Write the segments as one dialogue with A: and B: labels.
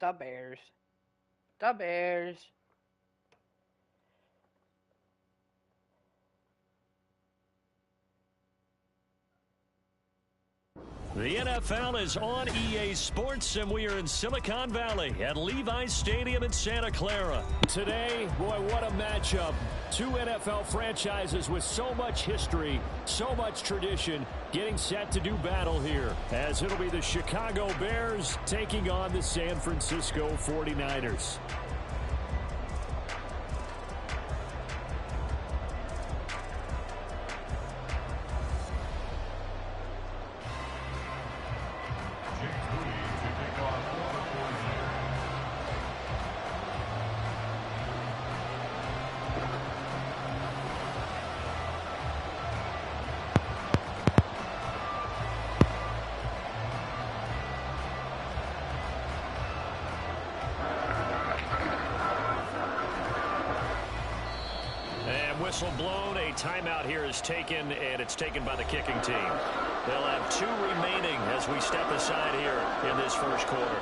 A: The Bears. The Bears.
B: The NFL is on EA Sports, and we are in Silicon Valley at Levi's Stadium in Santa Clara. Today, boy, what a matchup. Two NFL franchises with so much history, so much tradition, getting set to do battle here, as it'll be the Chicago Bears taking on the San Francisco 49ers. Whistle blown, a timeout here is taken, and it's taken by the kicking team. They'll have 2 remaining as we step aside here in this first quarter.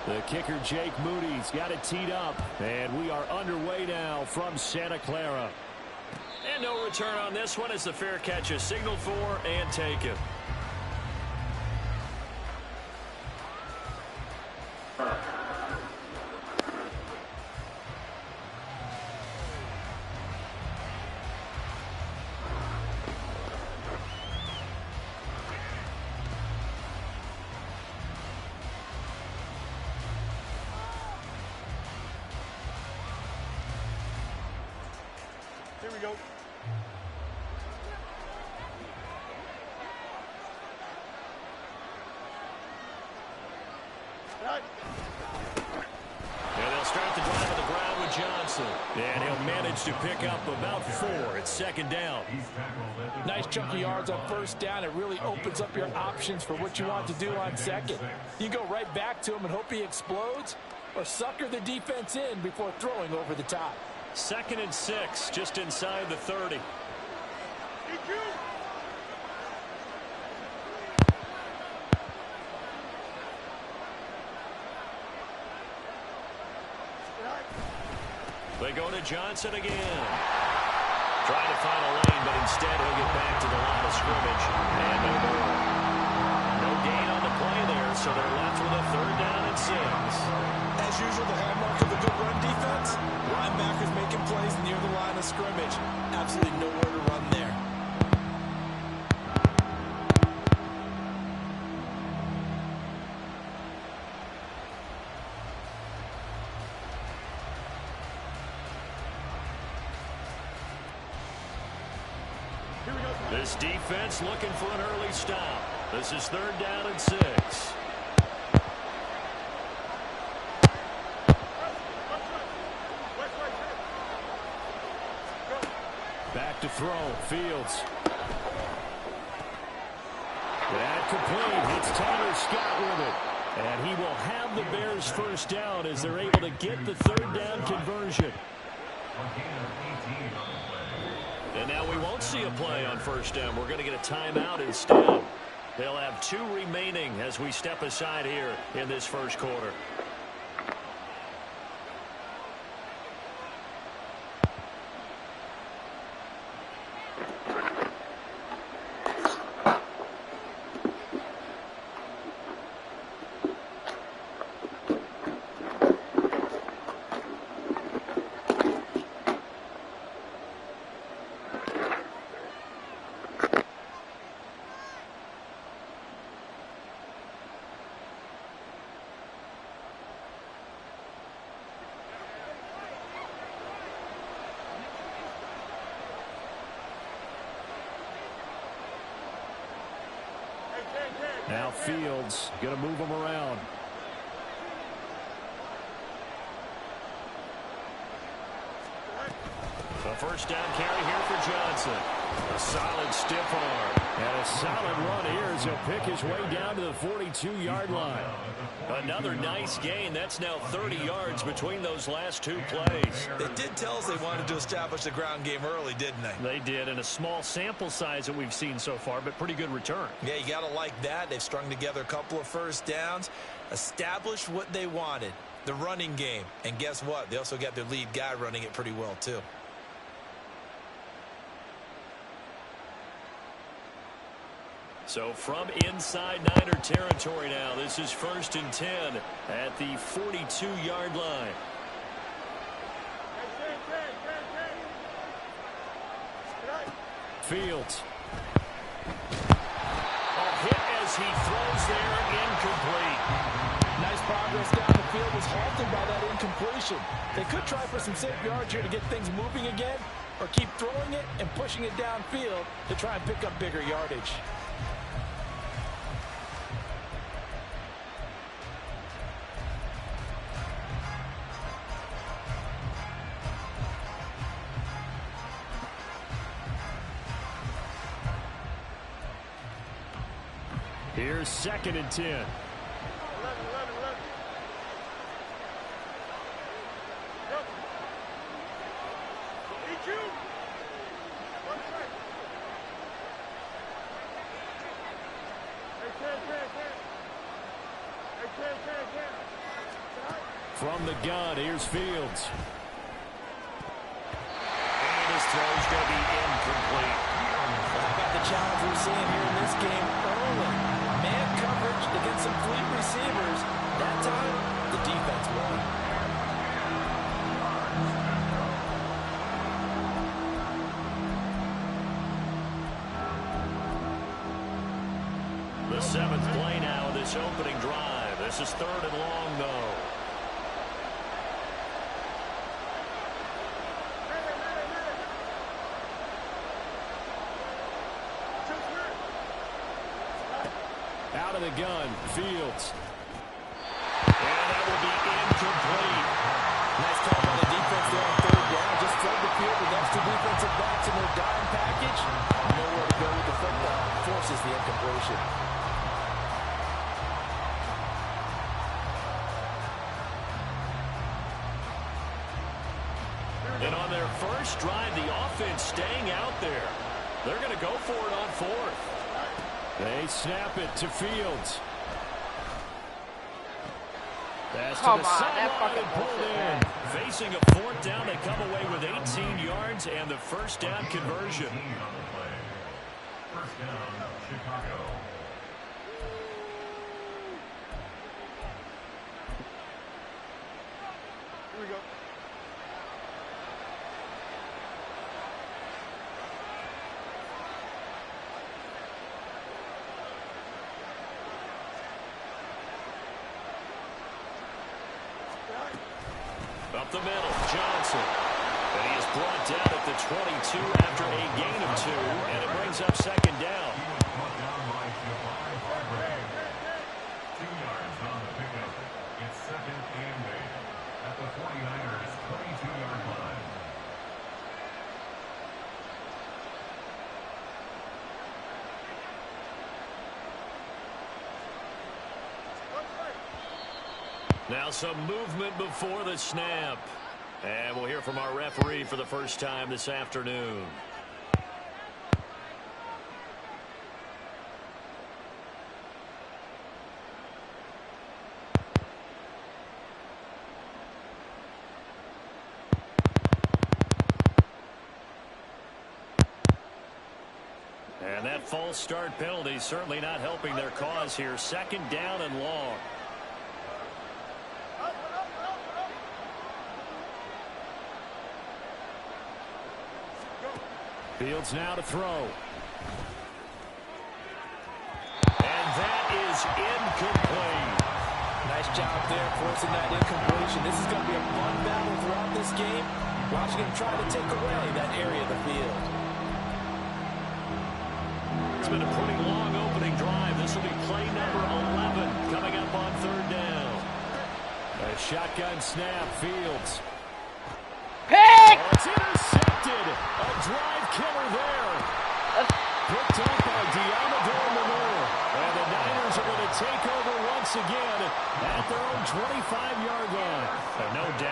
B: The kicker, Jake Moody's got it teed up, and we are underway now from Santa Clara. And no return on this one as the fair catch is signaled for and taken.
C: Here we go.
B: And they'll start the drive on the ground with Johnson. And he'll manage to pick up about 4. It's second down.
D: Nice chunk of yards on first down. It really opens up your options for what you want to do on second. You go right back to him and hope he explodes, or sucker the defense in before throwing over the top.
B: 2nd and 6, just inside the 30. They go to Johnson again. Trying to find a lane, but instead he'll get back to the line of scrimmage. And no more. No gain on the play there, so they're left with a 3rd down and 6.
D: As usual, the hallmark of a good run defense, linebackers making plays near the line of scrimmage. Absolutely nowhere to run there.
B: This defense looking for an early stop. This is 3rd down and 6. Back to throw, Fields. That complete. It's Tyler Scott with it. And he will have the Bears first down as they're able to get the 3rd down conversion. And now we won't see a play on first down. We're going to get a timeout instead. They'll have 2 remaining as we step aside here in this first quarter. Now Fields going to move them around. first down carry here for Johnson. A solid stiff arm. And a solid run here as he'll pick his way down to the 42-yard line. Another nice gain. That's now 30 yards between those last two plays.
E: They did tell us they wanted to establish the ground game early, didn't they?
B: They did, and a small sample size that we've seen so far, but pretty good return.
E: Yeah, you got to like that. They've strung together a couple of first downs, established what they wanted, the running game. And guess what? They also got their lead guy running it pretty well, too.
B: So from inside Niner territory now, this is 1st and 10 at the 42-yard line. Fields. A hit as he throws there, incomplete.
D: Nice progress down the field, was halted by that incompletion. They could try for some safe yards here to get things moving again, or keep throwing it and pushing it downfield to try and pick up bigger yardage.
B: Here's 2nd and 10.
C: 11. Go. Eat you. One strike.
B: From the gun, here's Fields. And his throw's going to be incomplete.
D: How about the challenge we're seeing here in this game early? Man coverage against some fleet receivers. That time, the defense won.
B: The 7th play now of this opening drive. This is 3rd and long, though. Out of the gun, Fields. And that will be incomplete.
D: Nice call by the defense there on 3rd down. Just flood the field with extra defensive backs in their dime package. Nowhere to go with the football. Forces the incompletion.
B: And on their first drive, the offense staying out there. They're going to go for it on 4th. They snap it to Fields. Pass to the sideline and pulled in. Facing a 4th down, they come away with 18 yards and the first down conversion.
C: First down, Chicago. Here we go.
B: Up the middle, Johnson. And he is brought down at the 22 after a gain of 2, and it brings up 2nd down.
C: 2 yards on the pickup. It's 2nd and 8 at the 49ers' 22-yard line.
B: Now some movement before the snap. And we'll hear from our referee for the first time this afternoon. And that false start penalty certainly not helping their cause here. 2nd down and long. Fields now to throw. And that is incomplete.
D: Nice job there forcing that incompletion. This is going to be a fun battle throughout this game. Watching him try to take away that area of the field.
B: It's been a pretty long opening drive. This will be play number 11 coming up on 3rd down. A shotgun snap, Fields.
A: Pick!
B: Oh, it's intercepted.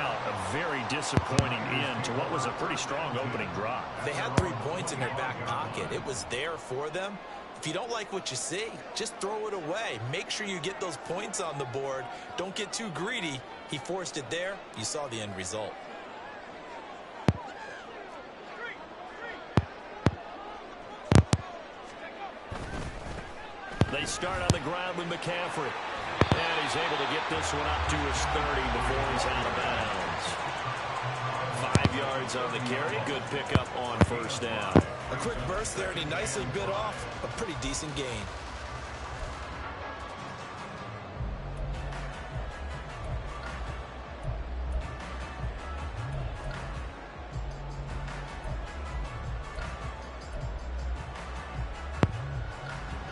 B: out a very disappointing end to what was a pretty strong opening drive.
E: They had 3 points in their back pocket. It was there for them. If you don't like what you see, just throw it away. Make sure you get those points on the board. Don't get too greedy. He forced it there. You saw the end result.
B: They start on the ground with McCaffrey. And he's able to get this one up to his 30 before he's out of bounds. 5 yards on the carry. Good pickup on first down.
E: A quick burst there, and he nicely bit off a pretty decent gain.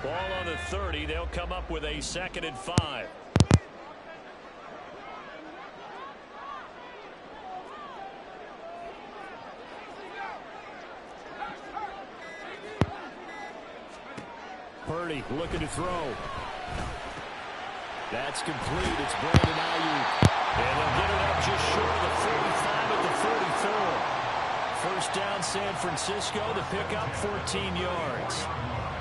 B: Ball on the 30. They'll come up with a 2nd and 5. Purdy looking to throw. That's complete. It's Brandon Ayuk. And they'll get it up just short of the 45 at the 44. First down, San Francisco. The pickup, 14 yards.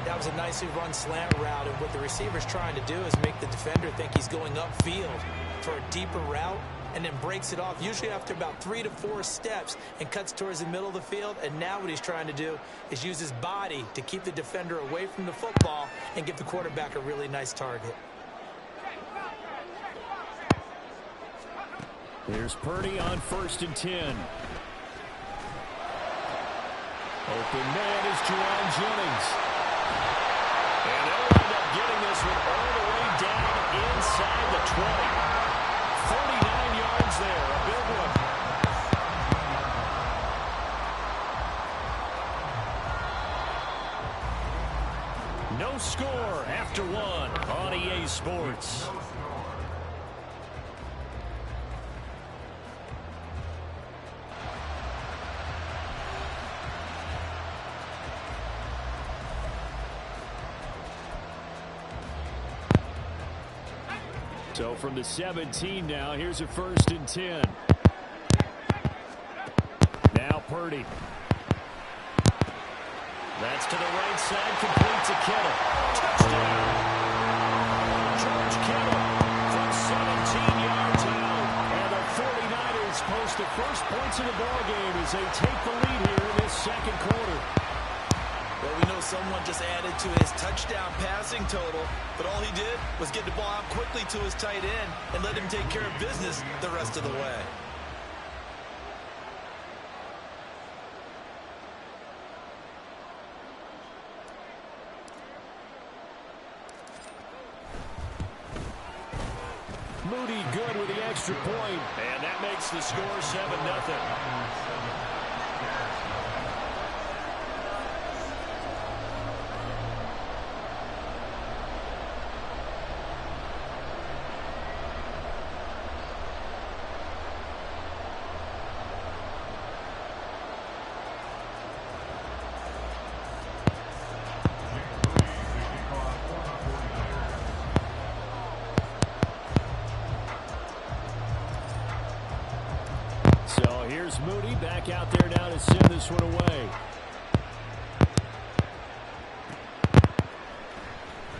E: That was a nicely run slant route, and what the receiver's trying to do is make the defender think he's going upfield for a deeper route, and then breaks it off, usually after about 3 to 4 steps, and cuts towards the middle of the field. And now what he's trying to do is use his body to keep the defender away from the football and give the quarterback a really nice target.
B: Here's Purdy on 1st and 10. Open man is Jerome Jennings. And they'll end up getting this one all the way down inside the 20. 49 yards there, a big one. No score after 1 on EA Sports. So from the 17 now, here's a 1st and 10. Now Purdy. That's to the right side, complete to Kittle. Touchdown! George Kittle from 17 yards out. And the 49ers post the first points of the ballgame as they take the lead here in this 2nd quarter.
E: Well, we know someone just added to his touchdown passing total, but all he did was get the ball out quickly to his tight end and let him take care of business the rest of the way.
B: Moody good with the extra point, and that makes the score 7-0. Here's Moody back out there now to send this one away.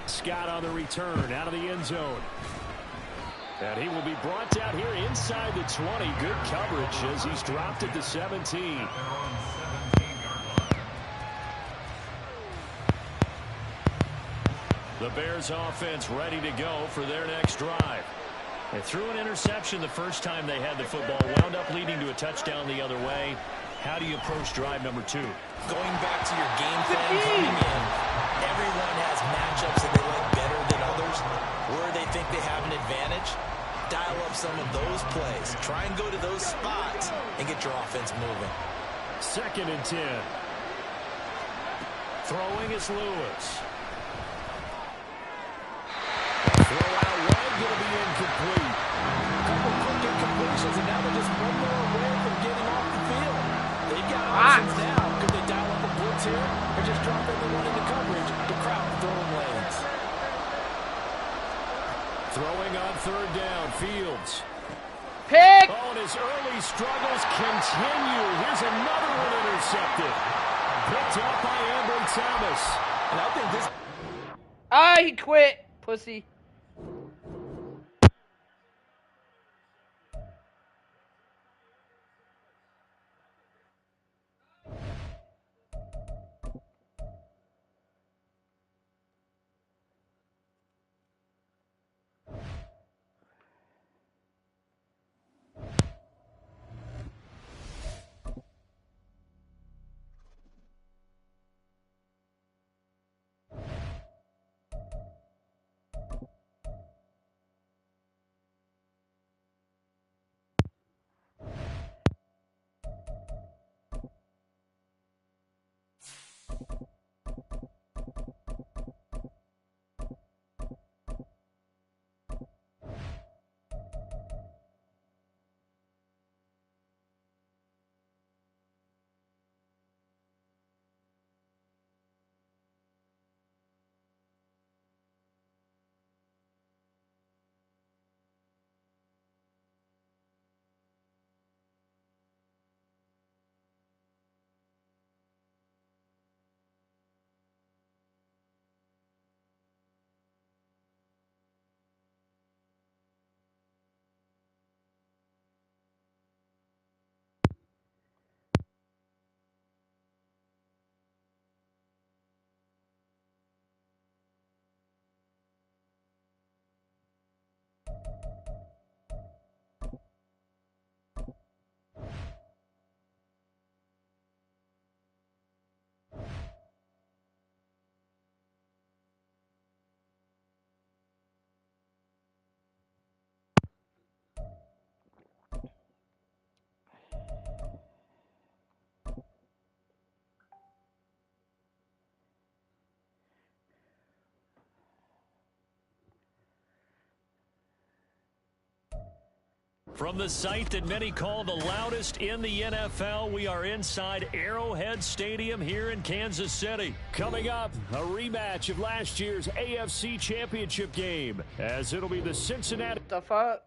B: Scott on the return out of the end zone. And he will be brought down here inside the 20. Good coverage as he's dropped at the 17. The Bears offense ready to go for their next drive. They threw an interception the first time they had the football, wound up leading to a touchdown the other way. How do you approach drive number 2?
E: Going back to your game plan coming in, everyone has matchups that they like better than others, where they think they have an advantage. Dial up some of those plays. Try and go to those spots and get your offense moving.
B: 2nd and 10. Throwing is Lewis. Throw out wide, going to be incomplete.
D: A couple quick incompletions, and now they're just 1 more away from getting off the field. They've got options now. Could they dial up a blitz here, or just drop everyone into coverage to crowd the throwing lanes?
B: Throwing on 3rd down, Fields.
A: Pick!
B: Oh, and his early struggles continue. Here's another one intercepted. Picked up by Ambry Thomas.
D: And I think this...
A: Ah, he quit, pussy.
B: From the site that many call the loudest in the NFL, we are inside Arrowhead Stadium here in Kansas City. Coming up, a rematch of last year's AFC Championship game, as it'll be the Cincinnati...
A: What the fuck?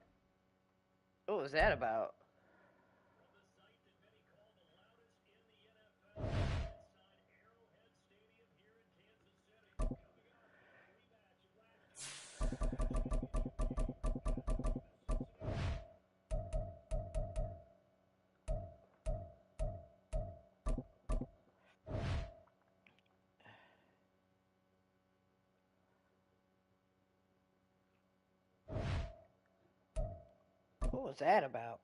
A: What was that about? What was that about?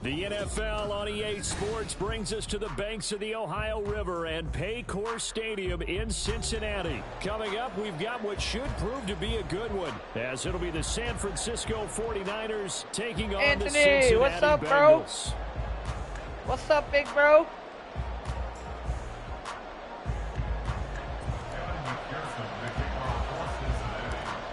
B: The NFL on EA Sports brings us to the banks of the Ohio River and Paycor Stadium in Cincinnati. Coming up, we've got what should prove to be a good one, as it'll be the San Francisco 49ers taking on
A: Anthony,
B: the Cincinnati
A: what's up, bro?
B: Bengals.
A: What's up, big bro?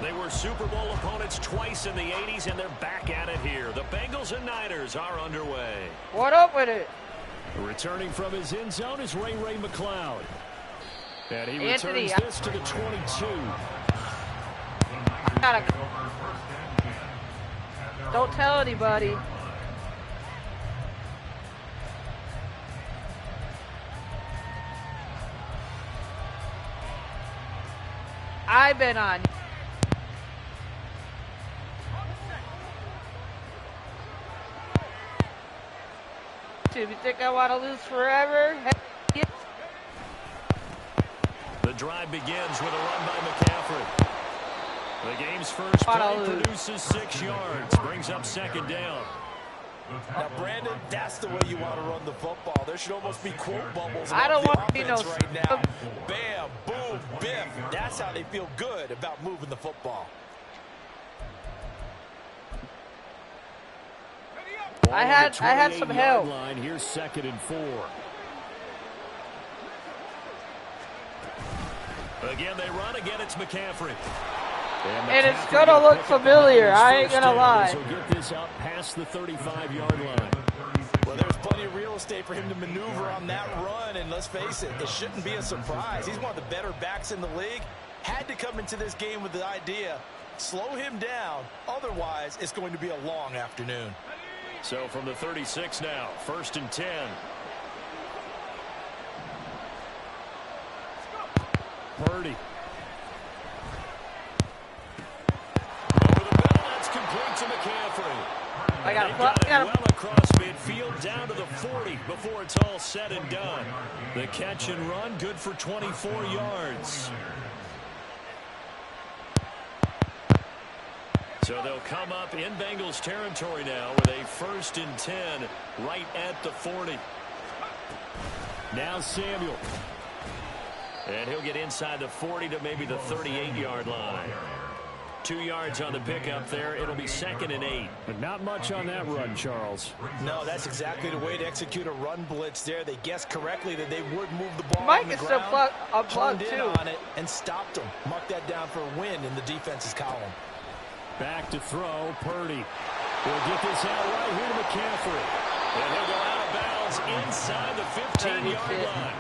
B: They were Super Bowl opponents twice in the 80s, and they're back at it here. The Bengals and Niners are underway.
A: What up with it?
B: Returning from his end zone is Ray McLeod. And he
A: Anthony,
B: returns this to the 22.
A: Don't tell anybody. I've been on. You think I want to lose forever?
B: The drive begins with a run by McCaffrey. The game's first play produces 6 yards, brings up second down.
D: Now, Brandon, that's the way you want to run the football. There should almost be quote bubbles.
A: I don't want to be no
D: right now. Bam, boom, biff. That's how they feel good about moving the football.
A: I had some help.
B: Line. Here's 2nd and 4. Again, they run. Again, it's McCaffrey.
A: And it's gonna look familiar, I ain't gonna lie.
B: He'll get this up past the 35-yard line.
D: Well, there's plenty of real estate for him to maneuver on that run, and let's face it, it shouldn't be a surprise. He's one of the better backs in the league. Had to come into this game with the idea, slow him down, otherwise it's going to be a long afternoon.
B: So from the 36 now, 1st and 10. Purdy. Over the middle, that's complete to McCaffrey.
A: I got it
B: well across midfield, down to the 40 before it's all said and done. The catch and run, good for 24 yards. So they'll come up in Bengals territory now with a 1st and 10 right at the 40. Now Samuel. And he'll get inside the 40 to maybe the 38-yard line. 2 yards on the pickup there. It'll be 2nd and 8.
F: But not much on that run, Charles.
D: No, that's exactly the way to execute a run blitz there. They guessed correctly that they would move the ball
A: Mike
D: on the
A: is still
D: ground,
A: unplugged
D: turned in
A: too.
D: on it, and stopped them. Mark that down for a win in the defense's column.
F: Back to throw, Purdy. He'll get this out right here to McCaffrey.
B: And he'll go out of bounds inside the 15-yard line.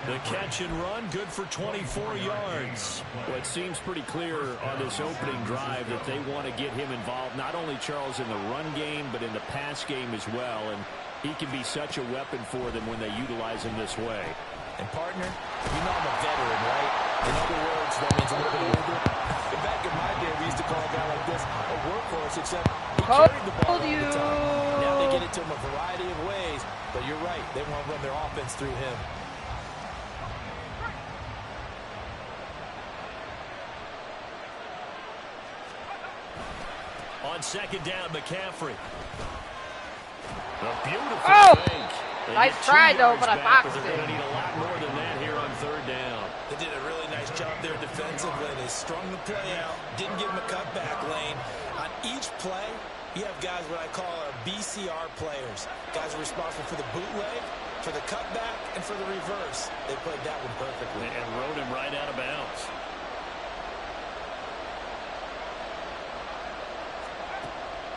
B: The catch and run, good for 24 yards.
F: Well, it seems pretty clear on this opening drive that they want to get him involved, not only, Charles, in the run game, but in the pass game as well. And he can be such a weapon for them when they utilize him this way.
D: And, partner, you know I'm a veteran, right? In other words, that means a little bit older. Back in my day, we used to call a guy like this a workhorse, except he carried the ball all the time. Now they get it to him a variety of ways. But you're right, they want to run their offense through him.
B: On 2nd down, McCaffrey. A beautiful fake.
A: Nice try, though, but I boxed
B: it. They're going to need a lot more than that here on 3rd down.
E: They did a really nice job there defensively. They strung the play out, didn't give him a cutback lane. On each play, you have guys what I call our BCR players. Guys are responsible for the bootleg, for the cutback, and for the reverse. They played that one perfectly.
B: And rode him right out of bounds.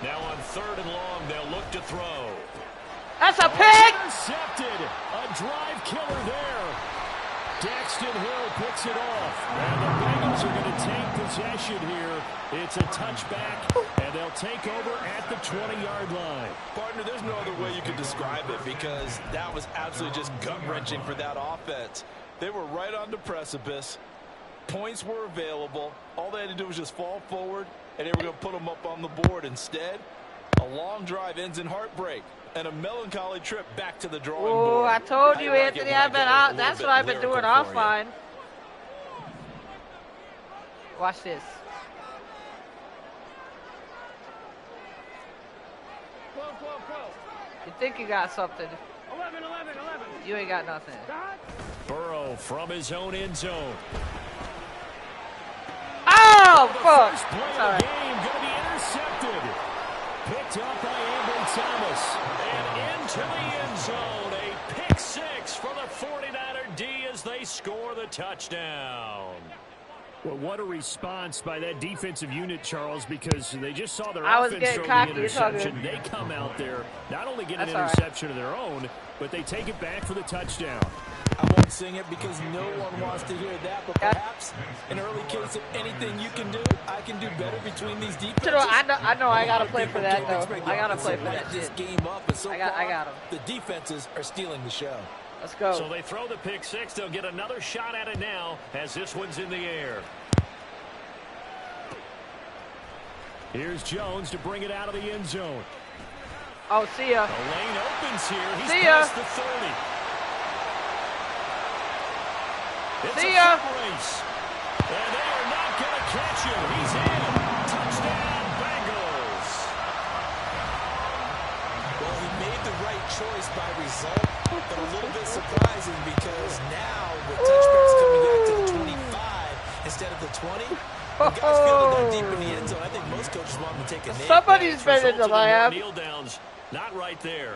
B: Now on 3rd and long, they'll look to throw.
A: That's a pick!
B: Intercepted. A drive killer there. Daxton Hill picks it off. And the Bengals are going to take possession here. It's a touchback, and they'll take over at the 20-yard line.
D: Partner, there's no other way you could describe it because that was absolutely just gut-wrenching for that offense. They were right on the precipice. Points were available. All they had to do was just fall forward, and they were going to put them up on the board. Instead, a long drive ends in heartbreak and a melancholy trip back to the drawing board.
A: Oh, I told you, Anthony, I've been out. That's what I've been doing offline. Watch this. You think you got something.
G: 11.
A: You ain't got nothing.
B: Burrow from his own end zone.
A: Oh, fuck.
B: First play of
A: Sorry.
B: the game going to be intercepted. Picked up by Amber Thomas. And into the end zone. A pick six for the 49er D as they score the touchdown.
F: Well, what a response by that defensive unit, Charles, because they just saw their
A: I was
F: offense
A: getting
F: throw
A: cocky,
F: the
A: it's all
F: interception.
A: good.
F: They come out there, not only get
A: That's
F: an
A: all right.
F: interception of their own, but they take it back for the touchdown.
D: I won't sing it because no one wants to hear that, but perhaps an early case of anything you can do, I can do better between these defenses.
A: I know I gotta play for that though. I gotta play for that
D: this
A: shit.
D: game up, and so
A: I got
D: far,
A: 'em.
D: the defenses are stealing the show.
A: Let's go.
B: So they throw the pick six. They'll get another shot at it now as this one's in the air.
F: Here's Jones to bring it out of the end zone.
A: Oh, see ya.
B: The lane opens here. He's
A: See ya.
B: past the 30. It's
A: See
B: a
A: ya.
B: foot race. And they are not going to catch him. He's in. Touchdown, Bengals.
E: Well, he made the right choice by result, but a little bit surprising because now with touchbacks coming back to the 25 instead of the 20, the guys fielded that deep in the end zone. I think most coaches want him to take a knee.
A: Somebody's been in the
B: Resulted in more
A: lab.
B: kneel downs. Not right there.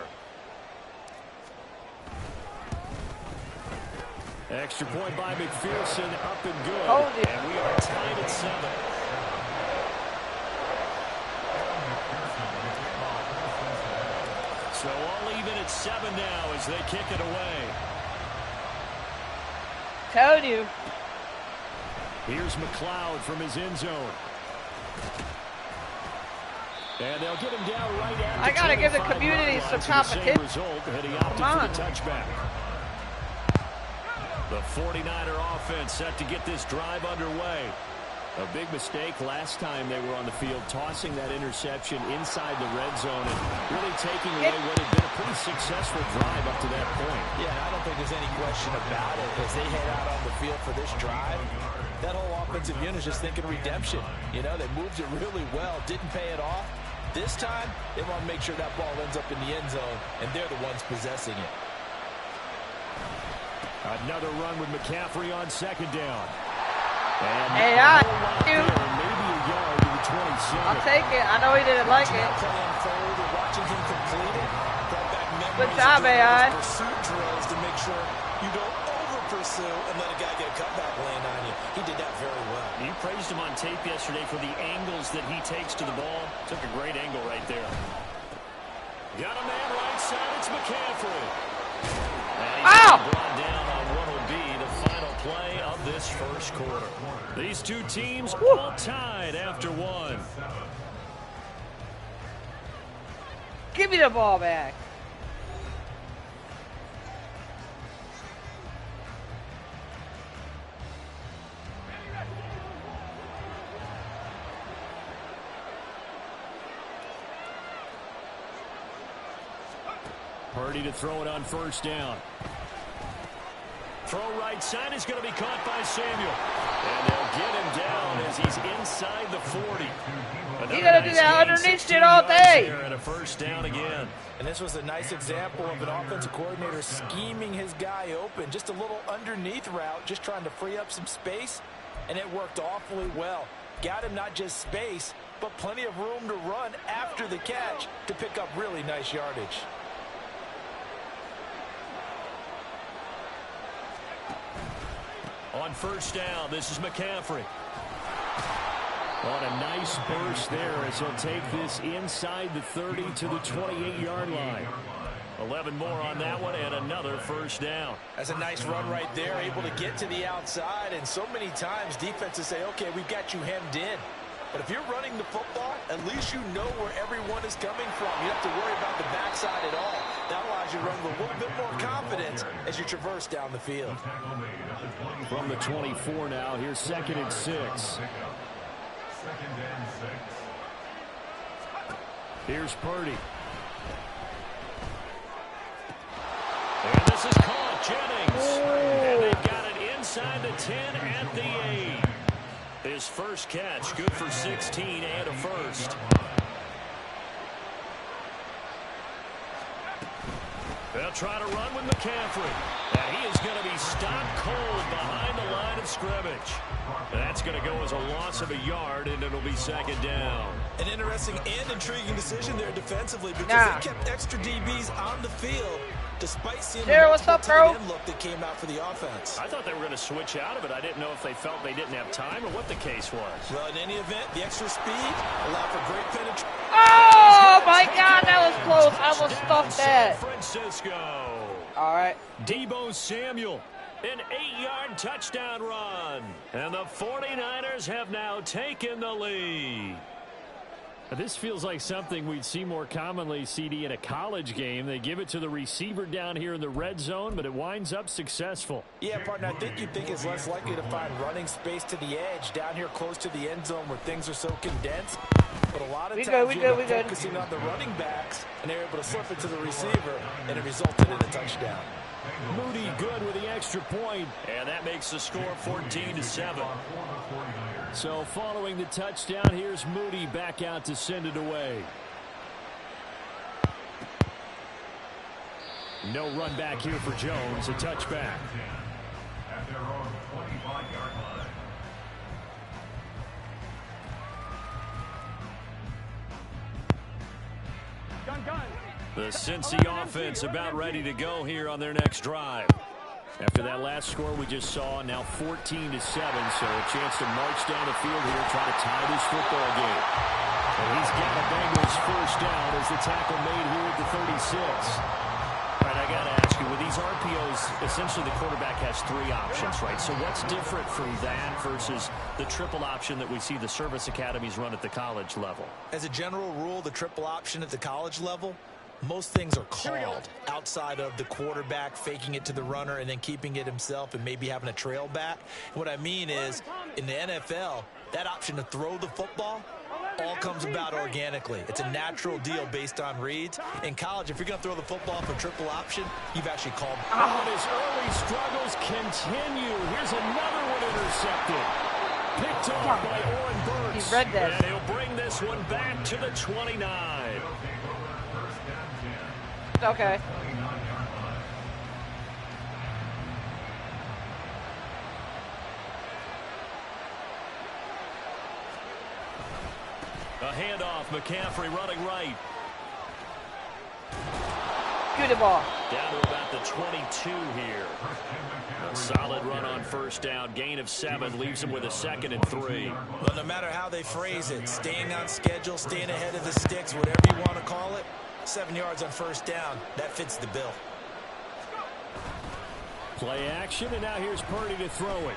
F: Extra point by McPherson, up and good.
A: Hold it.
B: And we are tied at 7. all even at 7 now as they kick it away.
A: Told you.
B: Here's McLeod from his end zone. And they'll get him down right at
A: I gotta give the community some competition.
B: Come on. The touchback. The 49er offense set to get this drive underway. A big mistake last time they were on the field, tossing that interception inside the red zone and really taking away what had been a pretty successful drive up to that point.
E: Yeah, I don't think there's any question about it. As they head out on the field for this drive, that whole offensive unit is just thinking redemption. You know, they moved it really well, didn't pay it off. This time, they want to make sure that ball ends up in the end zone, and they're the ones possessing it.
B: Another run with McCaffrey on second down. And
A: hey,
B: maybe a yard to the 27.
A: I'll take it. I know he didn't like it. Good job, AI.
E: Pursuit drills to make sure you don't over-pursue and let a guy get a cutback lane on you. He did that very well.
F: You praised him on tape yesterday for the angles that he takes to the ball. Took a great angle right there.
B: Got a man right side. It's McCaffrey. And he's brought down on what will be the final play of this first quarter. These two teams all tied after one.
A: Give me the ball back.
B: Purdy to throw it on first down. Throw right side is going to be caught by Samuel. And they'll get him down as he's inside the 40.
A: You got to do that underneath shit all day.
B: And a first down again.
E: And this was a nice example of an offensive coordinator scheming his guy open. Just a little underneath route, just trying to free up some space. And it worked awfully well. Got him not just space, but plenty of room to run after the catch to pick up really nice yardage.
B: On first down, this is McCaffrey. On a nice burst there as he'll take this inside the 30 to the 28-yard line. 11 more on that one and another first down.
E: That's a nice run right there, able to get to the outside. And so many times defenses say, okay, we've got you hemmed in. But if you're running the football, at least you know where everyone is coming from. You don't have to worry about the backside at all. That allows you to run with a little bit more confidence as you traverse down the field.
B: From the 24 now, here's 2nd and 6. Here's Purdy. And this is caught, Jennings. And they've got it inside the 10 at the 8. His first catch, good for 16 and a first. They'll try to run with McCaffrey. And he is going to be stopped cold behind the line of scrimmage. That's going to go as a loss of a yard, and it'll be 2nd down.
E: An interesting and intriguing decision there defensively because they kept extra DBs on the field despite seeing the
A: what's up, bro?
E: look that came out for the offense.
B: I thought they were going to switch out of it. I didn't know if they felt they didn't have time or what the case was.
E: Well, in any event, the extra speed allowed for great penetration.
A: Oh, my God, that was close. I almost stuffed that.
B: San Francisco.
A: All right.
B: Deebo Samuel, an 8-yard touchdown run. And the 49ers have now taken the lead.
F: This feels like something we'd see more commonly, CD, in a college game. They give it to the receiver down here in the red zone, but it winds up successful.
E: Yeah, partner, I think you'd think it's less likely to find running space to the edge down here close to the end zone where things are so condensed. But a lot of times you're focusing on the running backs, and they're able to slip it to the receiver, and it resulted in a touchdown.
B: Moody good with the extra point, and that makes the score 14-7.
F: So following the touchdown, here's Moody back out to send it away. No run back here for Jones, a touchback.
C: At their own 25-yard line.
B: The Cincy offense about ready to go here on their next drive. After that last score we just saw, now 14-7, so a chance to march down the field here and try to tie this football game.
F: And he's got a Bengals first down as the tackle made here at the 36. All right, I got to ask you, with these RPOs, essentially the quarterback has 3 options, right? So what's different from that versus the triple option that we see the service academies run at the college level?
E: As a general rule, the triple option at the college level, most things are called outside of the quarterback faking it to the runner and then keeping it himself and maybe having a trail back. What I mean is, in the NFL, that option to throw the football all comes about organically. It's a natural deal based on reads. In college, if you're going to throw the football for triple option, you've actually called.
F: Oh, his early struggles continue. Here's another one intercepted. Picked off by Oren Burks.
A: He read this.
F: And he'll bring this one back to the 29.
A: Okay.
F: A handoff, McCaffrey running right.
A: Good ball.
F: Down to about the 22 here. A solid run on first down. Gain of 7 leaves him with a 2nd and 3.
E: Well, no matter how they phrase it, staying on schedule, staying ahead of the sticks, whatever you want to call it, 7 yards on first down, that fits the bill.
F: Play action, and now here's Purdy to throw it.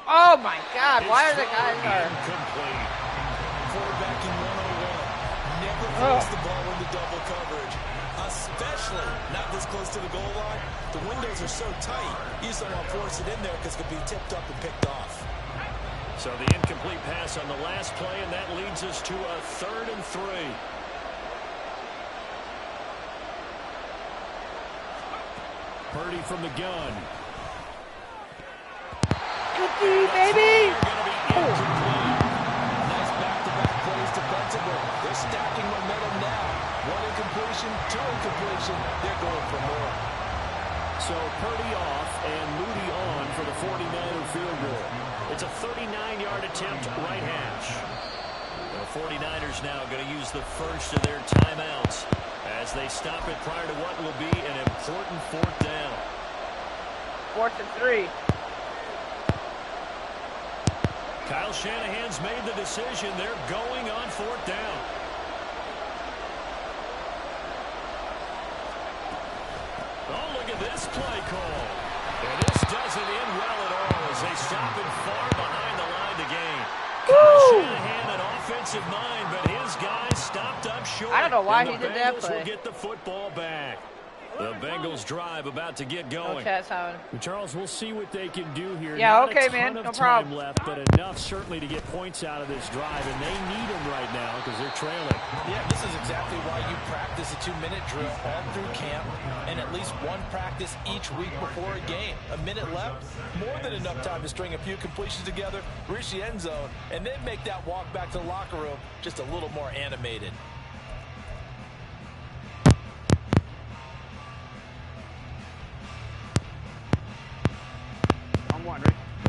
A: Oh my God! Why are the guys
F: incomplete?
E: Quarterbacking 101. Never throws the ball into double coverage, especially not this close to the goal line. The windows are so tight, you just don't want to force it in there because it could be tipped up and picked off.
F: So the incomplete pass on the last play, and that leads us to a 3rd and 3. Purdy from the gun.
A: Cookie, baby!
E: Nice back-to-back plays defensively. They're stacking momentum now. 1 incompletion, 2 incompletion. They're going for more.
F: So Purdy off and Moody on for the 49er field goal. It's a 39-yard attempt, right hash. The 49ers now going to use the first of their timeouts as they stop it prior to what will be an important 4th down.
A: 4th and 3.
F: Kyle Shanahan's made the decision. They're going on 4th down. Oh, look at this play call. And this doesn't end well at all as they stop it far behind the line to gain. Kyle Shanahan an offensive mind, but his guys stopped up short.
A: I don't know why he did that
F: play. The Bengals will get the football back. The Bengals drive about to get going.
A: Okay, that's
F: Charles, we'll see what they can do here.
A: Yeah,
F: Not
A: okay,
F: a ton
A: man.
F: of
A: No
F: time
A: problem.
F: left, but enough certainly to get points out of this drive, and they need them right now because they're trailing.
E: Yeah, this is exactly why you practice a 2-minute drill all through camp and at least one practice each week before a game. A minute left, more than enough time to string a few completions together, reach the end zone, and then make that walk back to the locker room just a little more animated.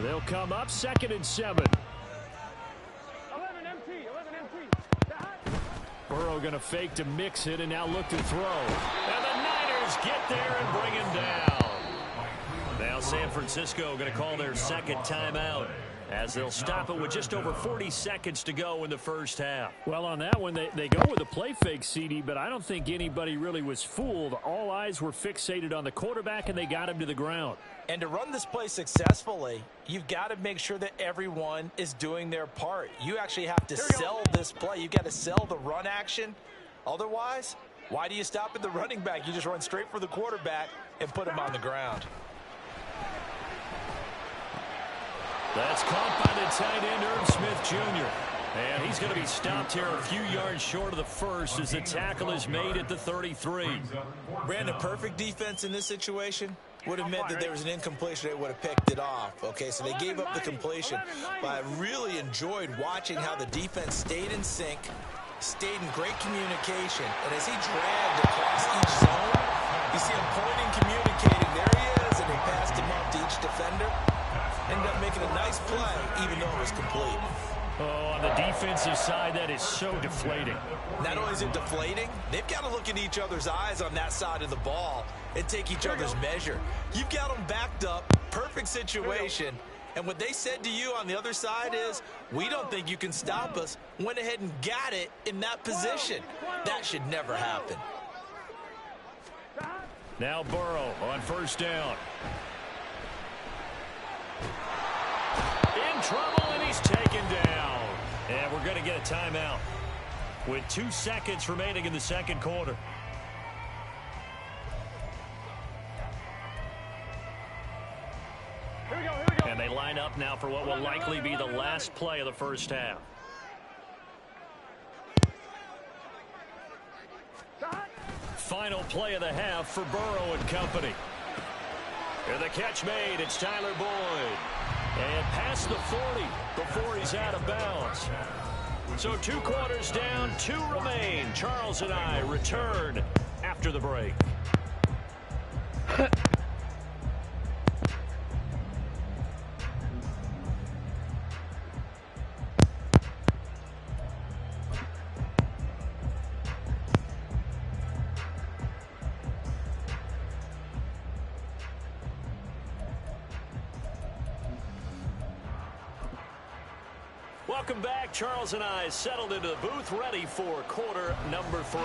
F: They'll come up 2nd and 7.
G: 11 MT.
F: Burrow going to fake to mix it and now look to throw. And the Niners get there and bring him down. Now San Francisco going to call their 2nd timeout as they'll stop it with just over 40 seconds to go in the first half.
B: Well, on that one, they go with a play fake, CD, but I don't think anybody really was fooled. All eyes were fixated on the quarterback, and they got him to the ground.
E: And to run this play successfully, you've got to make sure that everyone is doing their part. You actually have to sell this play. You've got to sell the run action. Otherwise, why do you stop at the running back? You just run straight for the quarterback and put him on the ground.
F: That's caught by the tight end, Irv Smith Jr. And he's going to be stopped here a few yards short of the first as the tackle is made at the 33.
E: Brandon, perfect defense in this situation would have meant that there was an incompletion. They would have picked it off. Okay, so they gave up the completion. But I really enjoyed watching how the defense stayed in sync, stayed in great communication. And as he dragged across each zone, you see him pointing, communicating. There he is, and they passed him up to each defender. Ended up making a nice play, even though it was complete.
F: Oh, on the defensive side, that is so deflating.
E: Not only is it deflating, they've got to look in each other's eyes on that side of the ball and take each other's measure. You've got them backed up, perfect situation, And what they said to you on the other side is, we don't think you can stop us. Went ahead and got it in that position. That should never happen.
B: Now Burrow on first down. In trouble, and he's taken down. And we're going to get a timeout with 2 seconds remaining in the second quarter.
G: Here we go.
B: And they line up now for what will likely be the last play of the first half. Final play of the half for Burrow and company. And the catch made. It's Tyler Boyd. And past the 40 before he's out of bounds. So 2 quarters down, 2 remain. Charles and I return after the break. Welcome back. Charles and I settled into the booth, ready for quarter number 3.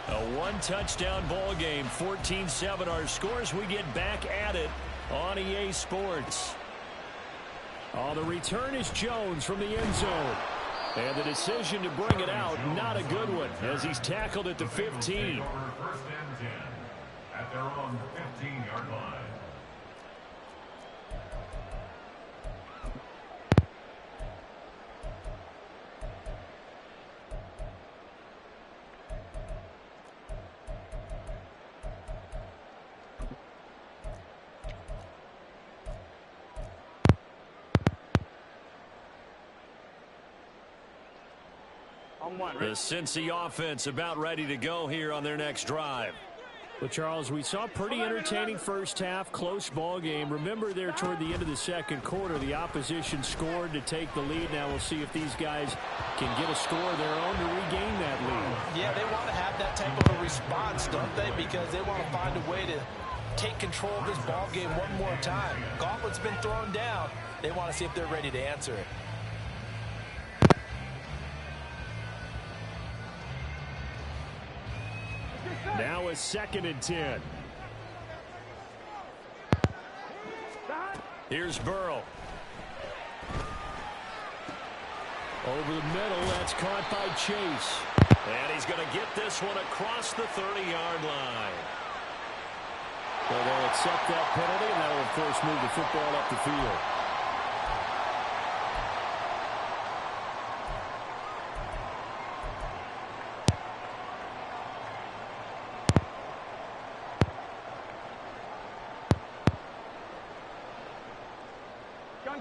B: A 1-touchdown ball game, 14-7 our scores. We get back at it on EA Sports. On the return is Jones from the end zone. And the decision to bring it out, not a good one, as he's tackled at the 15.
C: First and 10 at their own 15-yard line.
B: The Cincy offense about ready to go here on their next drive.
F: Well, Charles, we saw a pretty entertaining first half, close ball game. Remember there toward the end of the second quarter, the opposition scored to take the lead. Now we'll see if these guys can get a score of their own to regain that lead.
E: Yeah, they want to have that type of a response, don't they? Because they want to find a way to take control of this ball game one more time. Gauntlet's been thrown down. They want to see if they're ready to answer it.
F: Now a 2nd and 10.
B: Here's Burrow.
F: Over the middle, that's caught by Chase.
B: And he's going to get this one across the 30-yard line.
F: So they'll accept that penalty, and that will, of course, move the football up the field.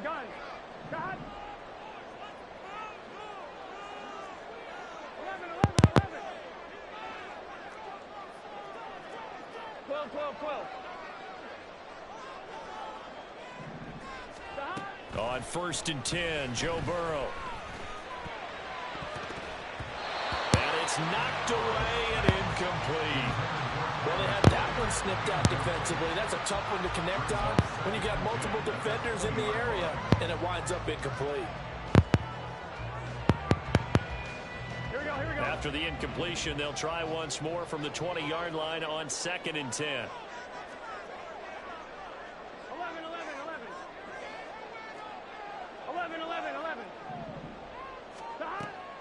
G: Gun. God. 11. 12.
B: On 1st and 10, Joe Burrow. And it's knocked away and incomplete.
E: Well, they had that one snipped out defensively. That's a tough one to connect on when you got multiple defenders in the area, and it winds up incomplete.
G: Here we go.
B: After the incompletion, they'll try once more from the 20-yard line on 2nd and 10.
G: 11.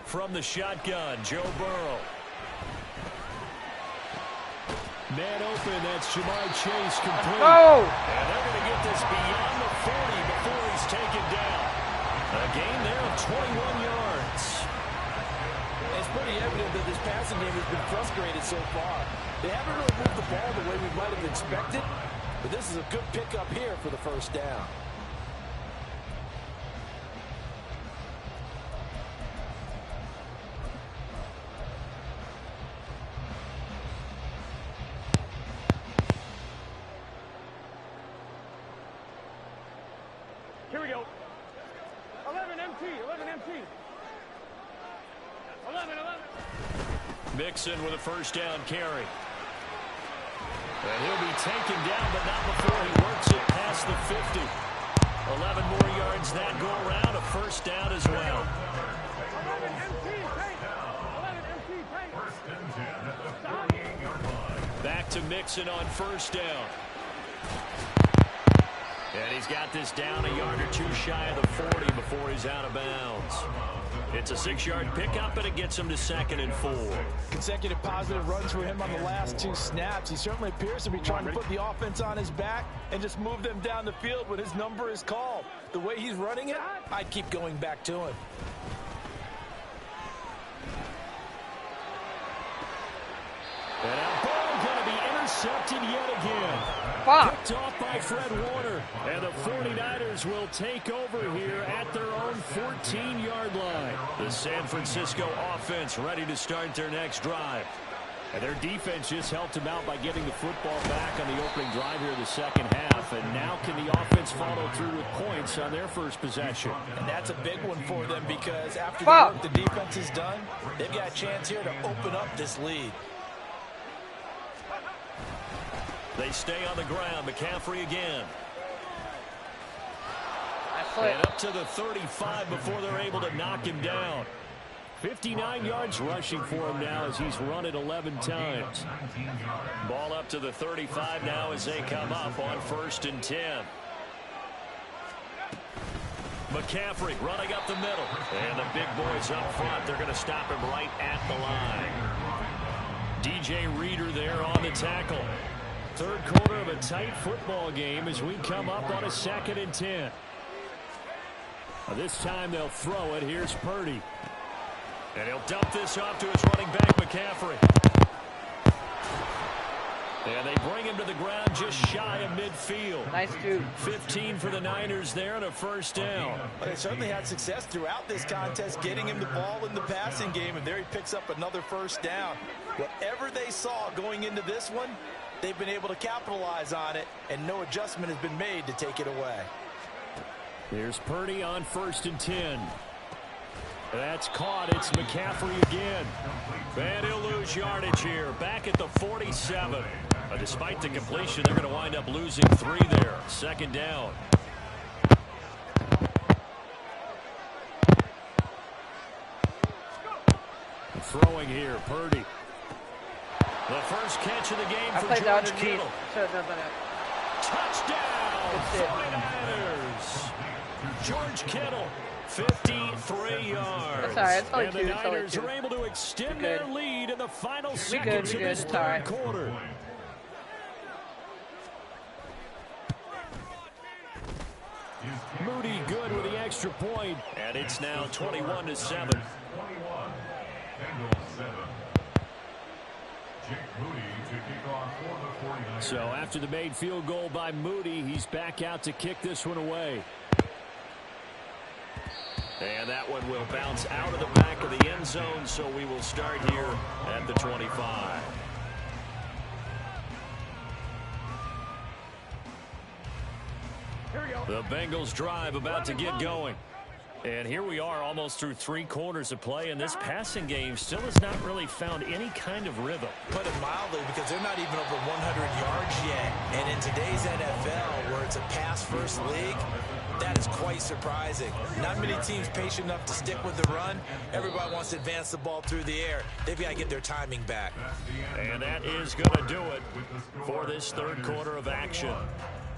B: From the shotgun, Joe Burrow.
F: Man open, that's Jamar Chase complete.
A: Oh!
B: And they're going to get this beyond the 40 before he's taken down. A gain there of 21 yards.
E: It's pretty evident that this passing game has been frustrated so far. They haven't really moved the ball the way we might have expected, but this is a good pickup here for the first down.
G: Here we go. 11 MT. 11.
B: Mixon with a first down carry. And he'll be taken down, but not before he works it past the 50. 11 more yards that go around, a first down as well.
G: 11 MT, tank. 11 MT, tank.
C: First and 10 at the 48-yard line.
B: Back to Mixon on first down. And he's got this down a yard or two shy of the 40 before he's out of bounds. It's a 6-yard pickup, and it gets him to 2nd and 4.
D: Consecutive positive runs for him on the last 2 snaps. He certainly appears to be trying to put the offense on his back and just move them down the field when his number is called. The way he's running it, I'd keep going back to him.
B: And that ball going to be intercepted yet again. Picked off by Fred Warner. And the 49ers will take over here at their own 14-yard line. The San Francisco offense ready to start their next drive. And their defense just helped them out by getting the football back on the opening drive here in the second half. And now can the offense follow through with points on their first possession?
D: And that's a big one for them because after the work the defense has done, they've got a chance here to open up this lead.
B: They stay on the ground. McCaffrey again.
A: And
B: up to the 35 before they're able to knock him down. 59 yards rushing for him now as he's run it 11 times. Ball up to the 35 now as they come up on 1st and 10. McCaffrey running up the middle. And the big boys up front. They're going to stop him right at the line. DJ Reader there on the tackle. Third quarter of a tight football game as we come up on a 2nd and 10. This time they'll throw it. Here's Purdy. And he'll dump this off to his running back, McCaffrey. And they bring him to the ground just shy of midfield.
A: Nice dude.
B: 15 for the Niners there and a first down.
D: Well, they certainly had success throughout this contest getting him the ball in the passing game, and there he picks up another first down. Whatever they saw going into this one, they've been able to capitalize on it, and no adjustment has been made to take it away.
B: Here's Purdy on 1st and 10. That's caught. It's McCaffrey again. And he'll lose yardage here. Back at the 47. Despite the completion, they're going to wind up losing 3 there. 2nd down. Throwing here, Purdy. The first catch of the game for George Kittle. Touchdown, 49ers. George Kittle, 53 yards.
A: That's all right. It's only
B: and
A: 2.
B: the Niners are able to extend their lead in the final seconds of this third quarter. Moody good with the extra point, and it's now 21-7. So after the made field goal by Moody, he's back out to kick this one away. And that one will bounce out of the back of the end zone, so we will start here at the 25.
G: Here we go.
B: The Bengals drive about to get going. And here we are almost through 3 quarters of play, and this passing game still has not really found any kind of rhythm.
E: Put it mildly, because they're not even over 100 yards yet. And in today's NFL, where it's a pass-first league, that is quite surprising. Not many teams patient enough to stick with the run. Everybody wants to advance the ball through the air. They've got to get their timing back.
B: And that is going to do it for this third quarter of action.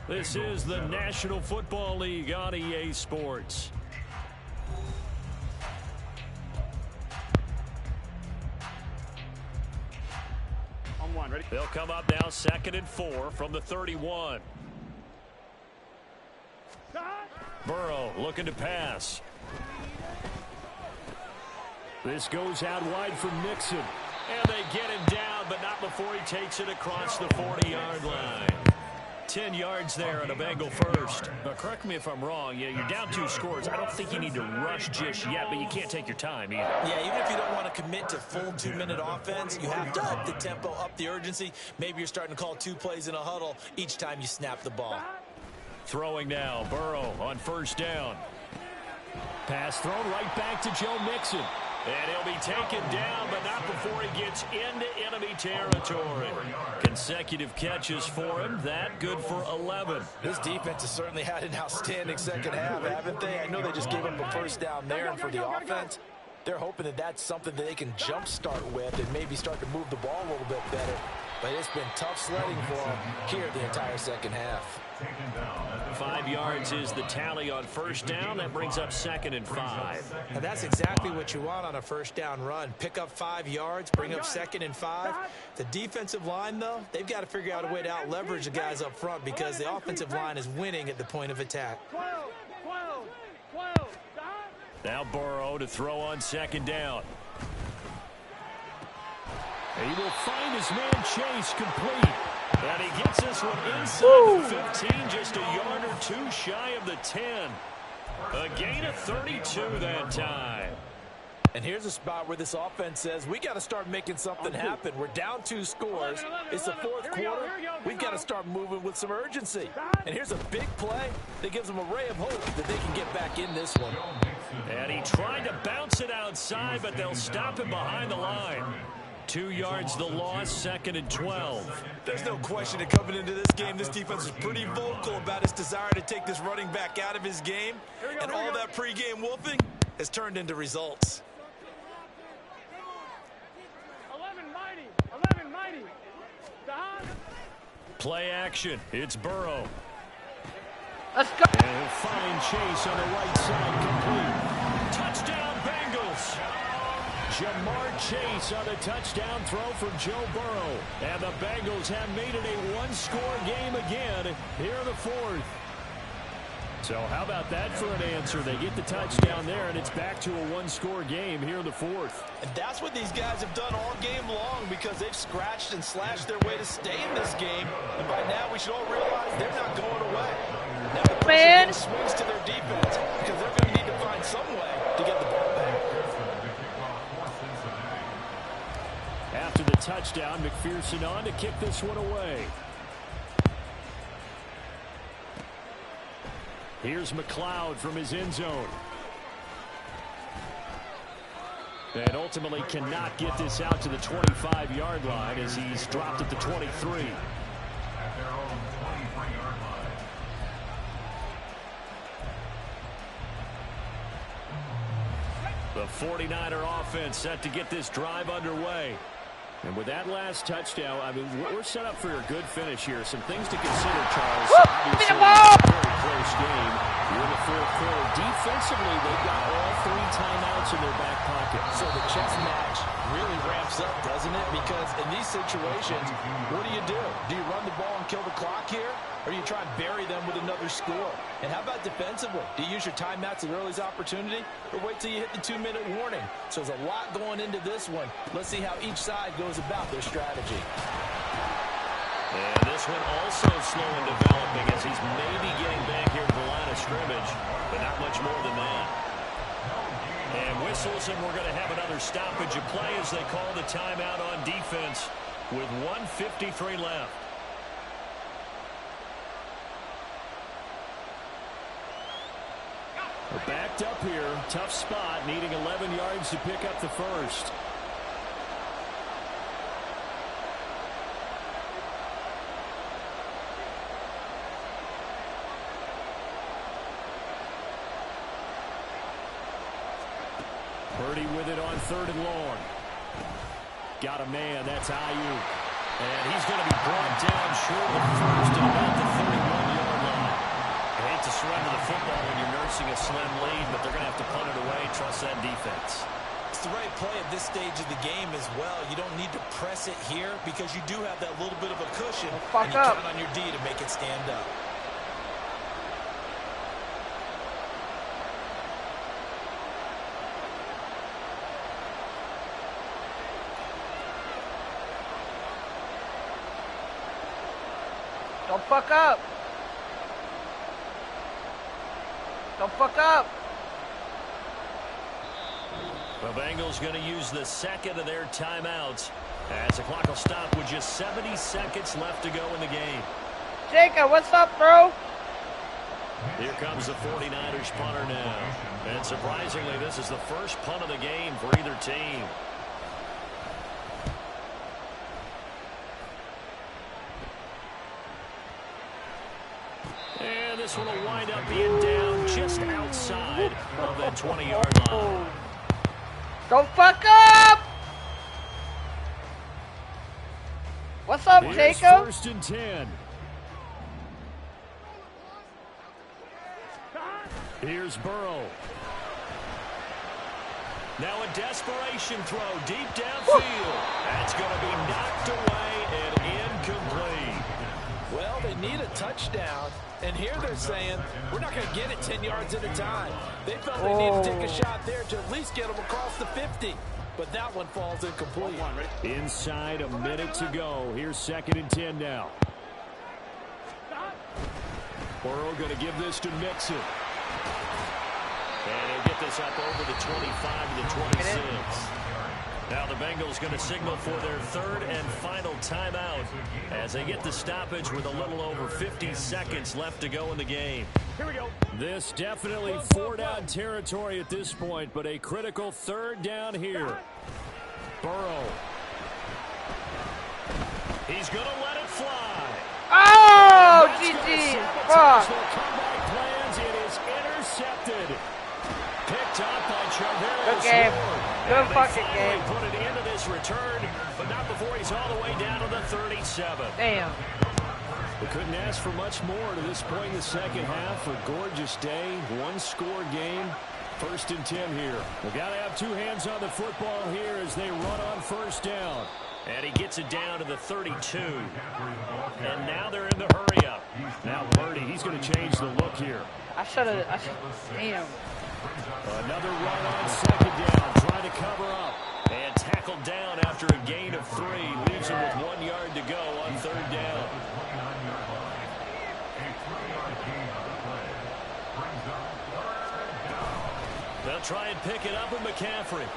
B: This is the National Football League on EA Sports.
G: Ready?
B: They'll come up now 2nd and 4 from the 31. Burrow looking to pass. This goes out wide for Mixon. And they get him down, but not before he takes it across the 40-yard line. 10 yards there and a Bengal first. Now, correct me if I'm wrong. Yeah, you're down 2 scores. I don't think you need to rush just yet, but you can't take your time either.
E: Yeah, even if you don't want to commit to full 2-minute offense, you have to up the tempo, up the urgency. Maybe you're starting to call 2 plays in a huddle each time you snap the ball.
B: Throwing now, Burrow on first down. Pass thrown right back to Joe Mixon. And he'll be taken down, but not before he gets into enemy territory. Consecutive catches for him. That good for 11.
D: This defense has certainly had an outstanding second half, haven't they? I know they just gave up a first down there, and for the offense, they're hoping that that's something that they can jumpstart with and maybe start to move the ball a little bit better. But it's been tough sledding for them here the entire second half.
B: 5 yards is the tally on first down. That brings up 2nd and 5.
E: And that's exactly what you want on a first down run. Pick up 5 yards, bring up 2nd and 5. The defensive line, though, they've got to figure out a way to out-leverage the guys up front because the offensive line is winning at the point of attack.
G: 12.
B: Now Burrow to throw on 2nd down. He will find his man Chase complete. And he gets this one inside the 15, just a yard or 2 shy of the 10. A gain of 32 that time.
D: And here's a spot where this offense says, we got to start making something happen. We're down 2 scores. It's the 4th quarter. We've got to start moving with some urgency. And here's a big play that gives them a ray of hope that they can get back in this one.
B: And he tried to bounce it outside, but they'll stop him behind the line. 2 yards the loss, 2nd and 12.
D: There's no question that coming into this game, this defense is pretty vocal about its desire to take this running back out of his game. And all that pregame wolfing has turned into results.
G: 11 mighty.
B: Play action. It's Burrow.
A: Let's go.
B: And he'll find Chase on the right side, complete. Touchdown, Bengals. Jamar Chase on the touchdown throw from Joe Burrow. And the Bengals have made it a 1-score game again here in the 4th. So how about that for an answer? They get the touchdown there, and it's back to a 1-score game here in the 4th.
D: And that's what these guys have done all game long because they've scratched and slashed their way to stay in this game. And by now we should all realize they're not going away. Now the pressure swings to their defense because they're going to need to find some way to get the ball back.
B: After the touchdown, McPherson on to kick this one away. Here's McLeod from his end zone. And ultimately cannot get this out to the 25-yard line as he's dropped at the 23.
C: At their own 23-yard line.
B: The 49er offense set to get this drive underway. And with that last touchdown, I mean, we're set up for a good finish here. Some things to consider, Charles. Obviously, a very close game. Here in the 4th quarter. Defensively, they've got all 3 timeouts in their back pocket.
D: So the chess match really ramps up, doesn't it? Because in these situations, what do? Do you run the ball and kill the clock here? Or do you try and bury them with another score? And how about defensively? Do you use your timeouts at earliest opportunity? Or wait till you hit the 2-minute warning? So there's a lot going into this one. Let's see how each side goes about their strategy.
B: And this one also slow in developing as he's maybe getting back here to the line of scrimmage, but not much more than that. And whistles, and we're going to have another stoppage of play as they call the timeout on defense with 1:53 left. We're backed up here. Tough spot, needing 11 yards to pick up the first. Purdy with it on 3rd and long. Got a man. That's Ayuk. And he's going to be brought down short of first at about the 31-yard line. I hate to surrender the football when you're nursing a slim lead, but they're going to have to punt it away. Trust that defense.
E: It's the right play at this stage of the game as well. You don't need to press it here because you do have that little bit of a cushion. And you count on your D to make it stand up.
A: Don't fuck up. Don't fuck up.
B: The Bengals going to use the 2nd of their timeouts as the clock will stop with just 70 seconds left to go in the game.
A: Jacob, what's up, bro?
B: Here comes the 49ers punter now. And surprisingly, this is the first punt of the game for either team. And this one will wind up being down just outside of that 20-yard line.
A: Don't fuck up! What's up,
B: Here's
A: Jacob?
B: first and 10. Here's Burrow. Now a desperation throw deep downfield. That's going to be knocked away and incomplete.
D: Well, they need a touchdown, and here they're saying, we're not going to get it 10 yards at a time. They felt they needed to take a shot there to at least get them across the 50, but that one falls incomplete.
B: Inside a minute to go. Here's second and 10 now. Burrow going to give this to Mixon. And he'll get this up over the 25 to the 26. Now the Bengals going to signal for their third and final timeout as they get the stoppage with a little over 50 seconds left to go in the game.
G: Here we go.
B: This definitely four-down territory at this point, but a critical third down here. Burrow. He's going to let it fly.
A: Oh, GG. Fuck.
B: Comeback plans. It is intercepted. Picked up by Charvarius.
A: Good game. Good fucking game.
B: Put it into this return, but not before he's all the way down to the 37.
A: Damn.
B: We couldn't ask for much more to this point in the second half. A gorgeous day, one-score game. First and 10 here. We've got to have two hands on the football here as they run on first down. And he gets it down to the 32. And now they're in the hurry-up. Now Purdy, he's going to change the look here.
A: I should have. Damn.
B: Another run on second down, trying to cover up. And tackled down after a gain of 3. Leaves him with 1 yard to go on third down. They'll try and pick it up with McCaffrey.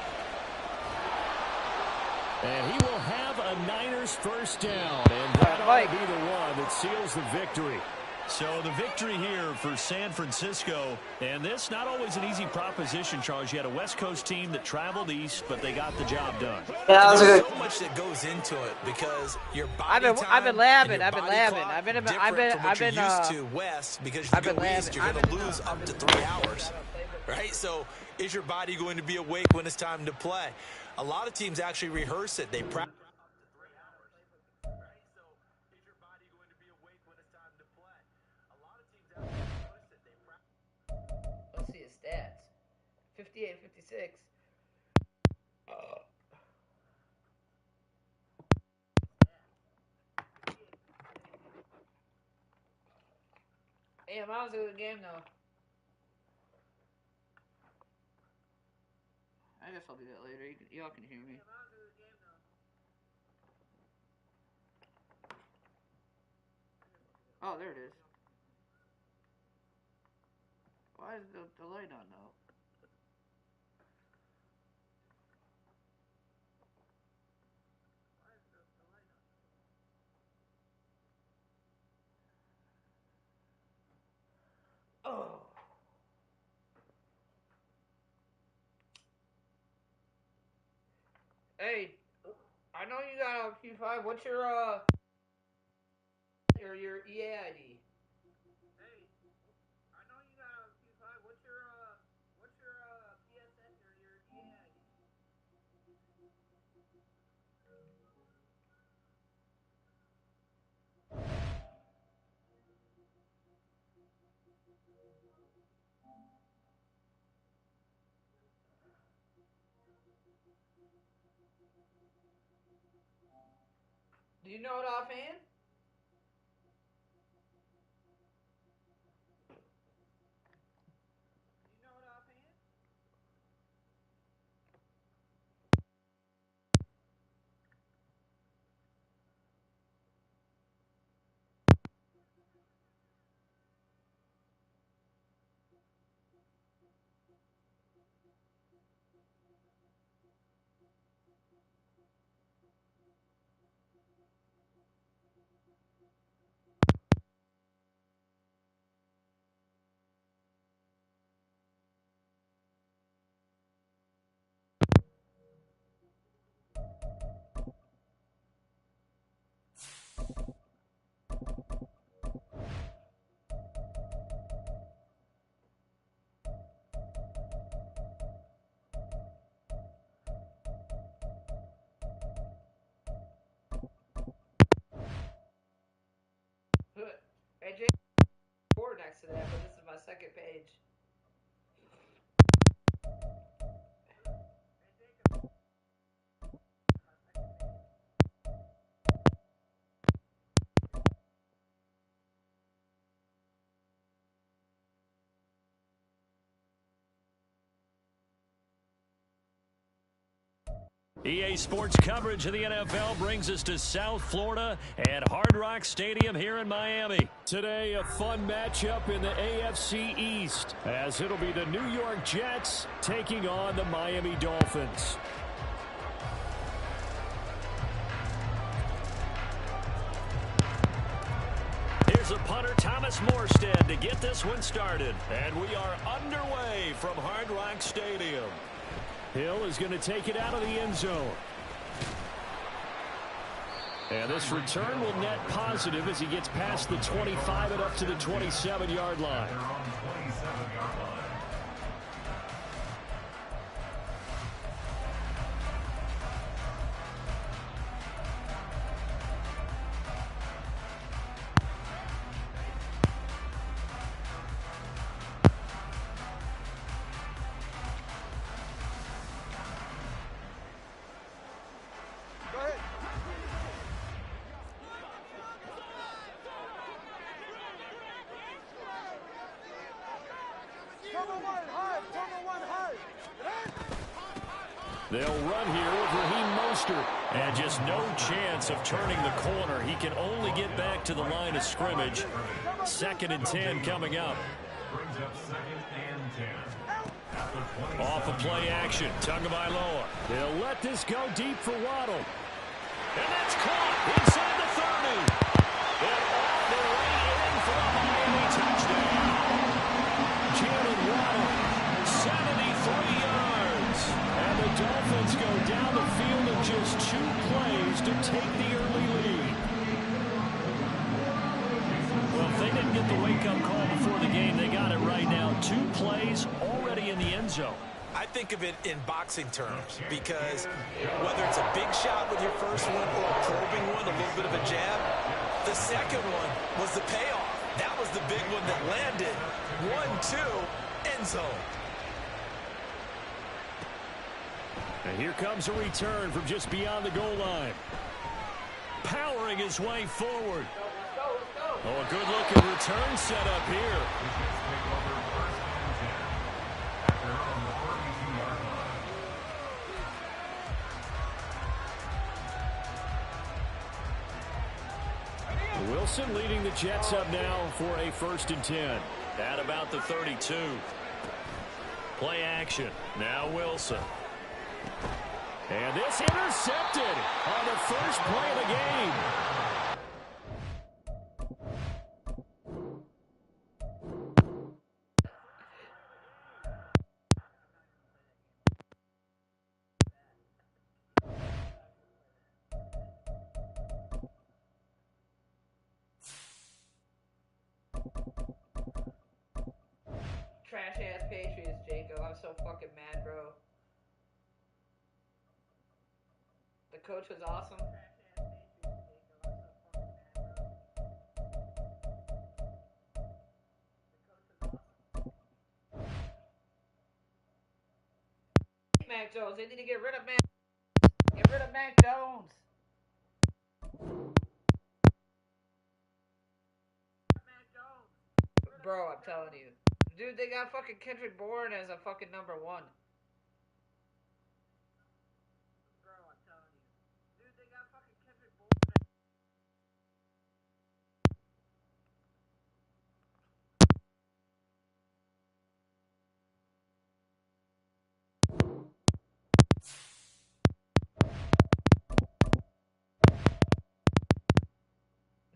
B: And he will have a Niners first down. And that ought to be the one that seals the victory. So the victory here for San Francisco, and this not always an easy proposition, Charles. You had a West Coast team that traveled east, but they got the job done.
E: Yeah, there's so much that goes into it because your body
A: I've been labbing. I've been
E: used to West because you go east, you're going to lose up to 3 hours, right? So is your body going to be awake when it's time to play? A lot of teams actually rehearse it. They practice.
A: Let's see his stats. 58, 56. Damn, that was a good game, though. I guess I'll do that later. Y'all can hear me. Oh, there it is. Why is the light on though? Oh. Hey, I know you got a Q5. What's your EA ID? Do you know it offhand?
B: EA Sports coverage of the NFL brings us to South Florida at Hard Rock Stadium here in Miami. Today, a fun matchup in the AFC East, as it'll be the New York Jets taking on the Miami Dolphins. Here's a punter, Thomas Morstead, to get this one started. And we are underway from Hard Rock Stadium. Hill is going to take it out of the end zone. And this return will net positive as he gets past the 25 and up to the 27-yard line. They'll run here with Raheem Mostert. And just no chance of turning the corner. He can only get back to the line of scrimmage. 2nd and 10 coming up. Off of play action. Tagovailoa. They'll let this go deep for Waddle. And that's caught inside the 30. And all the way in for a Miami touchdown. Jalen Waddle, 73 yards. And the Dolphins go down the field in just 2 plays to take the early lead. Well, if they didn't get the wake-up call before the game, they got it right now. 2 plays already in the end zone.
E: I think of it in boxing terms because whether it's a big shot with your first one or a probing one, a little bit of a jab, the second one was the payoff. That was the big one that landed. 1-2, end zone.
B: And here comes a return from just beyond the goal line. Powering his way forward. Oh, a good-looking return set up here. Wilson leading the Jets up now for a 1st and 10. At about the 32. Play action. Now Wilson. And this intercepted on the first play of the game.
A: Trash-ass Patriots, Jacob. I'm so fucking mad, bro. The coach was awesome. Mac Jones. They need to get rid of Mac. Get rid of Mac Jones. Bro, I'm telling you. Dude, they got fucking Kendrick Bourne as a fucking number 1. Bro, I'm telling you. Dude, they got fucking Kendrick Bourne.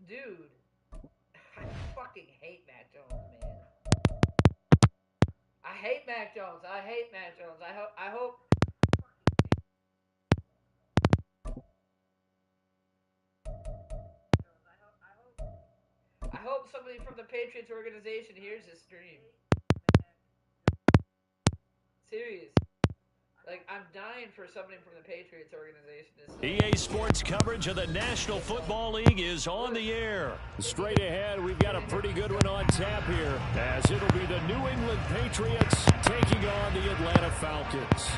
A: Dude, I fucking hate Mac Jones, man. I hate Mac Jones. I hate Mac Jones. I hope. I hope somebody from the Patriots organization hears this stream. Serious. Like, I'm dying for somebody from the Patriots organization to see.
B: EA Sports coverage of the National Football League is on the air. Straight ahead, we've got a pretty good one on tap here, as it'll be the New England Patriots taking on the Atlanta Falcons.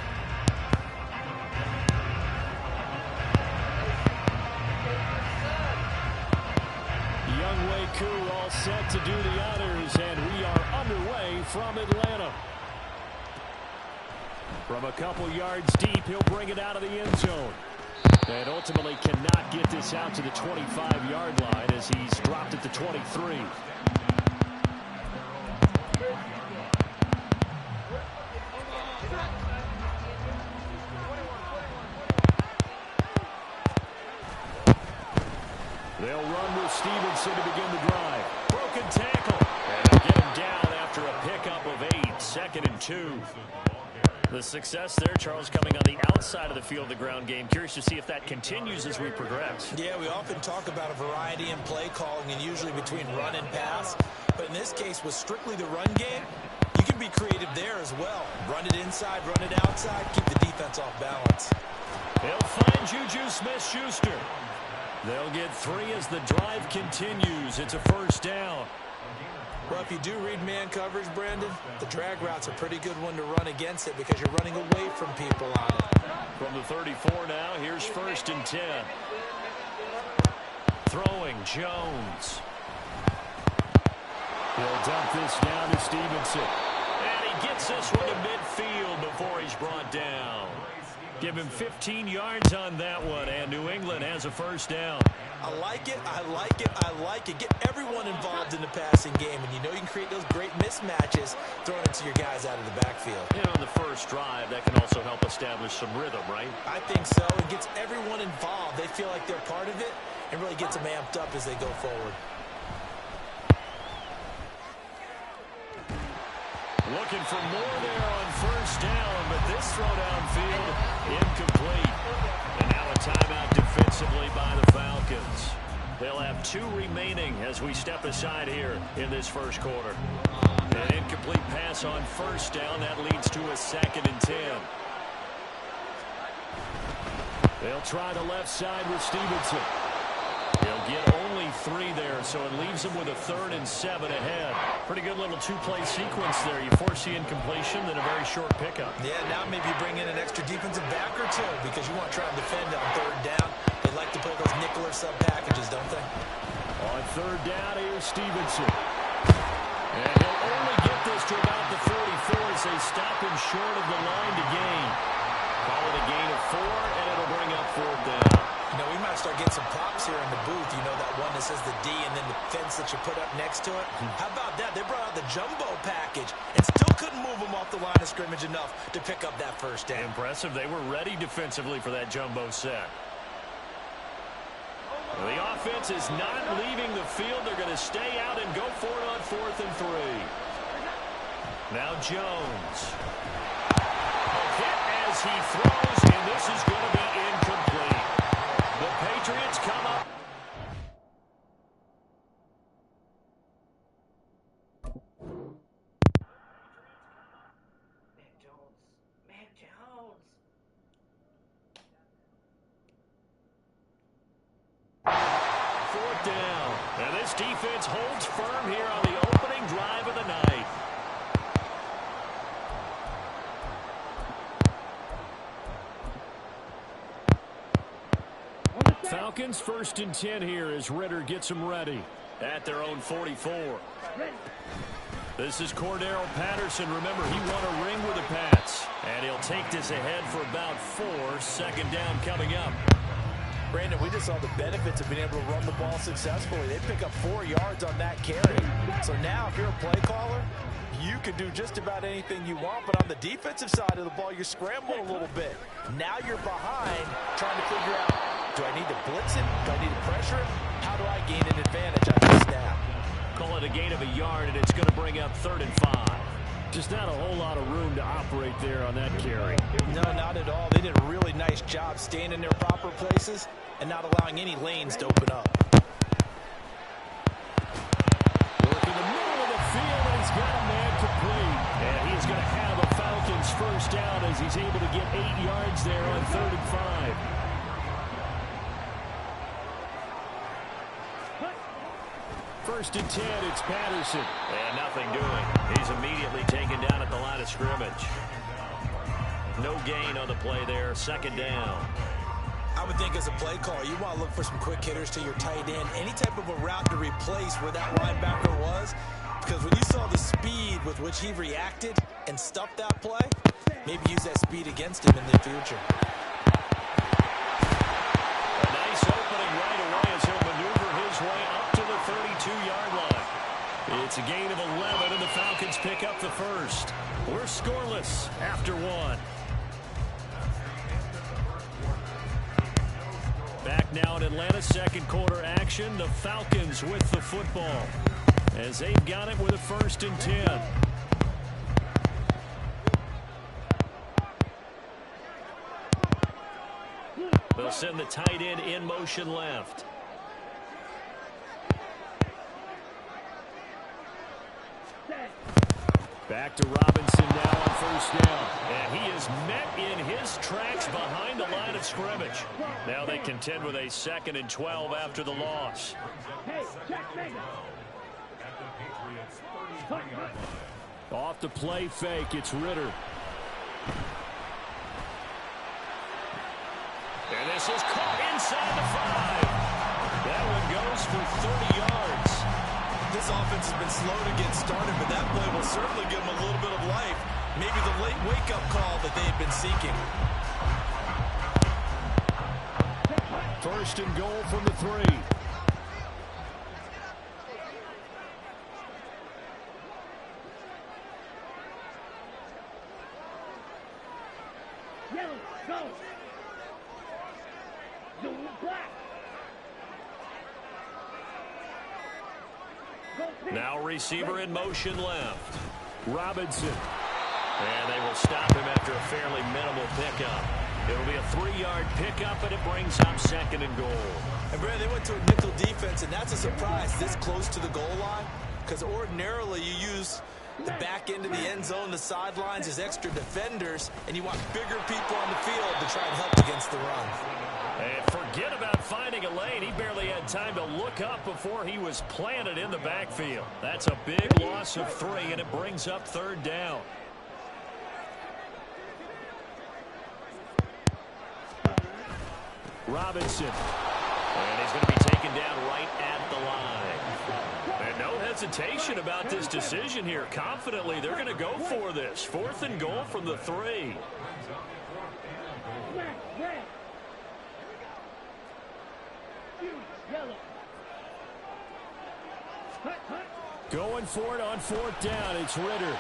B: Younghoe Koo all set to do the honors, and we are underway from Atlanta. From a couple yards deep, he'll bring it out of the end zone. And ultimately cannot get this out to the 25-yard line as he's dropped at the 23. They'll run with Stevenson to begin the drive. Broken tackle. And they'll get him down after a pickup of 8. 2nd and 2. The success there, Charles, coming on the outside of the field, the ground game. Curious to see if that continues as we progress.
E: Yeah, we often talk about a variety in play calling and usually between run and pass. But in this case, with strictly the run game, you can be creative there as well. Run it inside, run it outside, keep the defense off balance.
B: They'll find Juju Smith-Schuster. They'll get 3 as the drive continues. It's a first down.
E: Well, if you do read man coverage, Brandon, the drag route's a pretty good one to run against it because you're running away from people on it.
B: From the 34 now, here's 1st and 10. Throwing Jones. He'll dump this down to Stevenson. And he gets this one to midfield before he's brought down. Give him 15 yards on that one, and New England has a first down.
E: I like it, I like it, I like it. Get everyone involved in the passing game, and you know you can create those great mismatches throwing it to your guys out of the backfield.
B: And on the first drive, that can also help establish some rhythm, right?
E: I think so. It gets everyone involved. They feel like they're part of it and really gets them amped up as they go forward.
B: Looking for more there on first down, but this throw downfield, incomplete. And now a timeout defensively by the Falcons. They'll have 2 remaining as we step aside here in this first quarter. An incomplete pass on first down. That leads to a 2nd and 10. They'll try the left side with Stevenson. He'll get only 3 there, so it leaves him with a 3rd and 7 ahead. Pretty good little 2-play sequence there. You force the incompletion, then a very short pickup.
E: Yeah, now maybe you bring in an extra defensive back or 2 because you want to try and defend on 3rd down. They like to play those nickel or sub packages, don't they?
B: On 3rd down, here's Stevenson. And he'll only get this to about the 44 as they stop him short of the line to gain. Call it a gain of 4, and it'll bring up 4th down.
E: You know, we might start getting some props here in the booth. You know, that one that says the D and then the fence that you put up next to it. How about that? They brought out the jumbo package and still couldn't move them off the line of scrimmage enough to pick up that first down.
B: Impressive. They were ready defensively for that jumbo set. The offense is not leaving the field. They're going to stay out and go for it on 4th and 3. Now Jones. A hit as he throws, and this is going to be incomplete. The Patriots come up.
A: Mac Jones.
B: Fourth down. And this defense holds firm here on the opening drive of the night. Falcons 1st and 10 here as Ritter gets them ready at their own 44. This is Cordero Patterson. Remember, he won a ring with the Pats. And he'll take this ahead for about 4. 2nd down coming up.
D: Brandon, we just saw the benefits of being able to run the ball successfully. They pick up 4 yards on that carry. So now if you're a play caller, you can do just about anything you want. But on the defensive side of the ball, you're scrambling a little bit. Now you're behind trying to figure out, do I need to blitz him? Do I need to pressure him? How do I gain an advantage on this snap?
B: Call it a gain of a yard, and it's going to bring up 3rd and 5. Just not a whole lot of room to operate there on that carry.
E: No, not at all. They did a really nice job staying in their proper places and not allowing any lanes to open up.
B: Work in the middle of the field, and he's got a man complete. And he's going to have a Falcons first down as he's able to get 8 yards there on 3rd and 5. First and 10, it's Patterson. And nothing doing. He's immediately taken down at the line of scrimmage. No gain on the play there. 2nd down.
E: I would think as a play caller, you want to look for some quick hitters to your tight end. Any type of a route to replace where that linebacker was. Because when you saw the speed with which he reacted and stuffed that play, maybe use that speed against him in the future.
B: A nice opening right away as he'll maneuver his way up to the 32-yard line. It's a gain of 11, and the Falcons pick up the first. We're scoreless after one. Back now in Atlanta's second quarter action. The Falcons with the football as they've got it with a 1st and 10. They'll send the tight end in motion left. Back to Robinson now on 1st down. And he is met in his tracks behind the line of scrimmage. Now they contend with a 2nd and 12 after the loss. Off the play fake, it's Ritter. And this is caught inside the 5. That one goes for 30 yards.
D: This offense has been slow to get started, but that play will certainly give them a little bit of life. Maybe the late wake-up call that they had been seeking.
B: 1st and goal from the 3.
G: Yellow, go. Blue, black.
B: Now receiver in motion left. Robinson. And they will stop him after a fairly minimal pickup. It'll be a 3-yard pickup, and it brings up 2nd and goal.
E: And Brad, they went to a nickel defense, and that's a surprise this close to the goal line, because ordinarily you use the back end of the end zone, the sidelines as extra defenders, and you want bigger people on the field to try and help against the run.
B: And forget about finding a lane. He barely had time to look up before he was planted in the backfield. That's a big loss of 3, and it brings up 3rd down. Robinson. And he's going to be taken down right at the line. And no hesitation about this decision here. Confidently, they're going to go for this. 4th and goal from the 3. Going for it on 4th down. It's Ritter.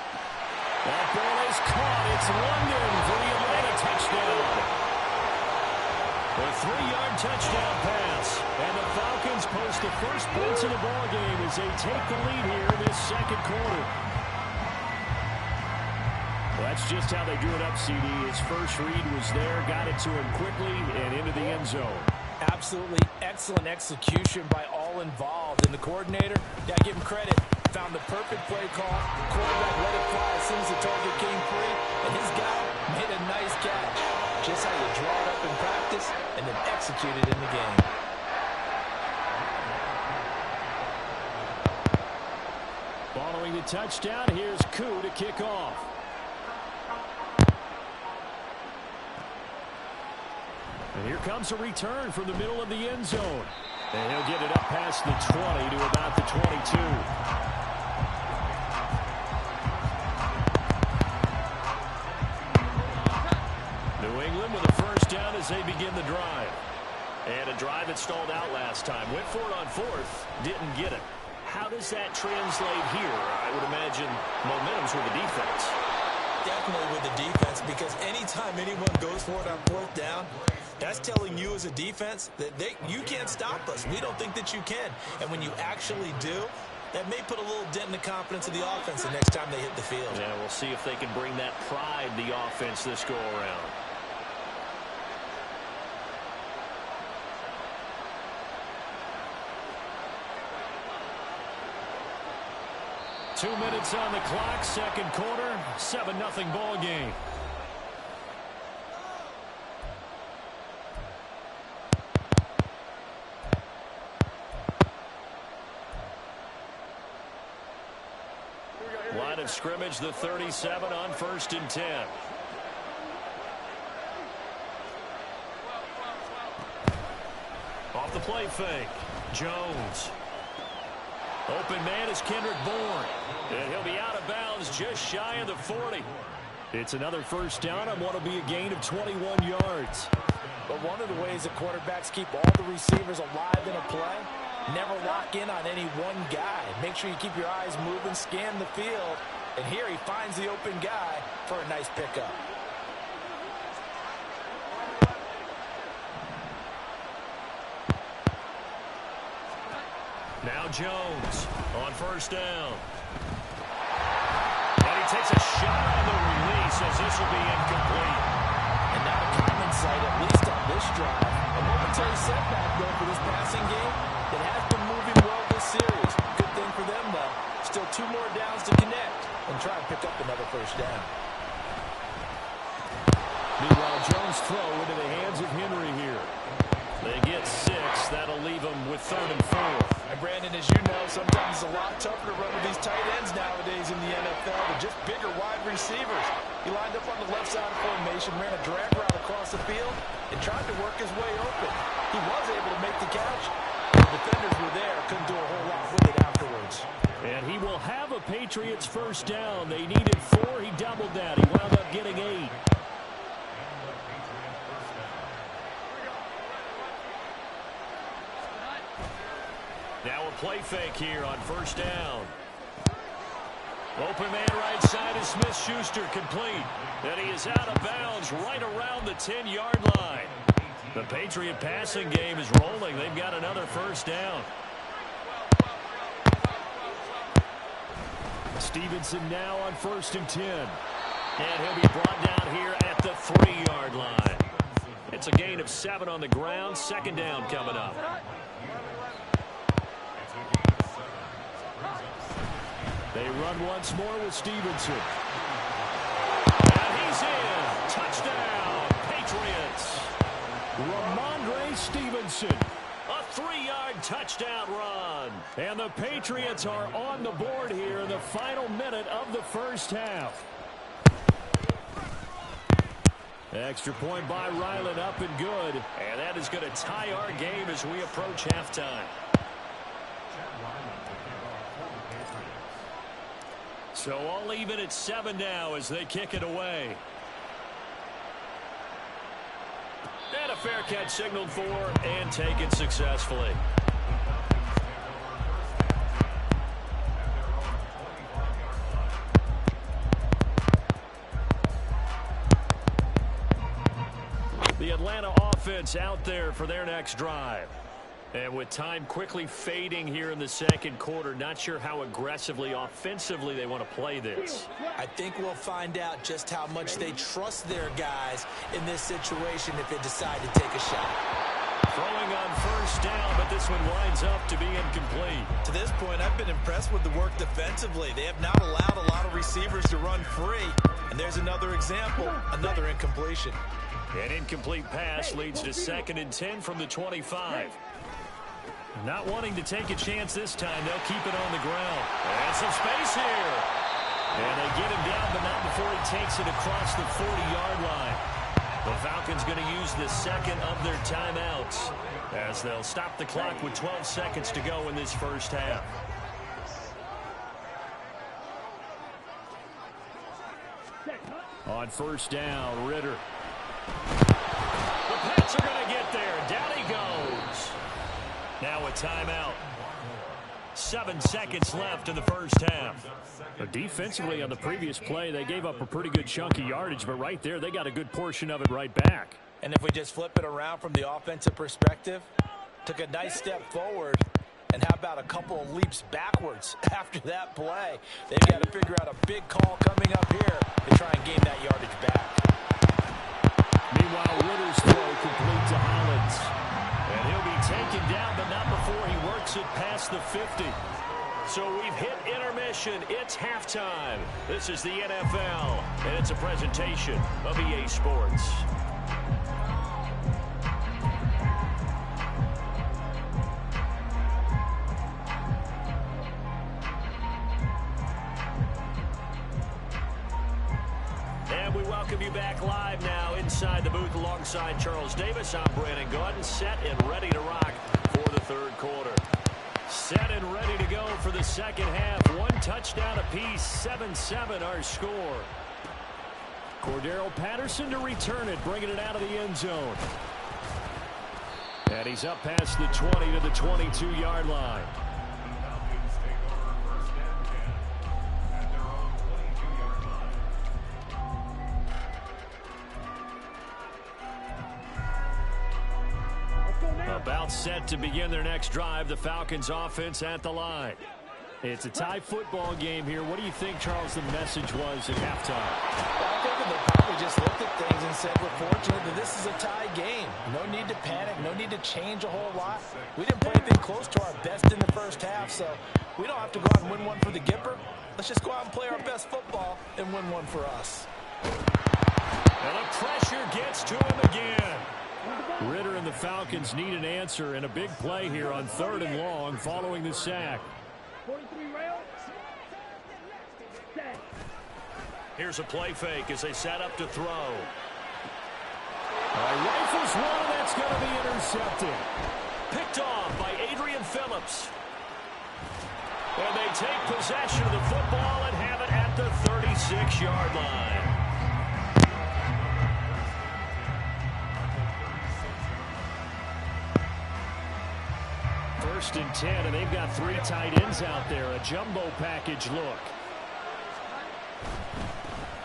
B: That ball is caught. It's London for the Atlanta touchdown. A 3-yard touchdown pass. And the Falcons post the first points of the ball game as they take the lead here in this 2nd quarter. Well, that's just how they drew it up, CD. His first read was there, got it to him quickly and into the end zone.
E: Absolutely excellent execution by all involved. And the coordinator, got to give him credit, found the perfect play call. Quarterback let it fly as soon as the target came free. And his guy made a nice catch. Just how you draw it up in practice and then execute it in the game.
B: Following the touchdown, here's Koo to kick off. And here comes a return from the middle of the end zone. And he'll get it up past the 20 to about the 22. New England with a 1st down as they begin the drive. And a drive that stalled out last time. Went for it on 4th, didn't get it. How does that translate here? I would imagine momentum's with the defense.
E: Definitely with the defense, because anytime anyone goes for it on 4th down, that's telling you as a defense that you can't stop us. We don't think that you can. And when you actually do, that may put a little dent in the confidence of the offense the next time they hit the field.
B: Yeah, we'll see if they can bring that pride to the offense this go-around. Two minutes on the clock, 2nd quarter, 7-0 ball game. Line of scrimmage, the 37 on 1st and 10. Off the play fake, Jones. Open man is Kendrick Bourne. And he'll be out of bounds just shy of the 40. It's another first down on what will be a gain of 21 yards.
D: But one of the ways that quarterbacks keep all the receivers alive in a play, never lock in on any one guy. Make sure you keep your eyes moving, scan the field. And here he finds the open guy for a nice pickup.
B: Now Jones on first down. And he takes a shot on the release as this will be incomplete.
D: And not a common sight, at least on this drive. A momentary setback, though, for this passing game. It has been moving well this series. Good thing for them, though. Still 2 more downs to connect and try and pick up another first down.
B: Meanwhile, Jones' throw into the hands of Henry here. They get 6. That'll leave them with 3rd and 4.
D: And Brandon, as you know, sometimes it's a lot tougher to run with these tight ends nowadays in the NFL. They're just bigger wide receivers. He lined up on the left side of formation, ran a drag route across the field, and tried to work his way open. He was able to make the catch. The defenders were there, couldn't do a whole lot with it afterwards.
B: And he will have a Patriots first down. They needed 4. He doubled that. He wound up getting 8. Now a play fake here on first down. Open man right side is Smith-Schuster, complete. And he is out of bounds right around the 10-yard line. The Patriot passing game is rolling. They've got another first down. Stevenson now on 1st and 10. And he'll be brought down here at the 3-yard line. It's a gain of 7 on the ground. 2nd down coming up. They run once more with Stevenson. And he's in. Touchdown, Patriots. Ramondre Stevenson. A 3-yard touchdown run. And the Patriots are on the board here in the final minute of the first half. Extra point by Ryland, up and good. And that is going to tie our game as we approach halftime. So all even at 7 now as they kick it away. And a fair catch signaled for and taken successfully. The Atlanta offense out there for their next drive. And with time quickly fading here in the 2nd quarter, not sure how aggressively, offensively they want to play this.
E: I think we'll find out just how much they trust their guys in this situation if they decide to take a shot.
B: Throwing on first down, but this one winds up to be incomplete.
E: To this point, I've been impressed with the work defensively. They have not allowed a lot of receivers to run free. And there's another example, another incompletion.
B: An incomplete pass leads to 2nd and 10 from the 25. Not wanting to take a chance this time, they'll keep it on the ground. And some space here. And they get him down, but not before he takes it across the 40-yard line. The Falcons going to use the 2nd of their timeouts as they'll stop the clock with 12 seconds to go in this first half. On first down, Ritter. The Pats are going to get there. Down he goes. Now a timeout. 7 seconds left in the first half. Defensively on the previous play, they gave up a pretty good chunk of yardage, but right there, they got a good portion of it right back.
E: And if we just flip it around from the offensive perspective, took a nice step forward, and how about a couple of leaps backwards after that play? They've got to figure out a big call coming up here to try and gain that yardage back.
B: Meanwhile, Ritter's throw complete to Hollins. And he'll be taken down, but not before he works it past the 50. So we've hit intermission. It's halftime. This is the NFL, and it's a presentation of EA Sports. And we welcome you back live now inside the booth alongside Charles Davis. I'm Brandon Gordon, set and ready to rock for the 3rd quarter. Set and ready to go for the 2nd half. 1 touchdown apiece, 7-7 our score. Cordero Patterson to return it, bringing it out of the end zone. And he's up past the 20 to the 22-yard line. About set to begin their next drive, the Falcons offense at the line. It's a tie football game here. What do you think, Charles, the message was at halftime?
D: I think they probably just looked at things and said, we're fortunate that this is a tie game. No need to panic. No need to change a whole lot. We didn't play anything close to our best in the first half, so we don't have to go out and win one for the Gipper. Let's just go out and play our best football and win one for us.
B: And the pressure gets to him again. Ritter and the Falcons need an answer and a big play here on 3rd and long following the sack.
G: 43 rounds.
B: Here's a play fake as they set up to throw. Rifles one, that's going to be intercepted. Picked off by Adrian Phillips. And they take possession of the football and have it at the 36-yard line. First and 10, and they've got 3 tight ends out there. A jumbo package look.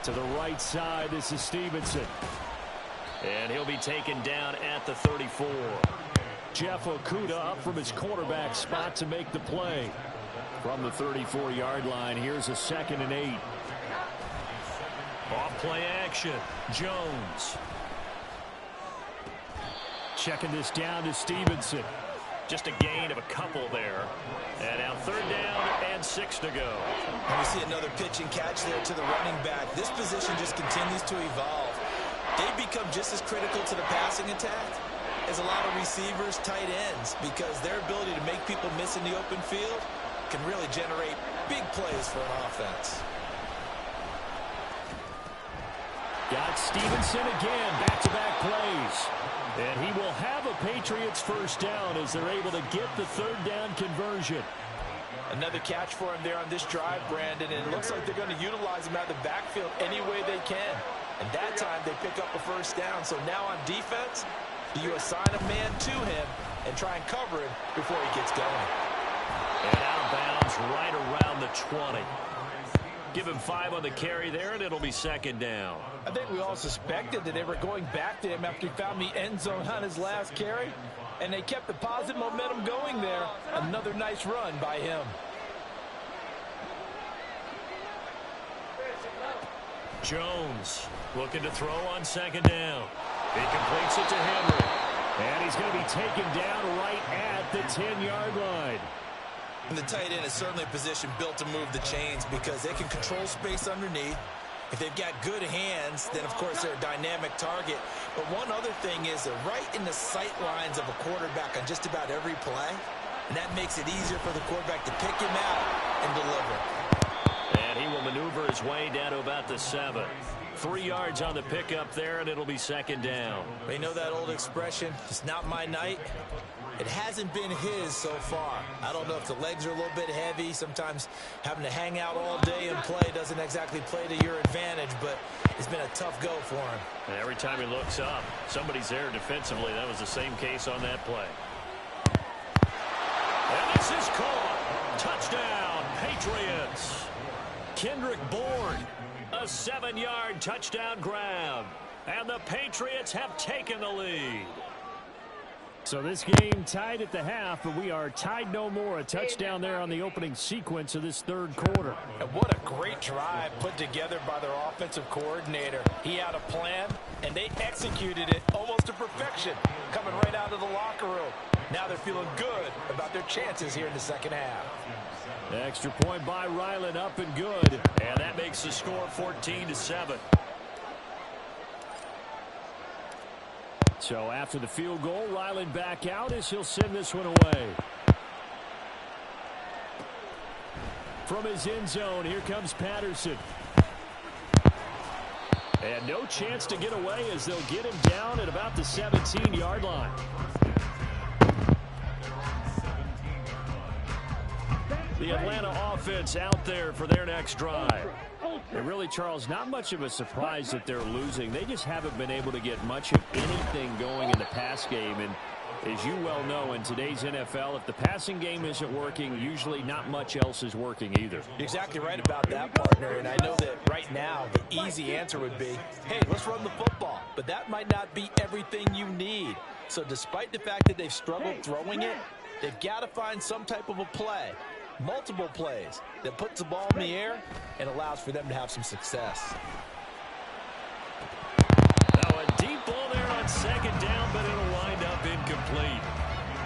B: To the right side, this is Stevenson. And he'll be taken down at the 34. Jeff Okudah up from his quarterback spot to make the play. From the 34-yard line, here's a 2nd and 8. Off play action, Jones. Checking this down to Stevenson. Just a gain of a couple there. And now 3rd down and 6 to go.
E: And we see another pitch and catch there to the running back. This position just continues to evolve. They become just as critical to the passing attack as a lot of receivers, tight ends, because their ability to make people miss in the open field can really generate big plays for an offense.
B: Got Stevenson again, back-to-back plays. And he will have a Patriots first down as they're able to get the 3rd down conversion.
D: Another catch for him there on this drive, Brandon, and it looks like they're going to utilize him out of the backfield any way they can. And that time they pick up a first down. So now on defense, you assign a man to him and try and cover him before he gets going.
B: And out of bounds right around the 20. Give him 5 on the carry there, and it'll be 2nd down.
D: I think we all suspected that they were going back to him after he found the end zone on his last carry, and they kept the positive momentum going there. Another nice run by him.
B: Jones looking to throw on 2nd down. He completes it to Henry, and he's going to be taken down right at the 10-yard line.
E: And the tight end is certainly a position built to move the chains because they can control space underneath. If they've got good hands, then, of course, they're a dynamic target. But one other thing is they're right in the sight lines of a quarterback on just about every play. And that makes it easier for the quarterback to pick him out and deliver.
B: And he will maneuver his way down to about the 7. 3 yards on the pickup there, and it'll be 2nd down.
E: They know that old expression, it's not my night. It hasn't been his so far. I don't know if the legs are a little bit heavy. Sometimes having to hang out all day and play doesn't exactly play to your advantage, but it's been a tough go for him.
B: And every time he looks up, somebody's there defensively. That was the same case on that play. And this is caught. Touchdown, Patriots. Kendrick Bourne, a 7-yard touchdown grab. And the Patriots have taken the lead. So this game tied at the half, but we are tied no more. A touchdown there on the opening sequence of this 3rd quarter.
D: And what a great drive put together by their offensive coordinator. He had a plan, and they executed it almost to perfection, coming right out of the locker room. Now they're feeling good about their chances here in the 2nd half.
B: Extra point by Ryland, up and good. And that makes the score 14-7. So after the field goal, Ryland back out as he'll send this one away. From his end zone, here comes Patterson. And no chance to get away as they'll get him down at about the 17-yard line. The Atlanta offense out there for their next drive.
F: And really, Charles, not much of a surprise that they're losing. They just haven't been able to get much of anything going in the pass game. And as you well know, in today's NFL, if the passing game isn't working, usually not much else is working either.
E: You're exactly right about that, partner. And I know that right now the easy answer would be, hey, let's run the football. But that might not be everything you need. So despite the fact that they've struggled throwing it, they've got to find some type of a play, multiple plays, that puts the ball in the air and allows for them to have some success.
B: Now a deep ball there on second down, but it'll wind up incomplete.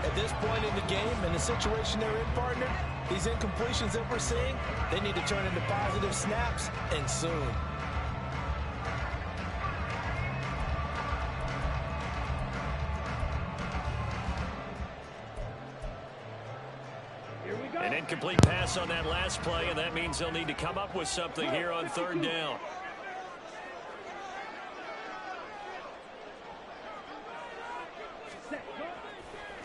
E: At this point in the game, in the situation they're in, partner, these incompletions that we're seeing, they need to turn into positive snaps, and soon.
B: An incomplete pass on that last play, and that means they'll need to come up with something here on third down.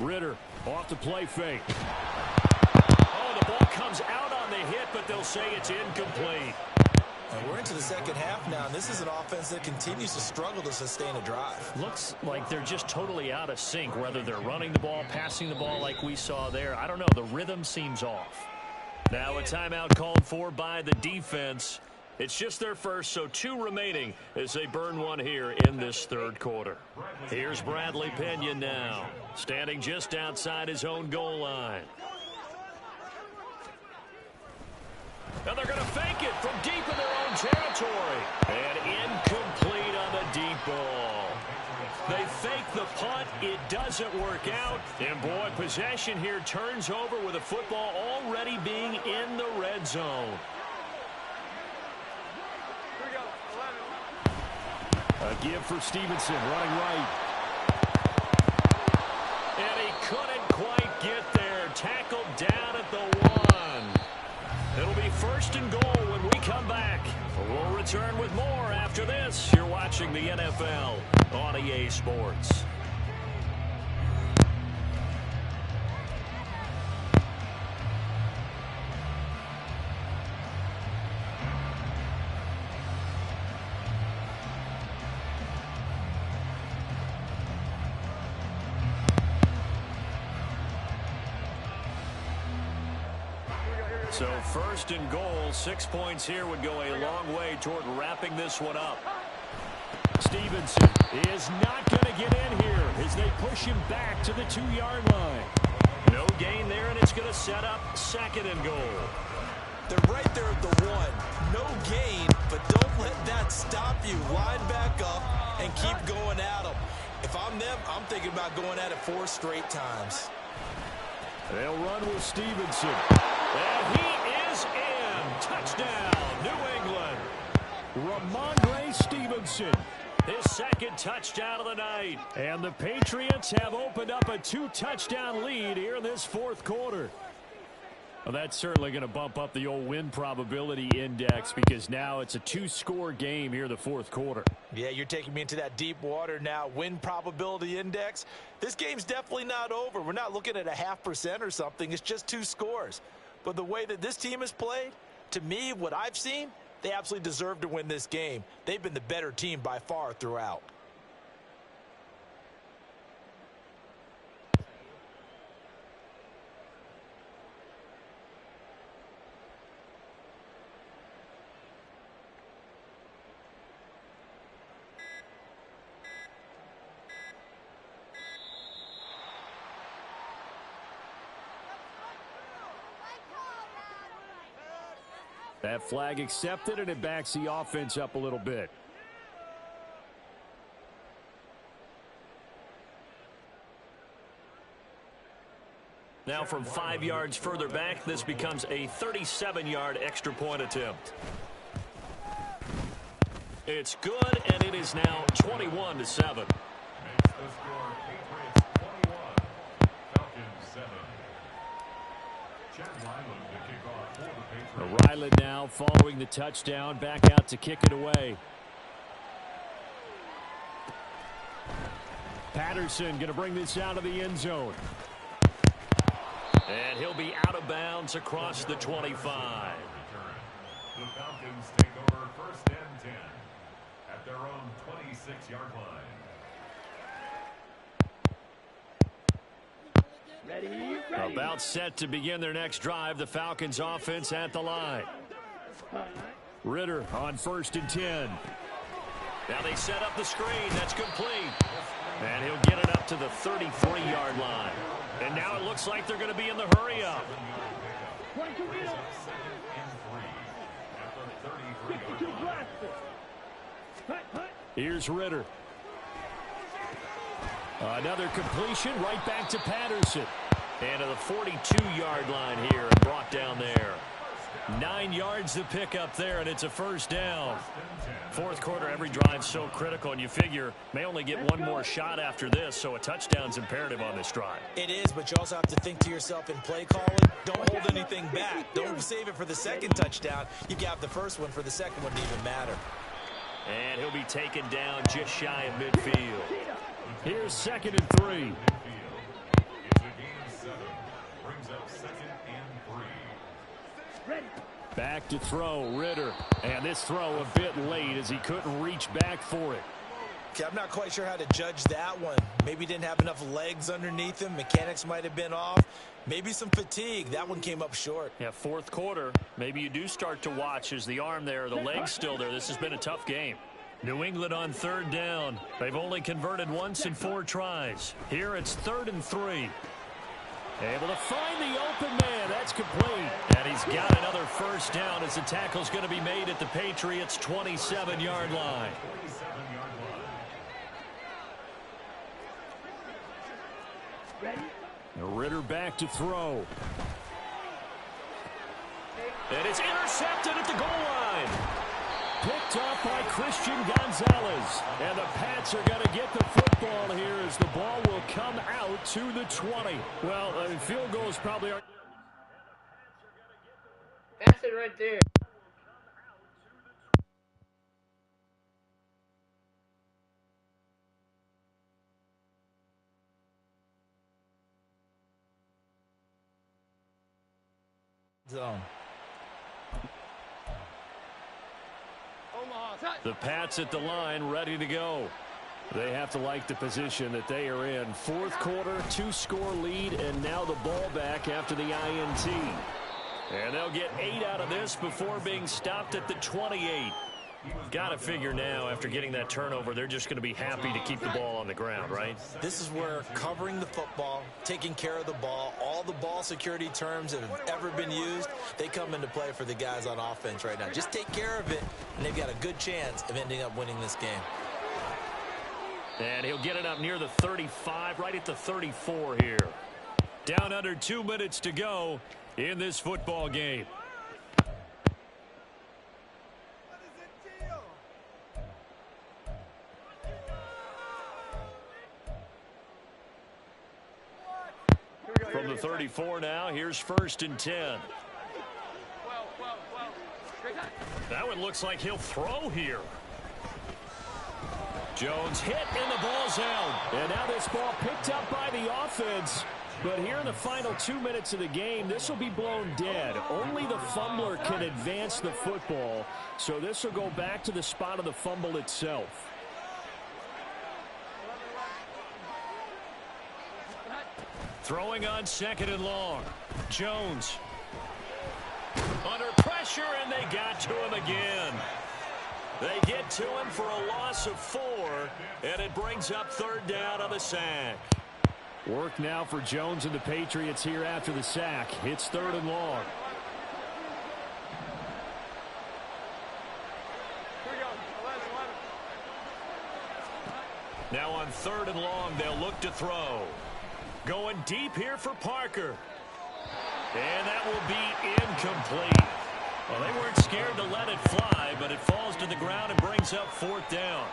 F: Ritter off the play fake.
B: Oh, the ball comes out on the hit, but they'll say it's incomplete.
E: And we're into the second half now, and this is an offense that continues to struggle to sustain a drive.
B: Looks like they're just totally out of sync, whether they're running the ball, passing the ball like we saw there. I don't know. The rhythm seems off. Now a timeout called for by the defense. It's just their first, so 2 remaining as they burn one here in this third quarter. Here's Bradley Pena now, standing just outside his own goal line. And they're going to fake it from deep in their own territory. And incomplete on the deep ball. They fake the punt. It doesn't work out. And, boy, possession here turns over with the football already being in the red zone.
F: A give for Stevenson, running right.
B: And he couldn't quite get there. Tackled down at the 1. It'll be first and goal when we come back. We'll return with more after this. You're watching the NFL on EA Sports. So first and goal, 6 points here would go a long way toward wrapping this one up.
F: Stevenson is not going to get in here as they push him back to the 2-yard line.
B: No gain there, and it's going to set up second and goal.
E: They're right there at the 1. No gain, but don't let that stop you. Line back up and keep going at them. If I'm them, I'm thinking about going at it 4 straight times.
F: They'll run with Stevenson.
B: And he is in. Touchdown, New England.
F: Ramondre Stevenson.
B: His second touchdown of the night.
F: And the Patriots have opened up a 2-touchdown lead here in this fourth quarter. Well, that's certainly going to bump up the old win probability index because now it's a 2-score game here in the fourth quarter.
E: Yeah, you're taking me into that deep water now. Win probability index. This game's definitely not over. We're not looking at a 0.5% or something. It's just 2 scores. But the way that this team has played, to me, what I've seen, they absolutely deserve to win this game. They've been the better team by far throughout.
F: That flag accepted, and it backs the offense up a little bit.
B: Now from 5 yards further back, this becomes a 37-yard extra point attempt. It's good, and it is now 21-7.
C: Makes the score Patriots 21, Falcons 7. Chad Ryland to kick off for the Patriots.
F: Ryland now following the touchdown, back out to kick it away. Patterson going to bring this out of the end zone.
B: And he'll be out of bounds across the 25.
C: The Falcons take over first and 10 at their own 26-yard line.
B: About set to begin their next drive. The Falcons offense at the line. Ritter on first and 10. Now they set up the screen. That's complete. And he'll get it up to the 33-yard line. And now it looks like they're going to be in the hurry up. Here's Ritter. Another completion right back to Patterson. And to the 42-yard line here and brought down there. 9 yards to pick up there, and it's a first down. Fourth quarter, every drive's so critical, and you figure may only get one more shot after this, so a touchdown's imperative on this drive.
E: It is, but you also have to think to yourself in play calling, don't hold anything back. Don't save it for the second touchdown. You got the first one for the second one to even matter.
B: And he'll be taken down just shy of midfield. Here's second and 3.
C: It's a gain of 7. Brings up second and 3.
B: Back to throw, Ritter. And this throw a bit late as he couldn't reach back for it.
E: Okay, I'm not quite sure how to judge that one. Maybe he didn't have enough legs underneath him. Mechanics might have been off. Maybe some fatigue. That one came up short.
B: Yeah, fourth quarter. Maybe you do start to watch as the arm there, the leg's still there. This has been a tough game. New England on third down. They've only converted once in 4 tries. Here it's 3rd and 3. Able to find the open man. That's complete. And he's got another first down as the tackle's going to be made at the Patriots' 27-yard line. Ritter back to throw. And it's intercepted at the goal line. Picked off by Christian Gonzalez. And the Pats are going to get the football here as the ball will come out to the 20. Well, field goals probably are.
A: That's it right there.
E: Zone.
B: The Pats at the line, ready to go. They have to like the position that they are in. Fourth quarter, 2-score lead, and now the ball back after the INT. And they'll get 8 out of this before being stopped at the 28. Got to figure now, after getting that turnover, they're just going to be happy to keep the ball on the ground, right?
E: This is where covering the football, taking care of the ball, all the ball security terms that have ever been used, they come into play for the guys on offense right now. Just take care of it, and they've got a good chance of ending up winning this game.
B: And he'll get it up near the 35, right at the 34 here. Down under 2 minutes to go in this football game. From the 34 now, here's 1st and 10. That one looks like he'll throw here. Jones hit and the ball's out. And now this ball picked up by the offense. But here in the final 2 minutes of the game, this will be blown dead. Only the fumbler can advance the football. So this will go back to the spot of the fumble itself. Throwing on 2nd and long. Jones. Under pressure, and they got to him again. They get to him for a loss of 4, and it brings up 3rd down on the sack. Work now for Jones and the Patriots here after the sack. It's 3rd and long. Now on 3rd and long, they'll look to throw. Going deep here for Parker. And that will be incomplete. Well, they weren't scared to let it fly, but it falls to the ground and brings up 4th down.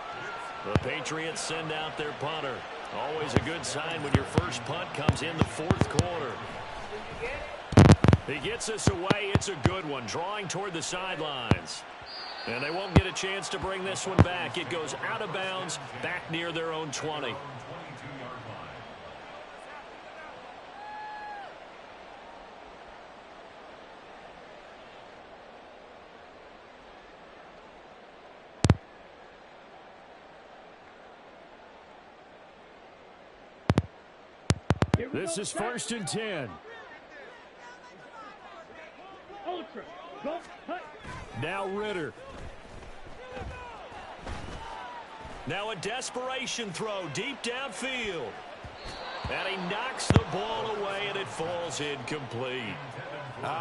B: The Patriots send out their punter. Always a good sign when your first punt comes in the 4th quarter. He gets us away. It's a good one, drawing toward the sidelines. And they won't get a chance to bring this one back. It goes out of bounds, back near their own 20. This is 1st and 10.
G: Ultra. Go. Hut.
B: Now Ritter. Now a desperation throw deep downfield. And he knocks the ball away, and it falls incomplete.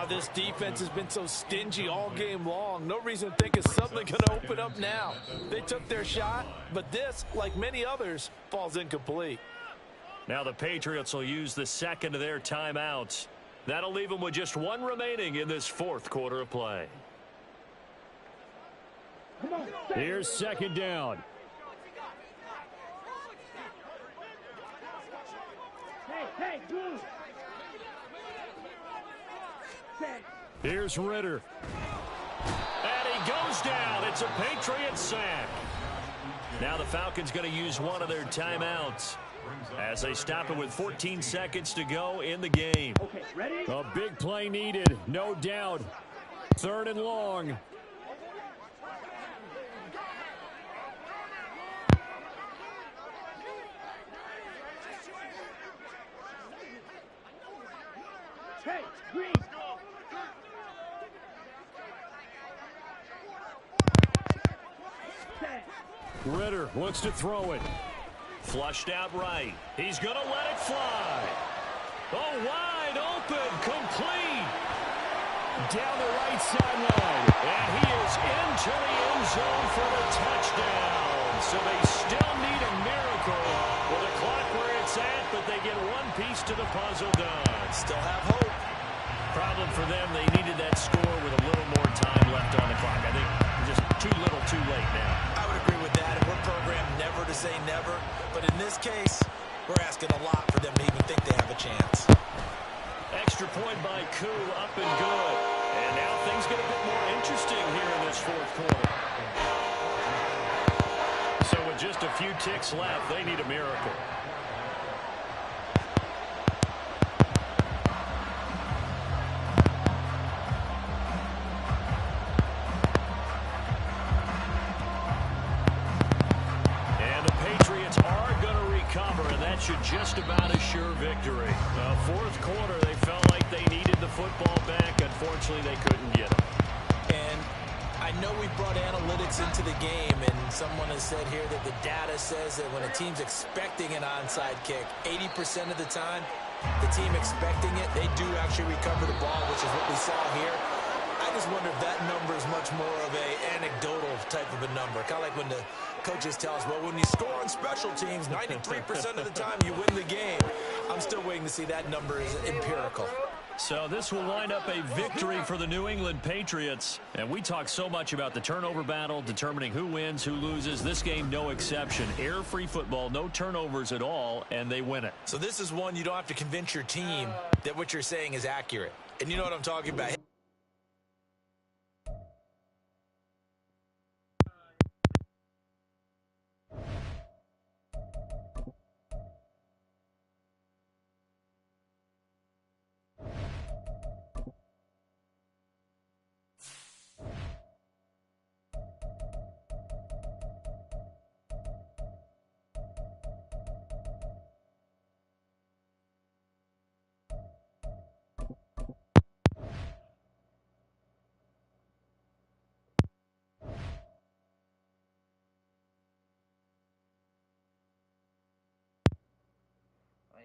D: This defense has been so stingy all game long. No reason to think it's suddenly going to open up now. They took their shot, but this, like many others, falls incomplete.
B: Now the Patriots will use the second of their timeouts. That'll leave them with just one remaining in this 4th quarter of play. Here's 2nd down.
G: Hey, good.
B: Here's Ritter. And he goes down. It's a Patriot sack. Now the Falcons going to use one of their timeouts as they stop it with 14 seconds to go in the game.
G: Okay, ready?
B: A big play needed, no doubt. 3rd and long.
G: Hey, green.
B: Ritter wants to throw it. Flushed out right. He's going to let it fly. Oh, wide open, complete. Down the right sideline. And he is into the end zone for the touchdown. So they still need a miracle with the clock where it's at, but they get one piece to the puzzle done.
E: Still have hope.
B: Problem for them, they needed that score with a little more time left on the clock. I think just too little too late now.
E: I would agree with that, and we're programmed never to say never. But in this case, we're asking a lot for them to even think they have a chance.
B: Extra point by Koo, up and good. And now things get a bit more interesting here in this 4th quarter. So with just a few ticks left, they need a miracle. Should just about assure victory. 4th quarter, they felt like they needed the football back. Unfortunately, they couldn't get it.
E: And I know we brought analytics into the game, and someone has said here that the data says that when a team's expecting an onside kick, 80% of the time, the team expecting it, they do actually recover the ball, which is what we saw here. I just wonder if that number is much more of a anecdotal type of a number. Kind of like when the coaches tell us, well, when you score on special teams, 93% of the time you win the game. I'm still waiting to see that number is empirical.
B: So this will wind up a victory for the New England Patriots. And we talk so much about the turnover battle, determining who wins, who loses. This game, no exception. Air-free football, no turnovers at all, and they win it.
E: So this is one you don't have to convince your team that what you're saying is accurate. And you know what I'm talking about.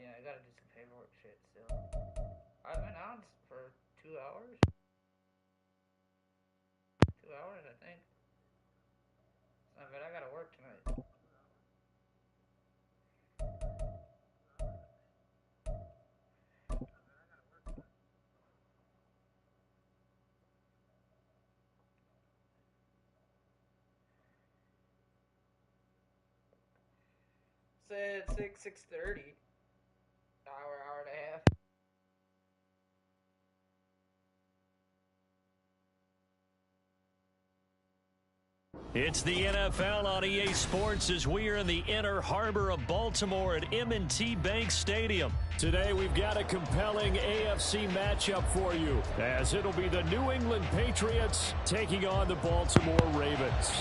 A: Yeah, I gotta do some paperwork shit still. I've been on for 2 hours. 2 hours, I think. But I gotta work tonight. Said 6:30. Hour and a half.
B: It's the NFL on EA Sports as we are in the inner harbor of Baltimore at M&T Bank Stadium. Today we've got a compelling AFC matchup for you, as it'll be the New England Patriots taking on the Baltimore Ravens.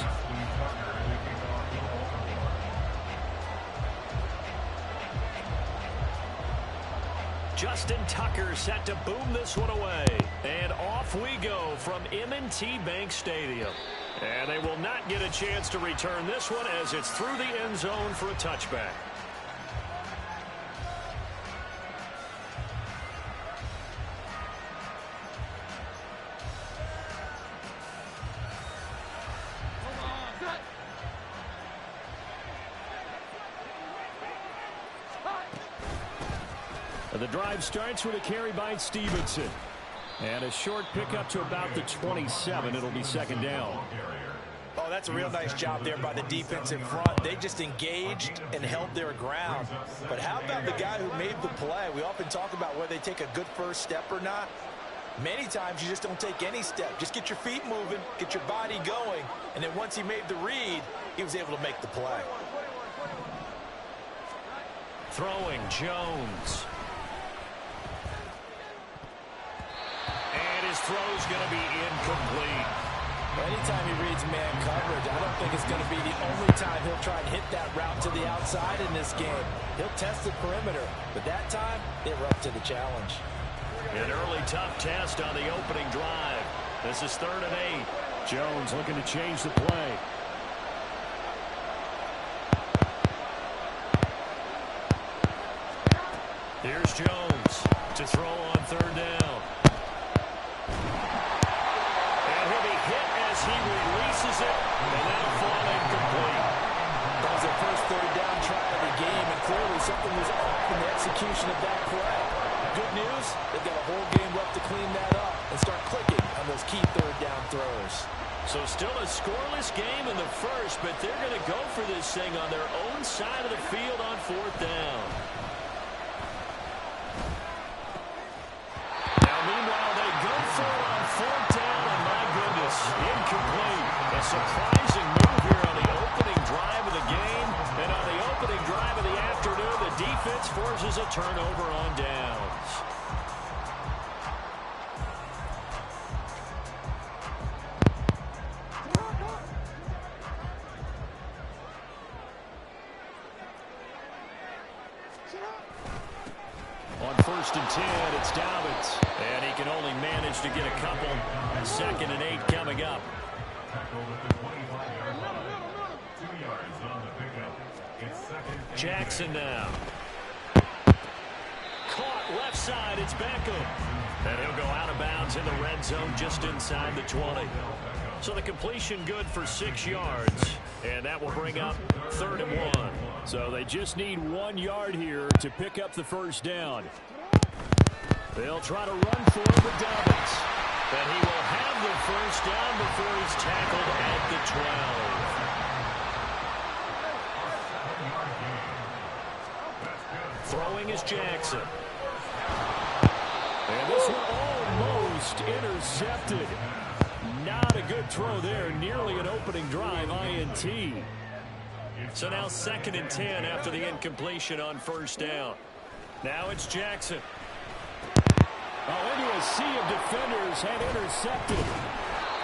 B: Justin Tucker set to boom this one away. And off we go from M&T Bank Stadium. And they will not get a chance to return this one as it's through the end zone for a touchback. The drive starts with a carry by Stevenson. And a short pickup to about the 27. It'll be second down.
E: Oh, that's a real nice job there by the defense in front. They just engaged and held their ground. But how about the guy who made the play? We often talk about whether they take a good first step or not. Many times you just don't take any step. Just get your feet moving, get your body going, and then once he made the read, he was able to make the play.
B: Throwing Jones. And his throw's going to be incomplete.
E: Anytime he reads man coverage, I don't think it's going to be the only time he'll try and hit that route to the outside in this game. He'll test the perimeter, but that time, they were up to the challenge.
B: An early tough test on the opening drive. This is 3rd and 8.
F: Jones looking to change the play.
B: Here's Jones to throw on 3rd down. And he'll be hit as he releases it, and that'll fall incomplete.
E: That was their first 3rd down try of the game, and clearly something was off in the execution of that play. Good news, they've got a whole game left to clean that up and start clicking on those key 3rd down throws.
B: So still a scoreless game in the first, but they're going to go for this thing on their own side of the field on 4th down. Now, meanwhile, they go for it on 4th down, and my goodness, incomplete. A surprising move here on the opening drive of the game, and on the opening drive of the afternoon, the defense forces a turnover on downs. On 1st and 10, it's Dobbins. And he can only manage to get a couple. 2nd and 8 coming up. Jackson now. Caught left side. It's Beckham. And he'll go out of bounds in the red zone just inside the 20. So the completion good for 6 yards. And that will bring up 3rd and 1.
F: So they just need 1 yard here to pick up the first down.
B: They'll try to run for it with Dobbins. But he will have the first down before he's tackled at the 12. Throwing is Jackson.
F: And this one almost intercepted. Not a good throw there. Nearly an opening drive INT.
B: So now 2nd and 10 after the incompletion on 1st down. Now it's Jackson.
F: Oh, into a sea of defenders and intercepted.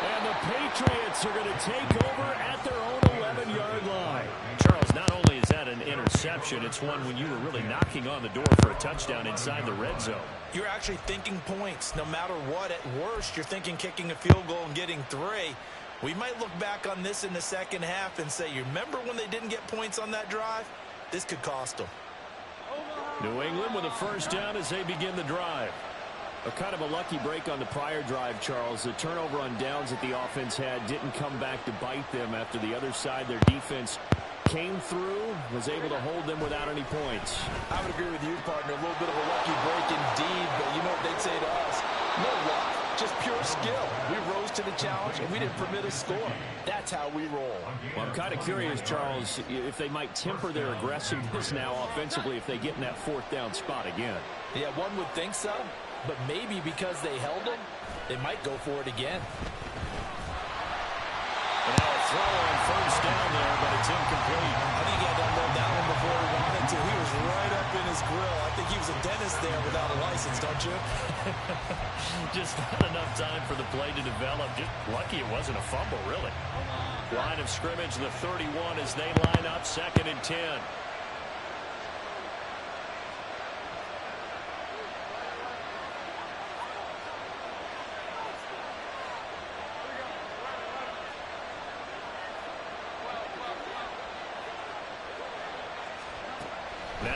F: And the Patriots are going to take over at their own 11-yard line.
B: Charles, not only is that an interception, it's one when you were really knocking on the door for a touchdown inside the red zone.
E: You're actually thinking points. No matter what, at worst, you're thinking kicking a field goal and getting 3. We might look back on this in the second half and say, you remember when they didn't get points on that drive? This could cost them.
B: New England with a first down as they begin the drive.
F: A kind of a lucky break on the prior drive, Charles. The turnover on downs that the offense had didn't come back to bite them after the other side. Their defense came through, was able to hold them without any points.
E: I would agree with you, partner. A little bit of a lucky break indeed, but you know what they'd say to us? No luck, just pure skill. We rose to the challenge, and we didn't permit a score. That's how we roll.
F: Well, I'm kind of curious, Charles, if they might temper their aggressiveness now offensively if they get in that 4th down spot again.
E: Yeah, one would think so, but maybe because they held them, they might go for it again.
B: And now a throw on 1st down there, but it's incomplete.
E: I think he had to unload that one before he wanted to. He was right up in his grill. I think he was a dentist there without a license, don't you?
B: Just not enough time for the play to develop. Just lucky it wasn't a fumble, really. Line of scrimmage, the 31 as they line up, 2nd and 10.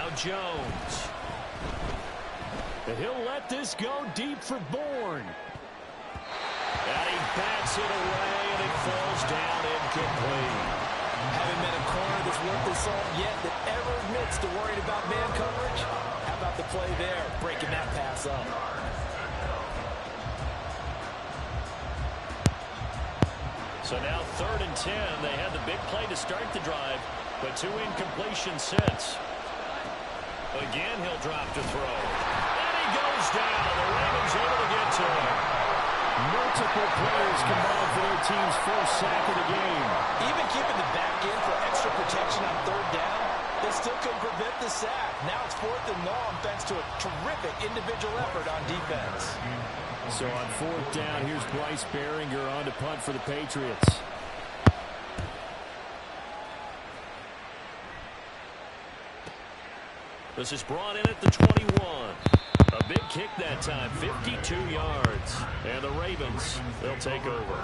B: Now Jones. He'll let this go deep for Bourne. And he bats it away, and it falls down incomplete.
E: Haven't met a corner that's worth the salt yet that ever admits to worrying about man coverage. How about the play there, breaking that pass up?
B: So now 3rd and 10. They had the big play to start the drive, but 2 incompletions since. Again, he'll drop to throw. And he goes down. The Ravens able to get to him.
F: Multiple players combined for their team's first sack of the game.
E: Even keeping the back end for extra protection on 3rd down, they still couldn't prevent the sack. Now it's 4th and long thanks to a terrific individual effort on defense.
F: So on 4th down, here's Bryce Behringer on to punt for the Patriots.
B: This is brought in at the 21. A big kick that time, 52 yards. And the Ravens, they'll take over.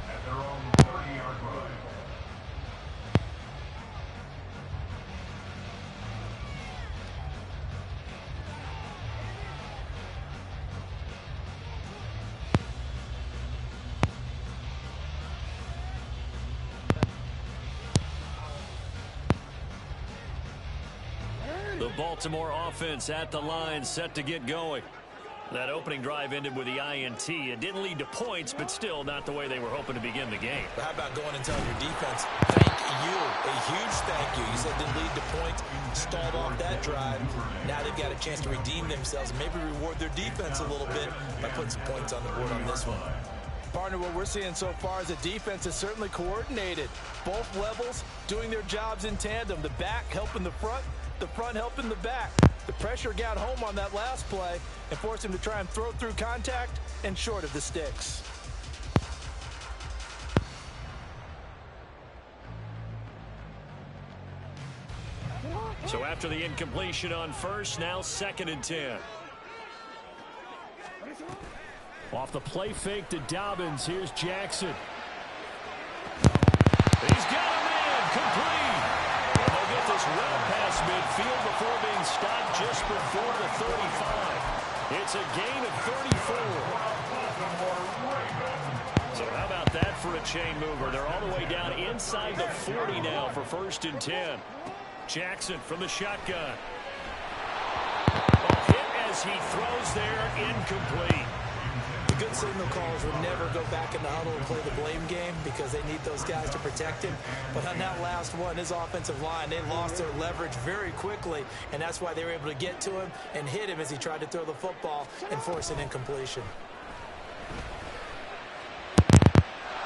C: At their own 30-yard line.
B: The Baltimore offense at the line, set to get going. That opening drive ended with the INT. It didn't lead to points, but still not the way they were hoping to begin the game.
E: But how about going and telling your defense, thank you, a huge thank you. You said it didn't lead to points, stalled off that drive. Now they've got a chance to redeem themselves and maybe reward their defense a little bit by putting some points on the board on this one.
D: Partner, what we're seeing so far is the defense is certainly coordinated. Both levels doing their jobs in tandem. The back helping the front helping the back. The pressure got home on that last play and forced him to try and throw through contact and short of the sticks.
B: So after the incompletion on 1st, now 2nd and 10.
F: Off the play fake to Dobbins, here's Jackson.
B: He's got a man, complete. And they'll get this well past midfield before being stopped just before the 35. It's a gain of 34. So how about that for a chain mover? They're all the way down inside the 40 now for 1st and 10. Jackson from the shotgun. A hit as he throws there, incomplete.
E: The good signal callers will never go back in the huddle and play the blame game because they need those guys to protect him. But on that last one, his offensive line, they lost their leverage very quickly, and that's why they were able to get to him and hit him as he tried to throw the football and force an incompletion.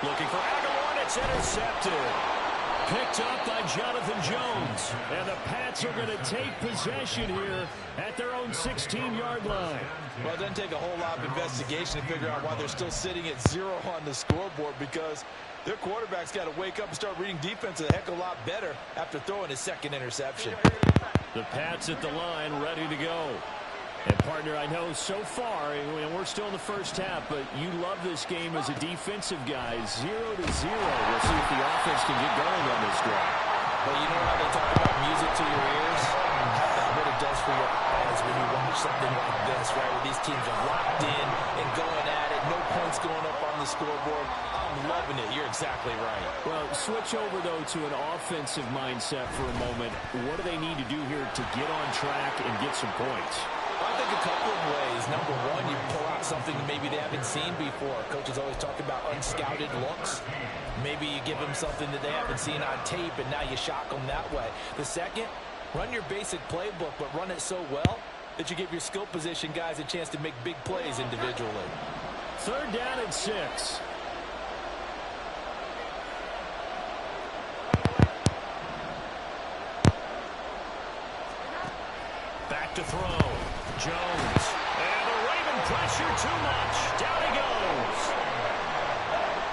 B: Looking for Aguilar, and it's intercepted. Picked up by Jonathan Jones. And the Pats are going to take possession here at their own 16-yard line.
D: Well, it doesn't take a whole lot of investigation to figure out why they're still sitting at 0 on the scoreboard, because their quarterback's got to wake up and start reading defense a heck of a lot better after throwing his 2nd interception.
B: The Pats at the line, ready to go. And, partner, I know so far, and we're still in the first half, but you love this game as a defensive guy. 0-0. We'll see if the offense can get going on this drive.
E: But you know how they talk about music to your ears? How about what it does for your eyes when you watch something like this, right? Where these teams are locked in and going at it. No points going up on the scoreboard. I'm loving it. You're exactly right.
F: Well, switch over, though, to an offensive mindset for a moment. What do they need to do here to get on track and get some points?
E: I think a couple of ways. Number one, you pull out something maybe they haven't seen before. Coaches always talk about unscouted looks. Maybe you give them something that they haven't seen on tape, and now you shock them that way. The second, run your basic playbook, but run it so well that you give your skill position guys a chance to make big plays individually.
B: 3rd down and 6. Back to throw. Jones. And the Raven pressure too much. Down he goes.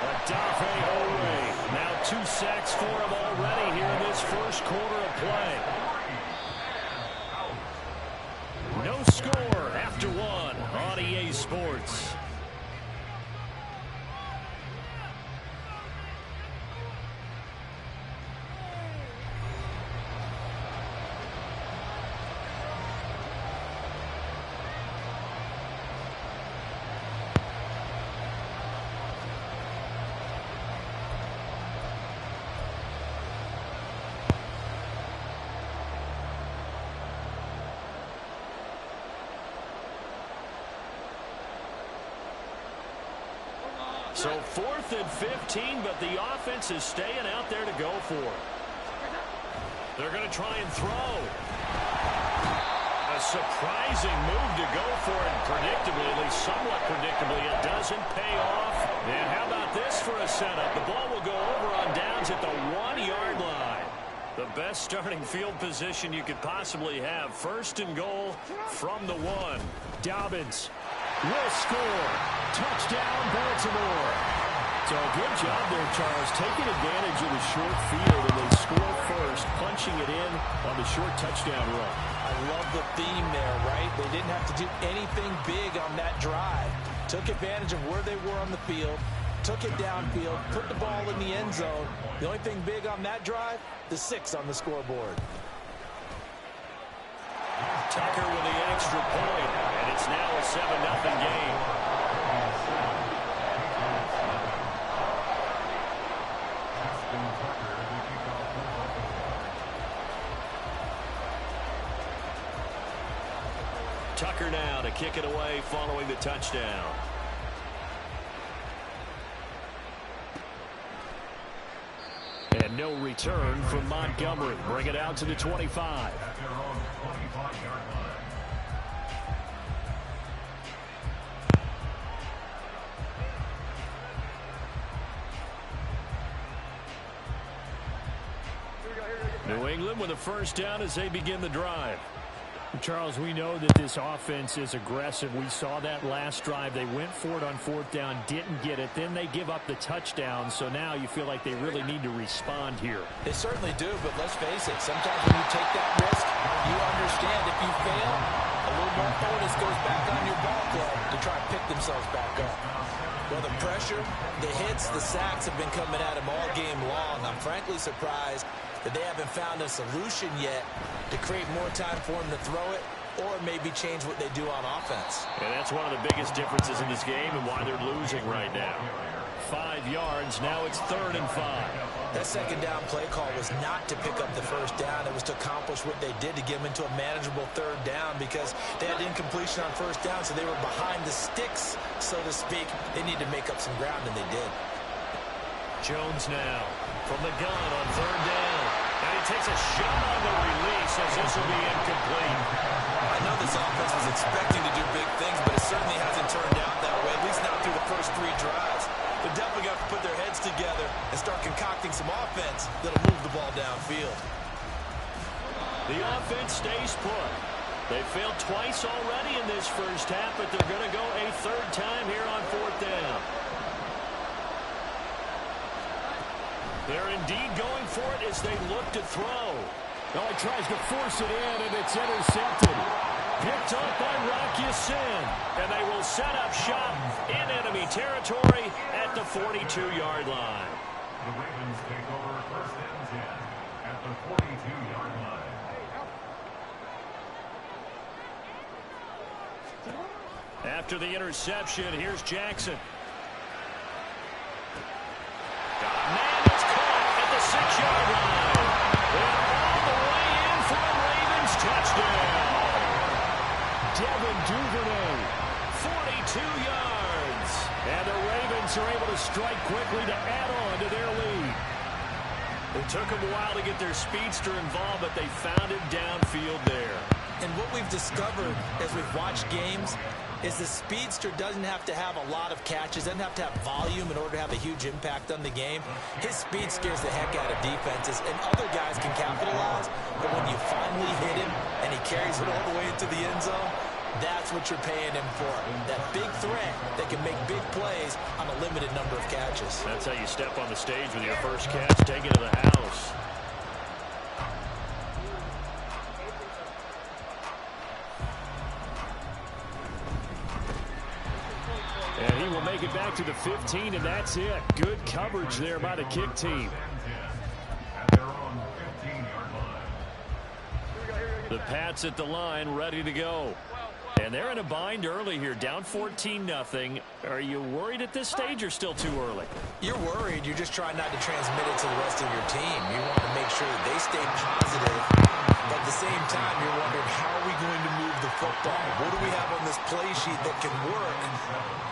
B: Adafe Oweh. Now 2 sacks for him already here in this first quarter of play. No score after 1 on EA Sports. So 4th and 15, but the offense is staying out there to go for it. They're going to try and throw. A surprising move to go for it. Predictably, at least somewhat predictably, it doesn't pay off. And how about this for a setup? The ball will go over on downs at the 1-yard line. The best starting field position you could possibly have. 1st and goal from the 1.
F: Dobbins will score. Touchdown, Baltimore. So good job there, Charles, taking advantage of the short field, and they score first, punching it in on the short touchdown run.
E: I love the theme there, right? They didn't have to do anything big on that drive. Took advantage of where they were on the field, took it downfield, put the ball in the end zone. The only thing big on that drive, the 6 on the scoreboard.
B: Tucker with the extra point, and it's now a 7-0 game. Tucker now to kick it away following the touchdown.
F: And no return from Montgomery. Bring it out to the 25.
C: At their own 25-yard line.
B: New England with a first down as they begin the drive.
F: Charles, we know that this offense is aggressive. We saw that last drive. They went for it on 4th down, didn't get it. Then they give up the touchdown. So now you feel like they really need to respond here.
E: They certainly do, but let's face it. Sometimes when you take that risk, you understand if you fail, a little more onus goes back on your ball club to try and pick themselves back up. Well, the pressure, the hits, the sacks have been coming at him all game long. I'm frankly surprised that they haven't found a solution yet to create more time for him to throw it or maybe change what they do on offense.
B: And that's one of the biggest differences in this game and why they're losing right now.
F: 5 yards. Now it's 3rd and 5.
E: That 2nd down play call was not to pick up the 1st down. It was to accomplish what they did to get them into a manageable 3rd down because they had incompletion on 1st down, so they were behind the sticks, so to speak. They need to make up some ground, and they did.
B: Jones now from the gun on 3rd down. And he takes a shot on the release as this will be incomplete.
E: I know this offense was expecting to do big things, but it certainly hasn't turned out that way, at least not through the first 3 drives. They're definitely going to put their heads together and start concocting some offense that'll move the ball downfield.
B: The offense stays put. They failed twice already in this first half, but they're going to go a 3rd time here on 4th down. They're indeed going for it as they look to throw.
F: Oh, he tries to force it in, and it's intercepted.
B: Picked up by Rocky Sin, and they will set up shop in enemy territory at the 42-yard line.
C: The Ravens take over 1st and 10 at the 42-yard line.
B: After the interception, here's Jackson. Man, it's caught at the 6-yard line. And all the way in for a Ravens touchdown.
F: Devin Duvernay,
B: 42 yards.
F: and the Ravens are able to strike quickly to add on to their lead.
B: It took them a while to get their speedster involved, but they found him downfield there.
E: And what we've discovered as we've watched games is the speedster doesn't have to have a lot of catches, doesn't have to have volume in order to have a huge impact on the game. His speed scares the heck out of defenses, and other guys can capitalize, but when you finally hit him and he carries it all the way into the end zone, that's what you're paying him for. That big threat that can make big plays on a limited number of catches.
B: That's how you step on the stage with your first catch, take it to the house.
F: And he will make it back to the 15, and that's it. Good coverage there by the kick team.
C: At their own 15-yard line.
B: The Pats at the line, ready to go. And they're in a bind early here, down 14-0. Are you worried at this stage or still too early?
E: You're worried. You're just trying not to transmit it to the rest of your team. You want to make sure that they stay positive But at the same time, you're wondering, how are we going to move the football? What do we have on this play sheet that can work?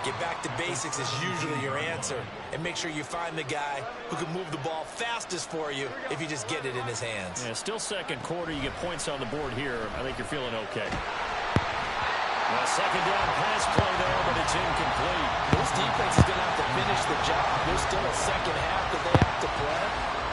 E: Get back to basics is usually your answer. And make sure you find the guy who can move the ball fastest for you if you just get it in his hands.
F: Yeah, still second quarter. You get points on the board here. I think you're feeling okay. A second down pass play there, but it's incomplete.
D: This defense is going to have to finish the job. There's still a second half that they have to play.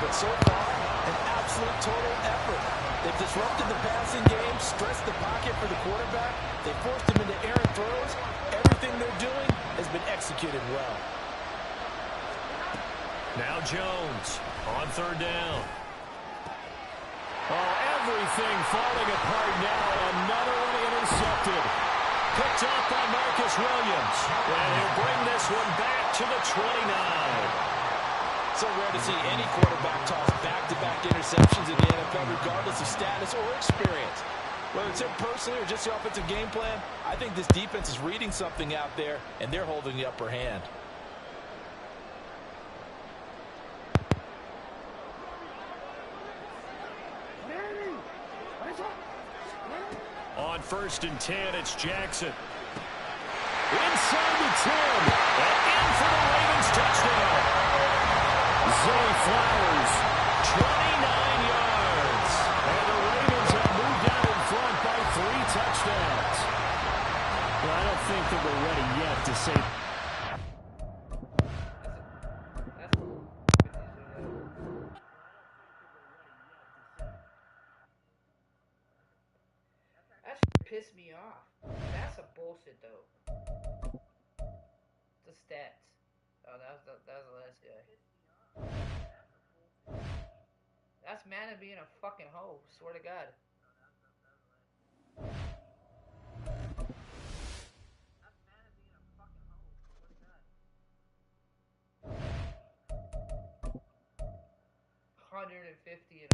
D: But so far, an absolute total effort. They've disrupted the passing game, stressed the pocket for the quarterback. They forced him into errant throws. Everything they're doing has been executed well.
B: Now Jones on third down. Oh, everything falling apart now. Another one intercepted. Picked up by Marcus Williams. And he'll bring this one back to the 29.
D: So rare to see any quarterback toss back-to-back interceptions in the NFL, regardless of status or experience. Whether it's him personally or just the offensive game plan, I think this defense is reading something out there, and they're holding the upper hand.
B: On 1st and 10, it's Jackson. Inside the 10. And in for the Ravens touchdown. Zay Flowers, 29 yards. And the Ravens have moved out in front by 3 touchdowns. Well, I don't think that we're ready yet to say.
A: That should piss me off. That's some bullshit, though. The stats. Oh, that was the last guy. That's Madden being a fucking hoe. Swear to God. That's Madden being a fucking hoe. Swear to God. 150 and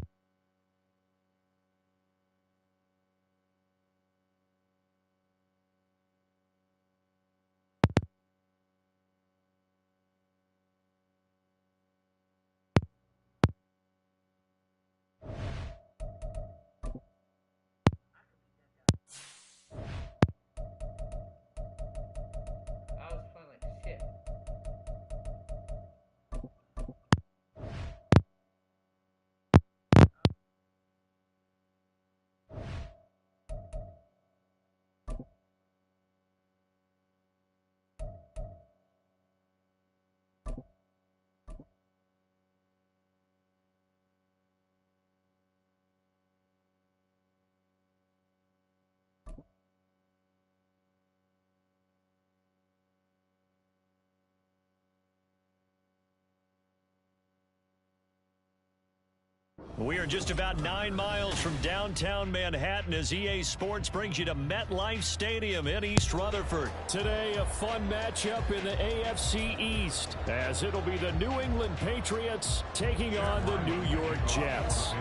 B: We are just about 9 miles from downtown Manhattan as EA Sports brings you to MetLife Stadium in East Rutherford. Today, a fun matchup in the AFC East, as it'll be the New England Patriots taking on the New York Jets.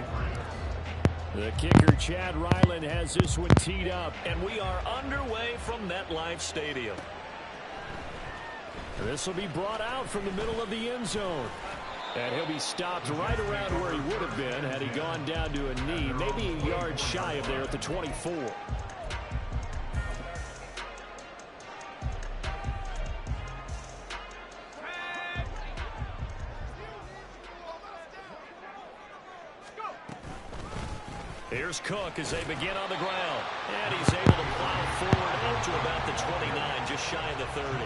B: The kicker, Chad Ryland, has this one teed up, and we are underway from MetLife Stadium. This will be brought out from the middle of the end zone. And he'll be stopped right around where he would have been had he gone down to a knee, maybe a yard shy of there at the 24. Here's Cook as they begin on the ground. And he's able to plow forward out to about the 29, just shy of the 30.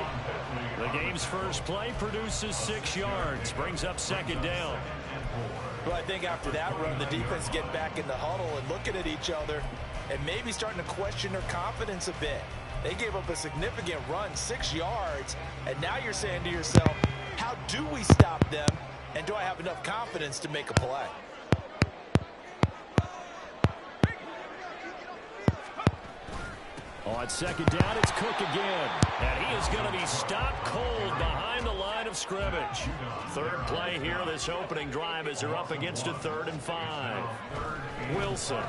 B: The game's first play produces 6 yards, brings up second down.
D: Well, I think after that run, the defense get back in the huddle and looking at each other and maybe starting to question their confidence a bit. They gave up a significant run, 6 yards, and now you're saying to yourself, how do we stop them, and do I have enough confidence to make a play?
B: On second down, it's Cook again. And he is going to be stopped cold behind the line of scrimmage. Third play here, this opening drive, as they're up against a 3rd and 5. Wilson. And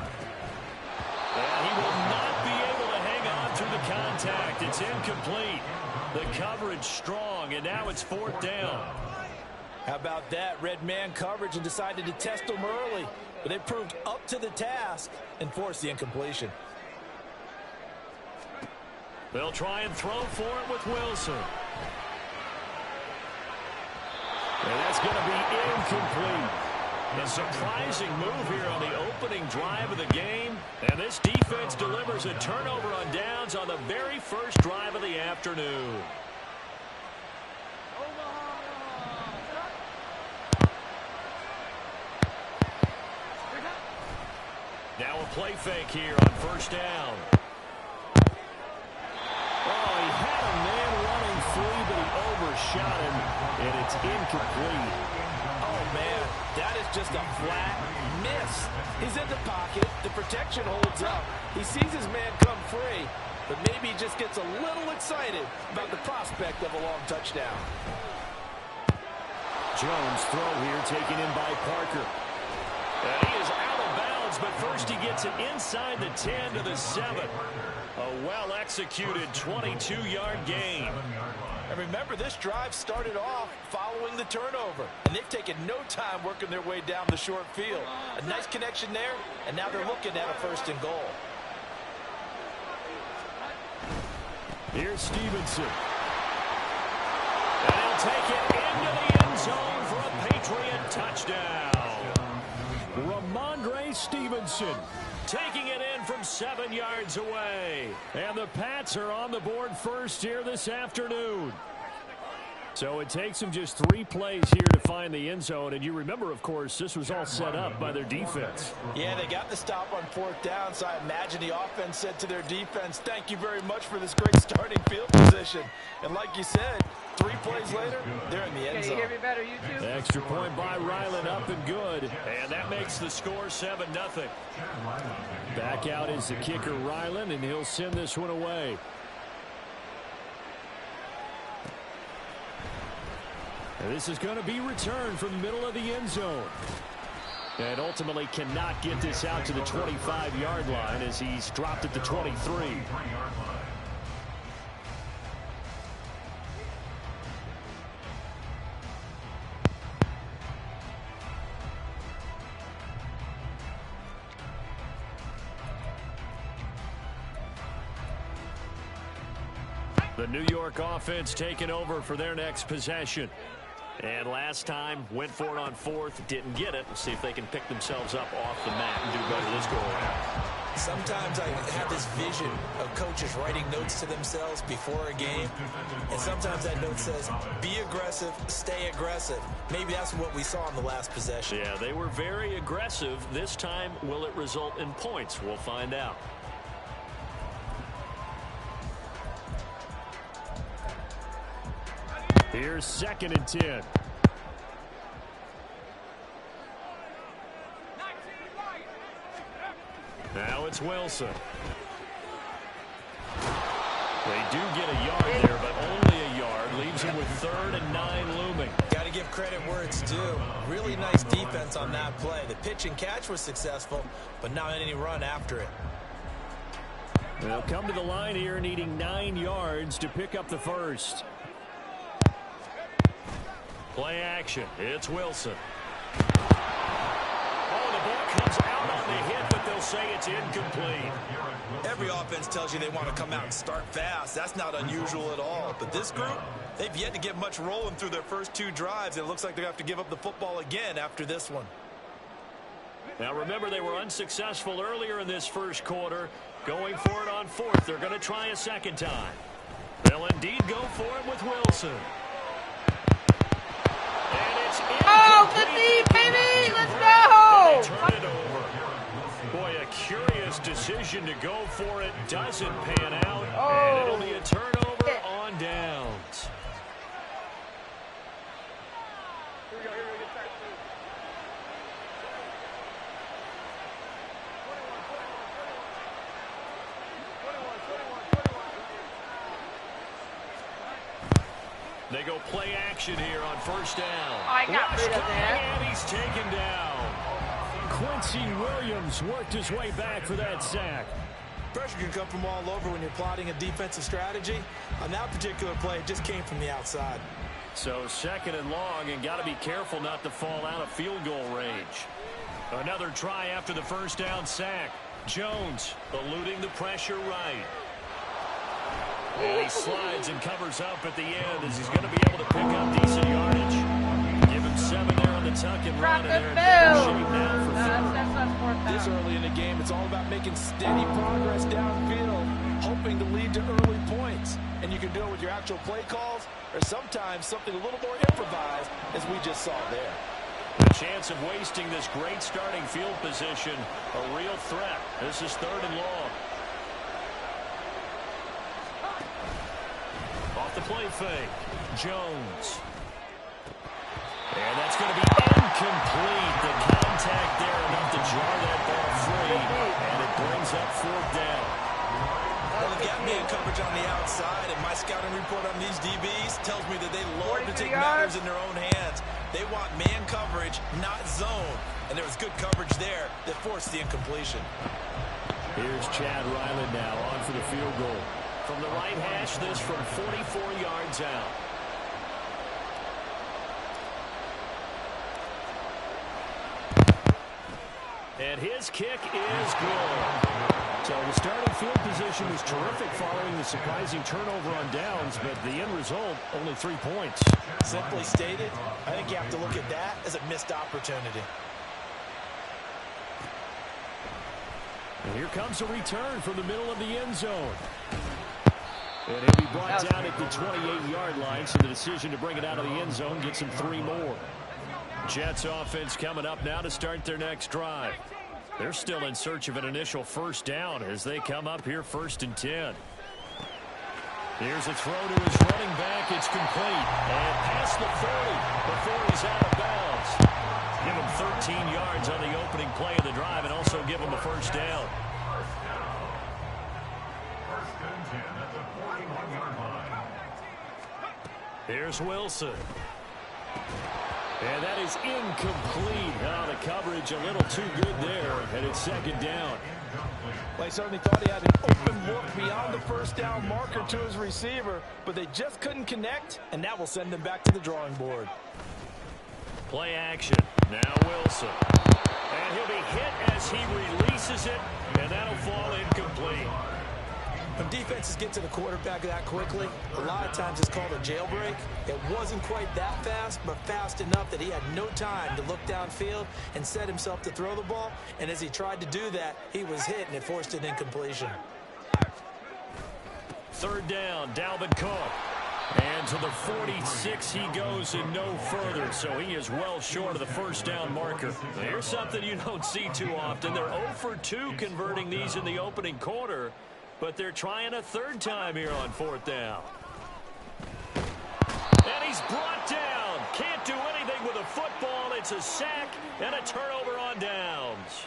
B: he will not be able to hang on through the contact. It's incomplete. The coverage strong, and now it's 4th down.
D: How about that? Red man coverage and decided to test him early.
E: but they proved up to the task and forced the incompletion.
B: They'll try and throw for it with Wilson. And that's going to be incomplete. A surprising move here on the opening drive of the game. And this defense delivers a turnover on downs on the very first drive of the afternoon. Now a play fake here on first down. Oh, he had a man running free, but he overshot him, and it's incomplete.
D: Oh, man, that is just a flat miss. He's in the pocket. The protection holds up. He sees his man come free, but maybe he just gets a little excited about the prospect of a long touchdown.
B: Jones throw here taken in by Parker. And he is out of bounds, but first he gets it inside the 10 to the 7. A well-executed 22-yard gain.
D: And remember, this drive started off following the turnover, and they've taken no time working their way down the short field. A nice connection there, and now they're looking at a 1st and goal.
B: Here's Stevenson. And he'll take it into the end zone for a Patriot touchdown. Ramondre Stevenson taking it in from 7 yards away. And the Pats are on the board first here this afternoon. So it takes them just 3 plays here to find the end zone. And you remember, of course, this was all set up by their defense.
D: Yeah, they got the stop on 4th down, so I imagine the offense said to their defense, thank you very much for this great starting field position. And like you said, 3 plays later, they're in the end zone.
A: Can you hear me better, YouTube?
B: Extra point by Ryland, up and good. And that makes the score 7-0. Back out is the kicker, Ryland, and he'll send this one away. And this is going to be returned from the middle of the end zone. And ultimately cannot get this out to the 25-yard line as he's dropped at the 23. The New York offense taking over for their next possession. And last time, went for it on 4th, didn't get it. We'll see if they can pick themselves up off the mat and do better this go-around.
E: Sometimes I have this vision of coaches writing notes to themselves before a game, and sometimes that note says, be aggressive, stay aggressive. Maybe that's what we saw in the last possession.
B: Yeah, they were very aggressive. This time, will it result in points? We'll find out. Here's 2nd and 10. Now it's Wilson. They do get a yard there, but only a yard. Leaves him with 3rd and 9 looming.
E: Got to give credit where it's due. Really nice defense on that play. The pitch and catch was successful, but not any run after it.
B: They'll come to the line here needing 9 yards to pick up the first. Play action. It's Wilson. Oh, the ball comes out on the hit, but they'll say it's incomplete.
E: Every offense tells you they want to come out and start fast. That's not unusual at all. But this group, they've yet to get much rolling through their first 2 drives. It looks like they have to give up the football again after this one.
B: Now, remember, they were unsuccessful earlier in this first quarter. Going for it on 4th. They're going to try a 2nd time. They'll indeed go for it with Wilson.
A: Oh, the knee, baby! Let's go!
B: Turn it over. Boy, a curious decision to go for it. Doesn't pan out. And it'll be a turnover on downs. They go play action here on 1st down.
A: I got rid of that.
B: And he's taken down. Quincy Williams worked his way back for that sack.
E: Pressure can come from all over when you're plotting a defensive strategy. On that particular play, it just came from the outside.
B: So 2nd and long, and got to be careful not to fall out of field goal range. Another try after the first down sack. Jones eluding the pressure right. And he slides and covers up at the end as he's going to be able to pick up decent yardage. Give him 7 there on the tuck and run, and they're in better shape now for
D: this early in the game, it's all about making steady progress downfield, hoping to lead to early points. And you can do it with your actual play calls or sometimes something a little more improvised, as we just saw there.
B: The chance of wasting this great starting field position, a real threat. This is 3rd and long. Off the play fake, Jones. And that's going to be incomplete. The contact there enough to jar that ball free, and it brings up 4th down.
E: Well, they've got man coverage on the outside, and my scouting report on these DBs tells me that they love to take matters in their own hands. They want man coverage, not zone. And there was good coverage there that forced the incompletion.
B: Here's Chad Ryland now on for the field goal. From the right hash, this from 44 yards out. And his kick is good.
F: So the starting field position was terrific following the surprising turnover on downs, but the end result, only 3 points.
E: Simply stated, I think you have to look at that as a missed opportunity.
F: And here comes a return from the middle of the end zone. And he'll be brought down at the 28-yard line, so the decision to bring it out of the end zone gets him 3 more.
B: Jets offense coming up now to start their next drive. They're still in search of an initial first down as they come up here 1st and 10. Here's a throw to his running back. It's complete. And past the 30 before he's out of bounds. Give him 13 yards on the opening play of the drive and also give him a first down. Here's Wilson. And that is incomplete. Oh, the coverage a little too good there, and it's 2nd down.
D: Well, he certainly thought he had an open look beyond the first down marker to his receiver, but they just couldn't connect, and that will send them back to the drawing board.
B: Play action. Now Wilson. And he'll be hit as he releases it, and that'll fall incomplete.
E: When defenses get to the quarterback that quickly, a lot of times it's called a jailbreak. It wasn't quite that fast, but fast enough that he had no time to look downfield and set himself to throw the ball. And as he tried to do that, he was hit, and it forced an incompletion.
B: 3rd down, Dalvin Cook. And to the 46 he goes and no further, so he is well short of the first down marker. Here's something you don't see too often. They're 0 for 2 converting these in the opening quarter, but they're trying a 3rd time here on 4th down. And he's brought down. Can't do anything with a football. It's a sack and a turnover on downs.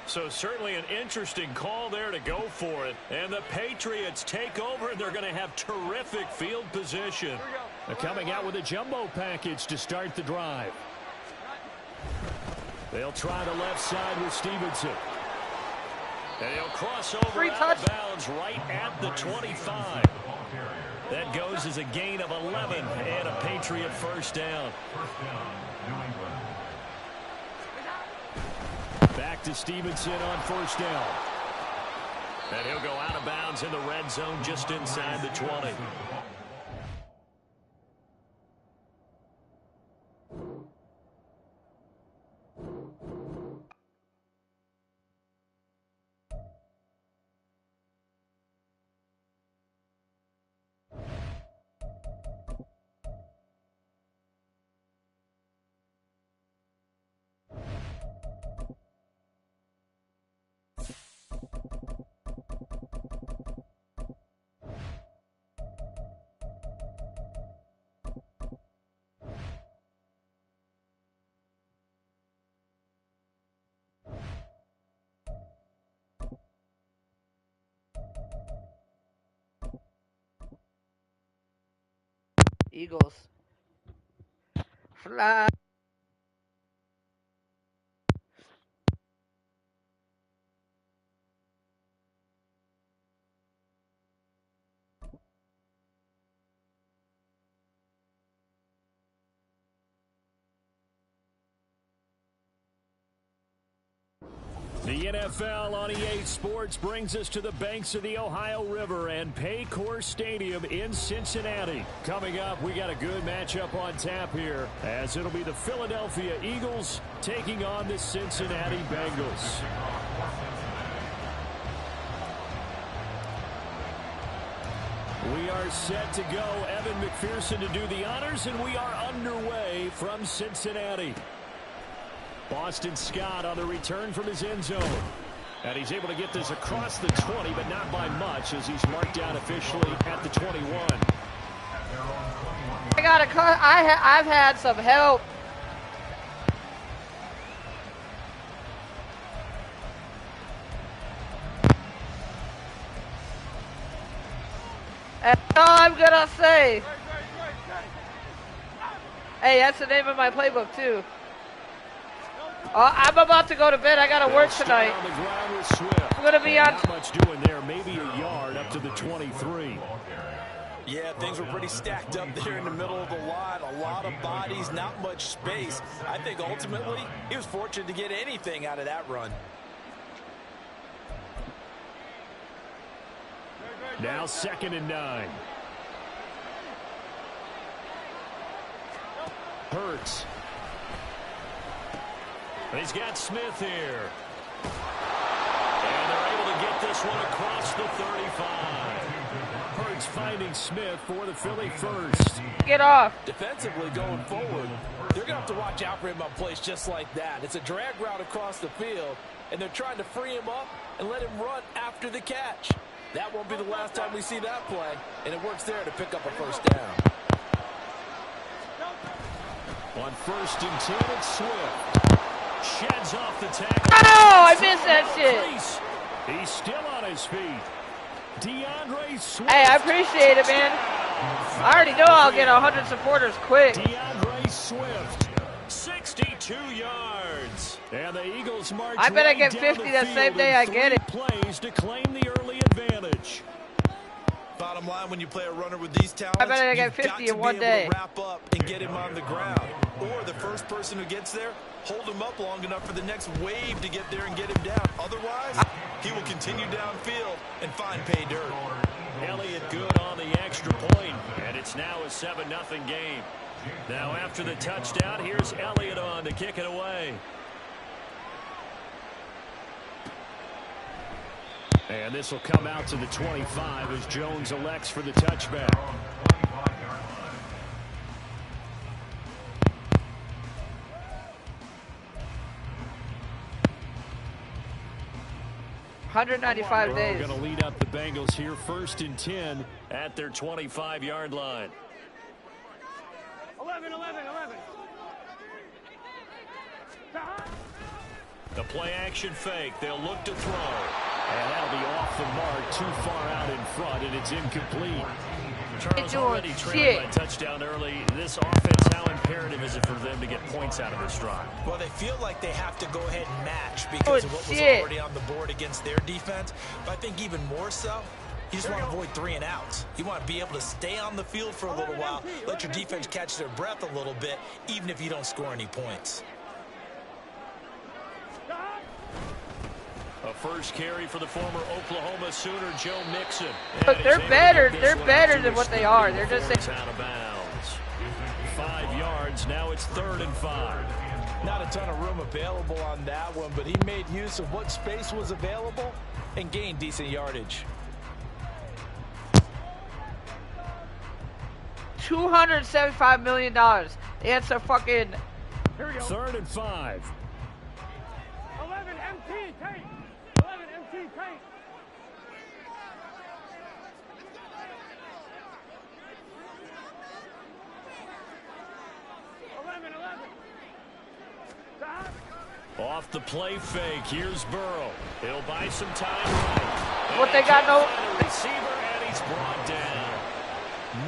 B: So certainly an interesting call there to go for it. And the Patriots take over, and they're going to have terrific field position.
F: They're coming out with a jumbo package to start the drive.
B: They'll try the left side with Stevenson. And he'll cross over out of bounds right at the 25. That goes as a gain of 11 and a Patriot first down.
F: Back to Stevenson on 1st down.
B: And he'll go out of bounds in the red zone just inside the 20.
A: Eagles. Fly.
B: NFL on EA Sports brings us to the banks of the Ohio River and Paycor Stadium in Cincinnati. Coming up, we got a good matchup on tap here, as it'll be the Philadelphia Eagles taking on the Cincinnati Bengals. We are set to go. Evan McPherson to do the honors, and we are underway from Cincinnati. Boston Scott on the return from his end zone. And he's able to get this across the 20, but not by much, as he's marked down officially at the 21.
A: I got a cut. I've had some help. That's all I'm gonna say. Hey, that's the name of my playbook too. I'm about to go to bed. I gotta work tonight. I'm gonna be on.
B: Not much doing there. Maybe a yard up to the 23.
E: Yeah, things were pretty stacked up there in the middle of the line. A lot of bodies, not much space. I think ultimately he was fortunate to get anything out of that run.
B: Now 2nd and 9. Hurts. He's got Smith here. And they're able to get this one across the 35. Hurts finding Smith for the Philly first.
A: Get off.
D: Defensively going forward, they're going to have to watch out for him on plays just like that. It's a drag route across the field, and they're trying to free him up and let him run after the catch. That won't be the last time we see that play, and it works there to pick up a first down.
B: On 1st and 10, it's Swift. Sheds off the tackle.
A: Oh, I missed that shit.
B: He's still on his feet. DeAndre Swift.
A: Hey, I appreciate it, man. I already know I'll get 100 supporters quick.
B: DeAndre Swift, 62 yards. And the Eagles march.
A: I bet I get
B: right down
A: 50
B: the
A: that same
B: field
A: day
B: in
A: I get
B: 3
A: it.
B: plays to claim the early advantage.
E: Bottom line, when you play a runner with these talents,
A: I bet I get
E: you've
A: 50
E: got
A: in
E: to
A: one
E: be able
A: day.
E: to wrap up and get him on the ground. Or the first person who gets there, hold him up long enough for the next wave to get there and get him down. Otherwise, he will continue downfield and find pay dirt.
B: Elliott good on the extra point, and it's now a 7-0 game. Now after the touchdown, here's Elliott on to kick it away. And this will come out to the 25 as Jones elects for the touchback.
A: $195 days.
B: Going to lead up the Bengals here, 1st and 10 at their 25-yard line.
G: 11.
B: The play action fake. They'll look to throw. And that'll be off the mark, too far out in front, and it's incomplete. Charles already trailing by touchdown early. This offense, how imperative is it for them to get points out of this drive?
E: Well, they feel like they have to go ahead and match because of what was already on the board against their defense. But I think even more so, you just want to avoid 3 and outs. You want to be able to stay on the field for a little while, let your defense catch their breath a little bit, even if you don't score any points.
B: A first carry for the former Oklahoma Sooner, Joe Mixon.
A: Look, they're better. They're better than what they are. They're just
B: out of bounds. 5 yards. Now it's 3rd and 5.
D: Not a ton of room available on that one, but he made use of what space was available and gained decent yardage.
A: $275 million. It's a fucking.
G: Here we go.
B: 3rd and 5.
G: 11 MT tank. 11 MT tank.
B: Off the play fake. Here's Burrow. He'll buy some time.
A: What they got? No
B: receiver, and he's brought down.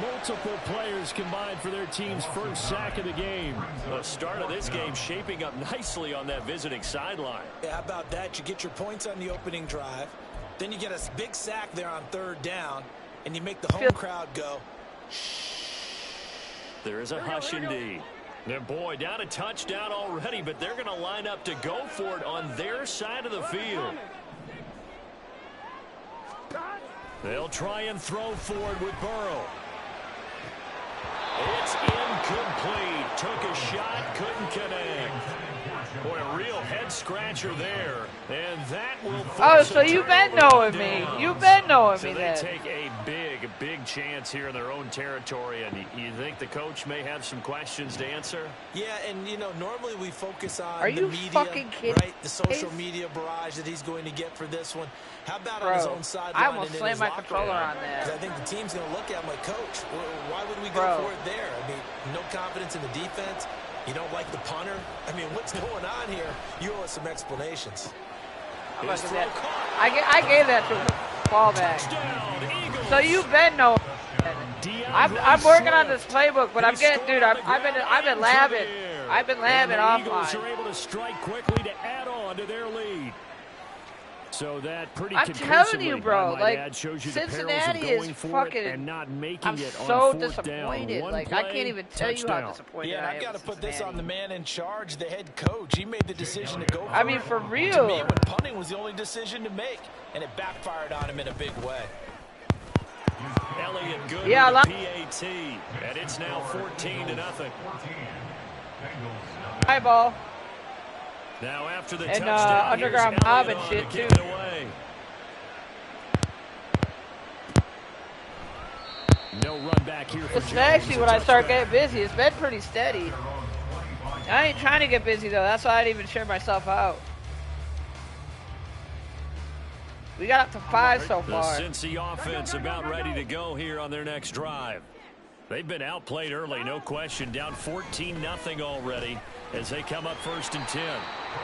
B: Multiple players combined for their team's first sack of the game. The start of this game shaping up nicely on that visiting sideline.
E: Yeah, how about that? You get your points on the opening drive. Then you get a big sack there on 3rd down, and you make the home crowd go.
B: There is a hush indeed. And boy, down a touchdown already, but they're going to line up to go for it on their side of the field. They'll try and throw forward with Burrow. It's incomplete. Took a shot, couldn't connect. Boy, a real head-scratcher there. And that will force
A: so you've been knowing me. You've been knowing me then.
B: So they take a big chance here in their own territory. And you think the coach may have some questions to answer?
E: Yeah, and, you know, normally we focus on
A: the
E: media,
A: fucking kidding?
E: right? The social media barrage that he's going to get for this one. How about on his own sideline?
A: I almost slammed my controller on that.
E: I think the team's going to look at him like, Coach, why would we go for it there? I mean, no confidence in the defense. You don't like the punter? I mean, what's going on here? You owe us some explanations.
A: I gave that to him. Ball back. So you've been knowing. I'm working on this playbook, but I'm getting, dude. I've been labbing. I've been labbing offline.
B: Eagles are able to strike quickly to add on to their lead. So that pretty
A: I'm telling you, bro, like,
B: shows you
A: Cincinnati is fucking,
B: and not making
A: I'm
B: it
A: so
B: on
A: disappointed. Like, I can't even tell you how disappointed I am.
D: Yeah, I've got to put this on the man in charge, the head coach. He made the decision to go for it.
A: I mean, for real.
D: To me, when punting was the only decision to make, and it backfired on him in a big way.
B: Elliott good with the PAT, and it's now 14-0.
A: High ball.
B: Now after the
A: and
B: touchdown,
A: underground mob and shit too.
B: No run back here for
A: It's actually when I start getting busy. It's been pretty steady. I ain't trying to get busy though. That's why I didn't even share myself out. We got up to 5 so far.
B: The Cincy offense about ready to go here on their next drive. They've been outplayed early, no question. Down 14-0 already as they come up 1st and 10.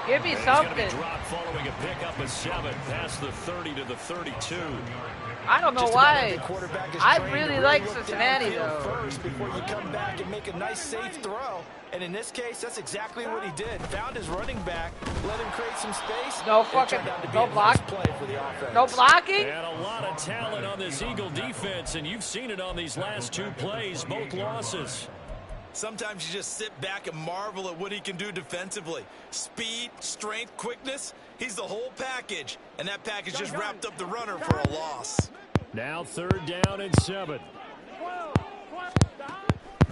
A: Give me something.
B: It's going to be dropped following a pickup of 7 past the 30 to the 32.
A: I don't know why. I really like Cincinnati though.
D: First before you come back and make a nice safe throw. And in this case, that's exactly what he did. Found his running back, let him create some space.
A: No fucking, no block. No blocking.
B: And a lot of talent on this Eagle defense, and you've seen it on these last 2 plays, both losses.
H: Sometimes you just sit back and marvel at what he can do defensively. Speed, strength, quickness, he's the whole package. And that package just wrapped up the runner for a loss.
B: Now 3rd down and 7.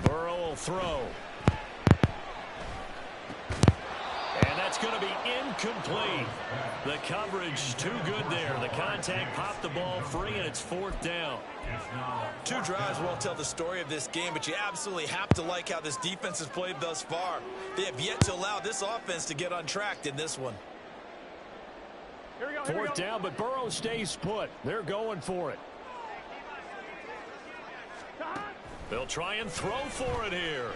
B: Burrow will throw. And that's going to be incomplete. The coverage too good there. The contact popped the ball free, and it's 4th down.
H: 2 drives won't tell the story of this game, but you absolutely have to like how this defense has played thus far. They have yet to allow this offense to get untracked in this one.
B: 4th down, but Burrow stays put. They're going for it. They'll try and throw for it here.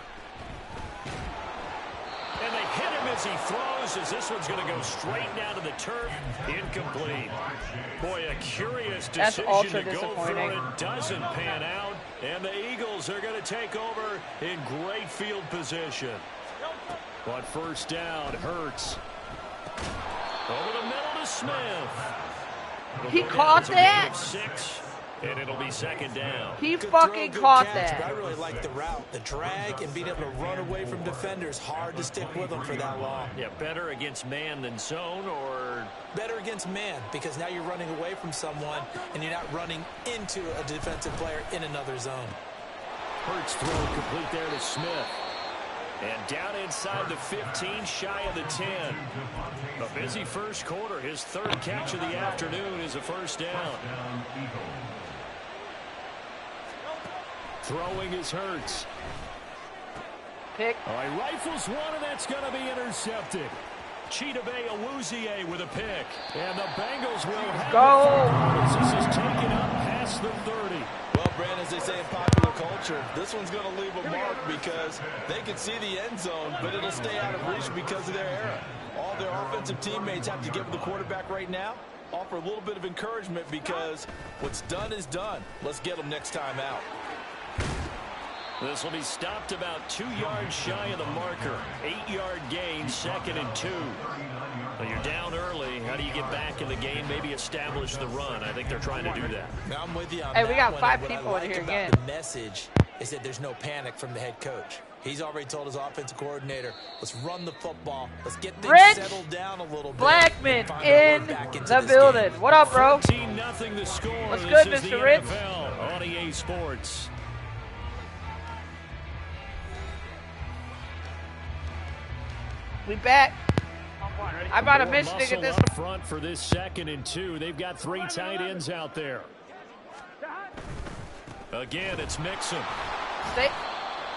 B: And they hit him as he throws, as this one's going to go straight down to the turf. Incomplete. Boy, a curious decision to go for it. Doesn't pan out. And the Eagles are going to take over in great field position. But 1st down, Hurts. Over the middle to Smith.
A: He caught that?
B: 6. And it'll be 2nd down.
A: He fucking caught that.
E: I really like the route, the drag, and being able to run away from defenders. Hard to stick with them for that long.
B: Yeah, better against man than zone, or
E: better against man, because now you're running away from someone and you're not running into a defensive player in another zone.
B: Hurts throw complete there to Smith. And down inside the 15, shy of the 10. A busy first quarter. His 3rd catch of the afternoon is a 1st down. Throwing is Hurts.
A: Pick.
B: All right, rifles one, and that's going to be intercepted. Chidobe Awuzie with a pick. And the Bengals will have
A: go.
B: This is taken up past the 30.
H: Well, Brandon, as they say in popular culture, this one's going to leave a mark because they can see the end zone, but it'll stay out of reach because of their error. All their offensive teammates have to give the quarterback right now, offer a little bit of encouragement because what's done is done. Let's get them next time out.
B: This will be stopped about 2 yards shy of the marker. 8-yard gain, 2nd and 2. So you're down early. How do you get back in the game? Maybe establish the run. I think they're trying to do that.
E: Now I'm with you on
A: hey,
E: that
A: we got
E: one.
A: 5
E: what
A: people
E: I like
A: in here
E: about
A: again.
E: The message is that there's no panic from the head coach. He's already told his offensive coordinator, let's run the football. Let's get things settled down a little bit.
A: Blackman in the building.
E: Game.
A: What up, bro?
B: 14-0 the score.
A: What's
B: This
A: good,
B: is
A: Mr.
B: the
A: Rich?
B: NFL on EA Sports.
A: We back. I'm about to miss to get this.
B: Up front for this 2nd and 2. They've got 3 tight ends out there. Again, it's Mixon.
A: Stay.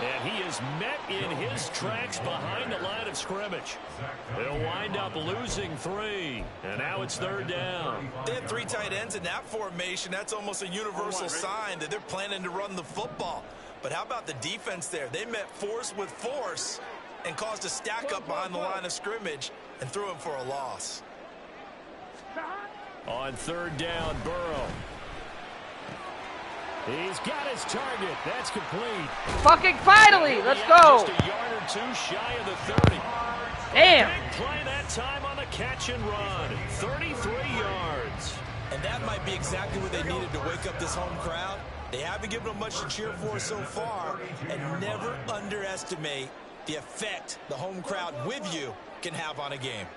B: And he is met in his tracks behind the line of scrimmage. They'll wind up losing 3. And now it's 3rd down.
H: They have 3 tight ends in that formation. That's almost a universal sign that they're planning to run the football. But how about the defense there? They met force with force and caused a stack up behind the line of scrimmage and threw him for a loss.
B: On 3rd down, Burrow. He's got his target. That's complete.
A: Fucking finally. Let's go.
B: Just a yard or 2 shy of the 30.
A: Damn.
B: Big play that time on the catch and run. 33 yards.
H: And that might be exactly what they needed to wake up this home crowd. They haven't given them much to cheer for so far. And never underestimate the effect the home crowd with you can have on a game.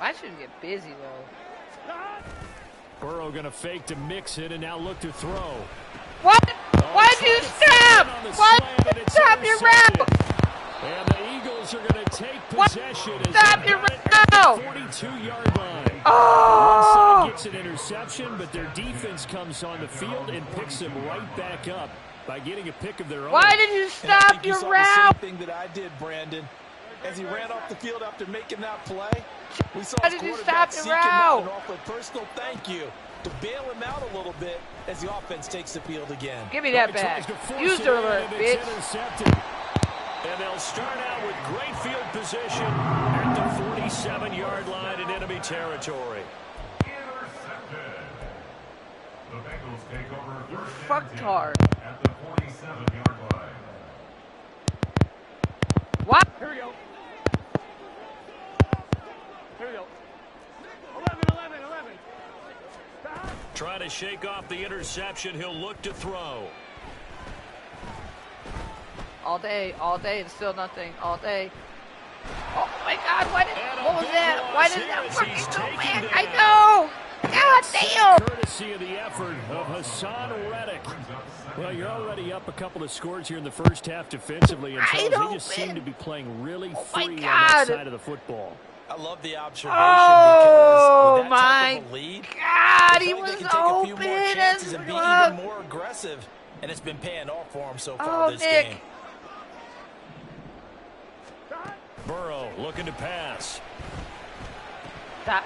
A: I shouldn't get busy, though.
B: Burrow going to fake to mix it and now look to throw.
A: What? Why'd you stop? Why did you stop your route?
B: And the Eagles are going to take possession.
A: Stop your route.
B: 42-yard line.
A: Oh!
B: One side gets an interception, but their defense comes on the field and picks them right back up by getting a pick of their own.
A: Why did you stop your route?
H: The same thing that I did, Brandon. As he ran off the field after making that play, we saw
A: Why
H: his
A: did you
H: quarterback
A: stop the
H: seek him out
A: route?
H: and offer a personal thank you to bail him out a little bit as the offense takes the field again.
A: Give me that back. User alert, bitch.
B: Intercepted. And they'll start out with great field position at the 47-yard line in enemy territory.
C: Intercepted. The Bengals take over
A: You
C: 1st
A: fucked
C: and 10
A: hard.
C: at the 47-yard line.
A: What?
G: Here we go. Here we go. 11, 11, 11.
B: Trying to shake off the interception. He'll look to throw.
A: All day, and still nothing. All day. Oh my God! What was that? Why did that fucking go back? I know. God damn!
B: Courtesy of the effort of Hassan Reddick. Well, you're already up a couple of scores here in the first half defensively, and Charles, they just seem to be playing really free on that side of the football.
H: I love the observation
A: oh
H: because with that
A: my
H: type of a lead,
A: God, he
H: they
A: was
H: can take a few more
A: open
H: chances
A: as
H: and be
A: fuck.
H: even more aggressive, and it's been paying off for him so far this game.
B: Burrow looking to pass.
A: That,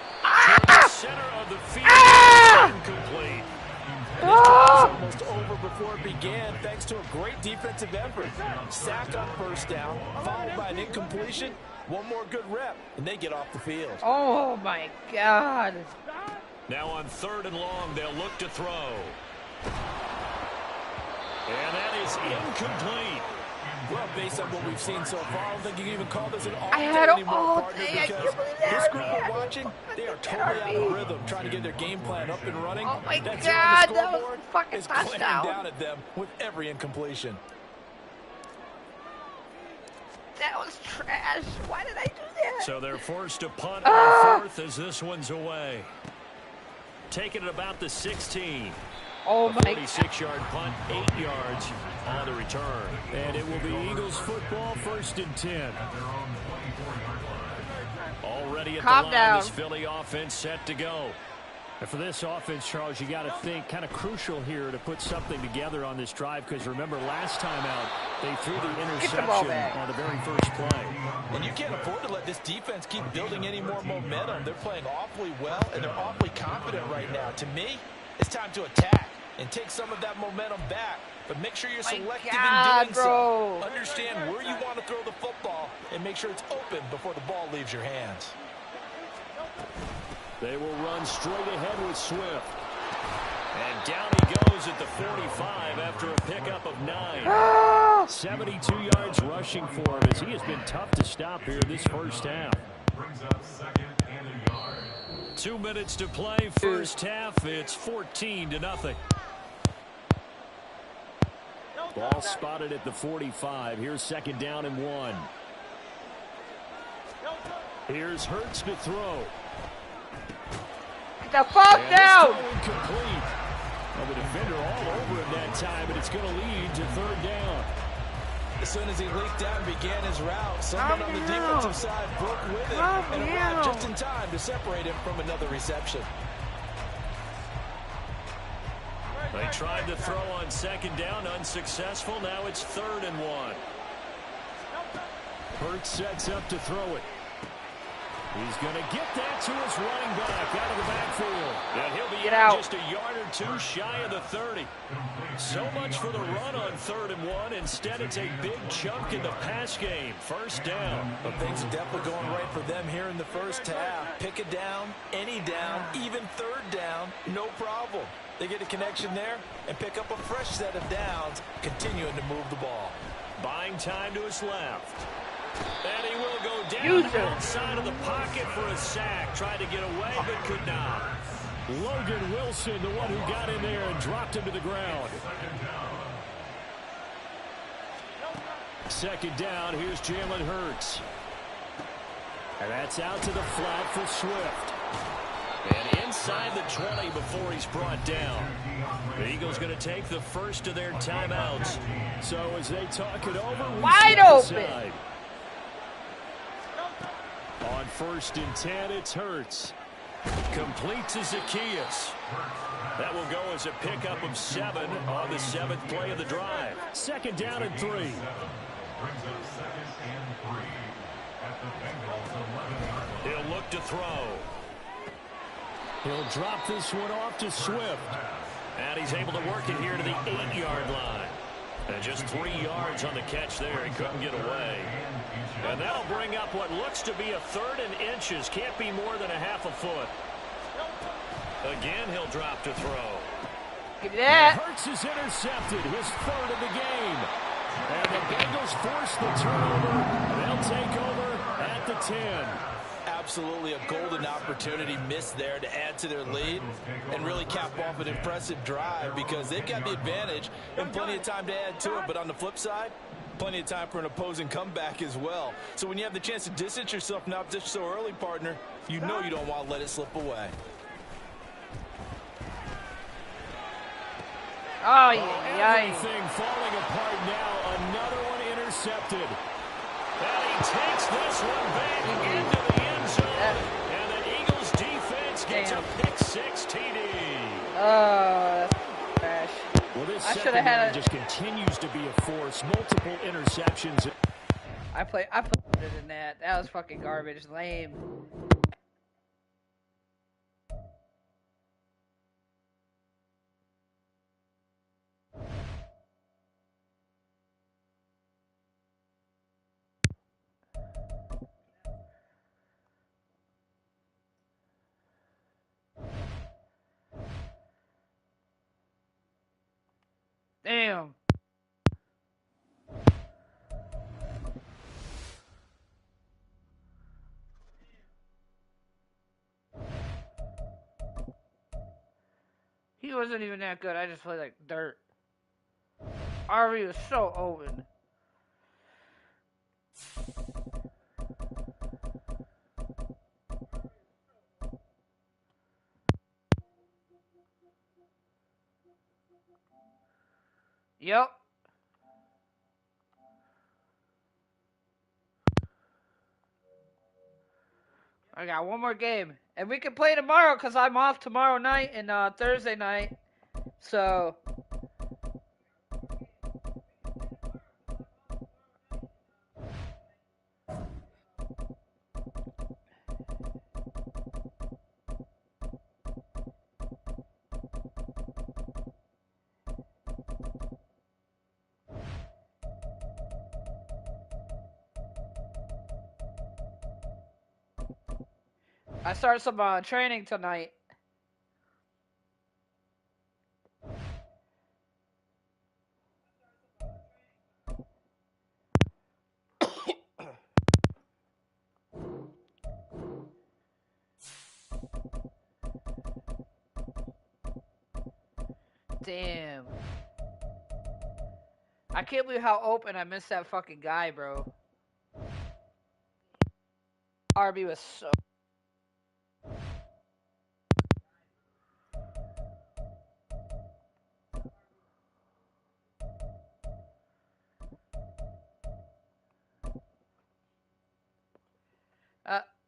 B: Center of the field. Incomplete.
H: Almost over before it began thanks to a great defensive effort. Sack on 1st down, followed by an incompletion. One more good rep, and they get off the field.
A: Oh my God.
B: Now on 3rd and long, they'll look to throw. And that is incomplete.
H: Well, based on what we've seen so far, I don't think you can even call this an
A: I had
H: all-day
A: all
H: anymore, partner,
A: day. I
H: because
A: can't believe that.
H: this group we're watching, they are totally out of rhythm, trying to get their game plan up and running.
A: Oh my
H: That
A: God,
H: zero on the
A: that was
H: scoreboard
A: a fucking
H: is clamping
A: touchdown.
H: down at them with every incompletion.
A: That was trash. Why did I do that?
B: So they're forced to punt on 4th as this one's away. Taking it about the 16.
A: Oh my God.
B: 46-yard punt, 8 yards on the return. And it will be Eagles football, 1st and 10. Already at the line,
A: down.
B: this Philly offense set to go. And for this offense, Charles, you got to think kind of crucial here to put something together on this drive, because remember last time out, they threw the interception on the very first play.
H: And you can't afford to let this defense keep building any more momentum. They're playing awfully well, and they're awfully confident right now. To me, it's time to attack and take some of that momentum back, but make sure you're selective in doing so. Understand where you want to throw the football and make sure it's open before the ball leaves your hands.
B: They will run straight ahead with Swift. And down he goes at the 45 after a pickup of 9. 72 yards rushing for him, as he has been tough to stop here in this first half.
C: Brings up 2nd and a yard.
B: 2 minutes to play, first half. It's 14-0. Ball spotted at the 45. Here's second down and 1. Here's Hurts to throw.
A: Get the fuck down!
B: Incomplete. Well, the defender all over him that time, but it's going to lead to third down.
E: As soon as he leaked out and began his route, someone on the defensive side broke with him and arrived just in time to separate him from another reception.
B: They tried to throw on second down, unsuccessful. Now it's 3rd and 1. Hurts sets up to throw it. He's going to get that to his running back out of the backfield. And he'll be out just a yard or 2 shy of the 30. So much for the run on 3rd and 1. Instead, it's a big chunk in the pass game. First down.
E: But things are definitely going right for them here in the first half. Pick a down, any down, even 3rd down, no problem. They get a connection there and pick up a fresh set of downs, continuing to move the ball.
B: Buying time to his left. And he will go down outside of the pocket for a sack. Tried to get away, but could not. Logan Wilson, the one who got in there and dropped him to the ground. Second down, here's Jalen Hurts. And that's out to the flat for Swift. And inside the 20 before he's brought down. The Eagles going to take the first of their timeouts. So as they talk it over,
A: wide open.
B: On 1st and 10, it's Hurts. Complete to Zacchaeus. That will go as a pickup of 7 on the 7th play of the drive. Second down and 3.
C: Brings up 2nd and 3 at the Bengals 11-yard line.
B: He'll look to throw. He'll drop this one off to Swift. And he's able to work it here to the 8-yard line. And just 3 yards on the catch there. He couldn't get away. And that'll bring up what looks to be a 3rd and inches. Can't be more than a half a foot. Again, he'll drop to throw.
A: Give me that.
B: Hurts is intercepted. His 3rd of the game. And the Bengals force the turnover. They'll take over at the 10.
E: Absolutely a golden opportunity missed there to add to their lead and really cap off an impressive drive because they've got the advantage and plenty of time to add to it. But on the flip side, plenty of time for an opposing comeback as well. So when you have the chance to distance yourself from opposition so early, partner, you know you don't want to let it slip away.
A: Oh, yeah.
B: Everything falling apart now. Another one intercepted. And he takes this one back into the end zone. And the Eagles defense gets a pick-6 TD.
A: Oh, that's trash.
B: Well, this
A: I should have had
B: just continues to be a force. Multiple interceptions.
A: I put it in that. That was fucking garbage. Lame. Damn. He wasn't even that good. I just played like dirt. RV was so open. Yep. I got one more game. And we can play tomorrow because I'm off tomorrow night and Thursday night. So. I start some training tonight. Damn. I can't believe how open I missed that fucking guy, bro. RB was so...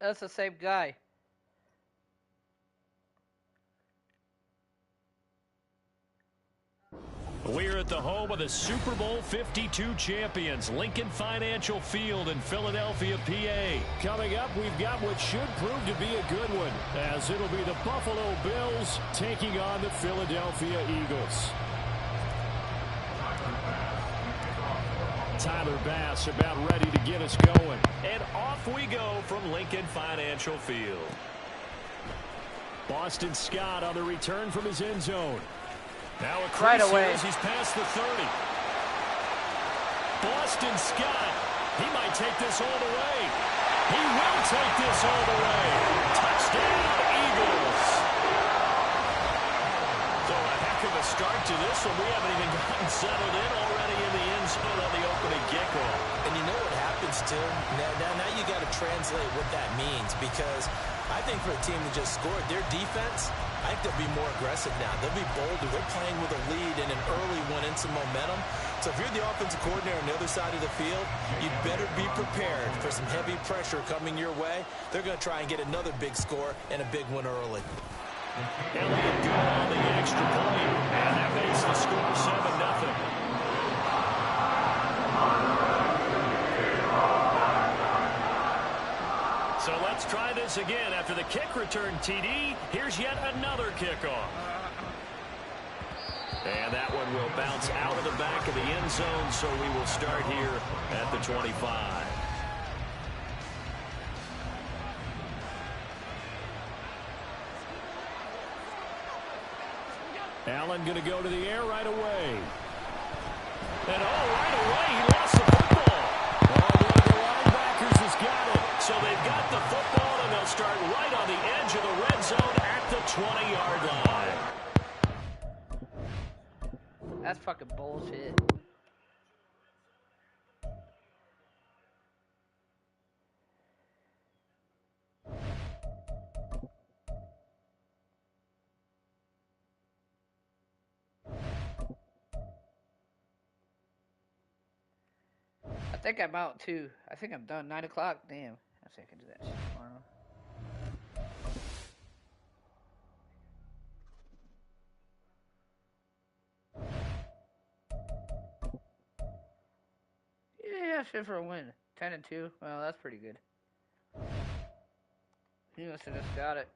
A: That's the same guy.
B: We're at the home of the Super Bowl 52 champions, Lincoln Financial Field in Philadelphia, PA. Coming up, we've got what should prove to be a good one, as it'll be the Buffalo Bills taking on the Philadelphia Eagles. Tyler Bass about ready to get us going. And off we go from Lincoln Financial Field. Boston Scott on the return from his end zone. Now a
A: right away.
B: He's past the 30. Boston Scott, he might take this all the way. He will take this all the way. Touchdown, Eagles. So a heck of a start to this one. We haven't even gotten settled in already in the end zone on the opening kickoff.
E: And you know what happens, too? Now you got to translate what that means, because I think for a team that just scored, their defense, I think they'll be more aggressive now. They'll be bolder. They're playing with a lead and an early one and some momentum. So if you're the offensive coordinator on the other side of the field, you better be prepared for some heavy pressure coming your way. They're going to try and get another big score and a big one early.
B: Elliott good on the extra point, and that makes the score 7-0. So let's try this again. After the kick return TD, here's yet another kickoff. And that one will bounce out of the back of the end zone, so we will start here at the 25. Allen going to go to the air right away. And right away, he lost the football. One of the linebackers has got it. So they've got the football, and they'll start right on the edge of the red zone at the 20-yard line.
A: That's fucking bullshit. I think I'm out too. I think I'm done. 9 o'clock. Damn. I think I can do that shit tomorrow. Yeah, shit for a win. 10-2. Well, that's pretty good. He must have just got it.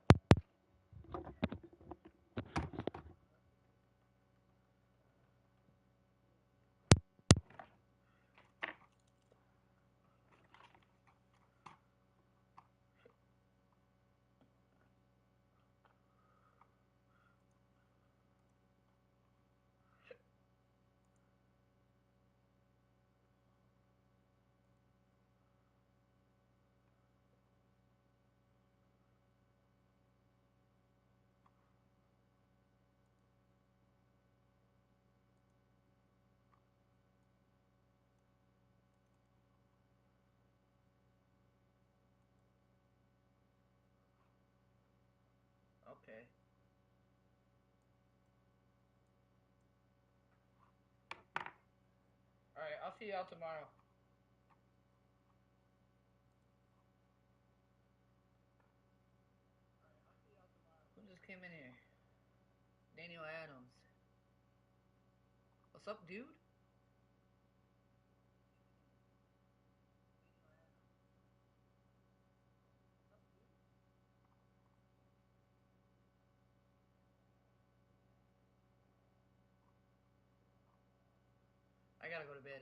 A: Okay. Alright, I'll see y'all tomorrow. Who just came in here? Daniel Adams. What's up, dude? I gotta go to bed.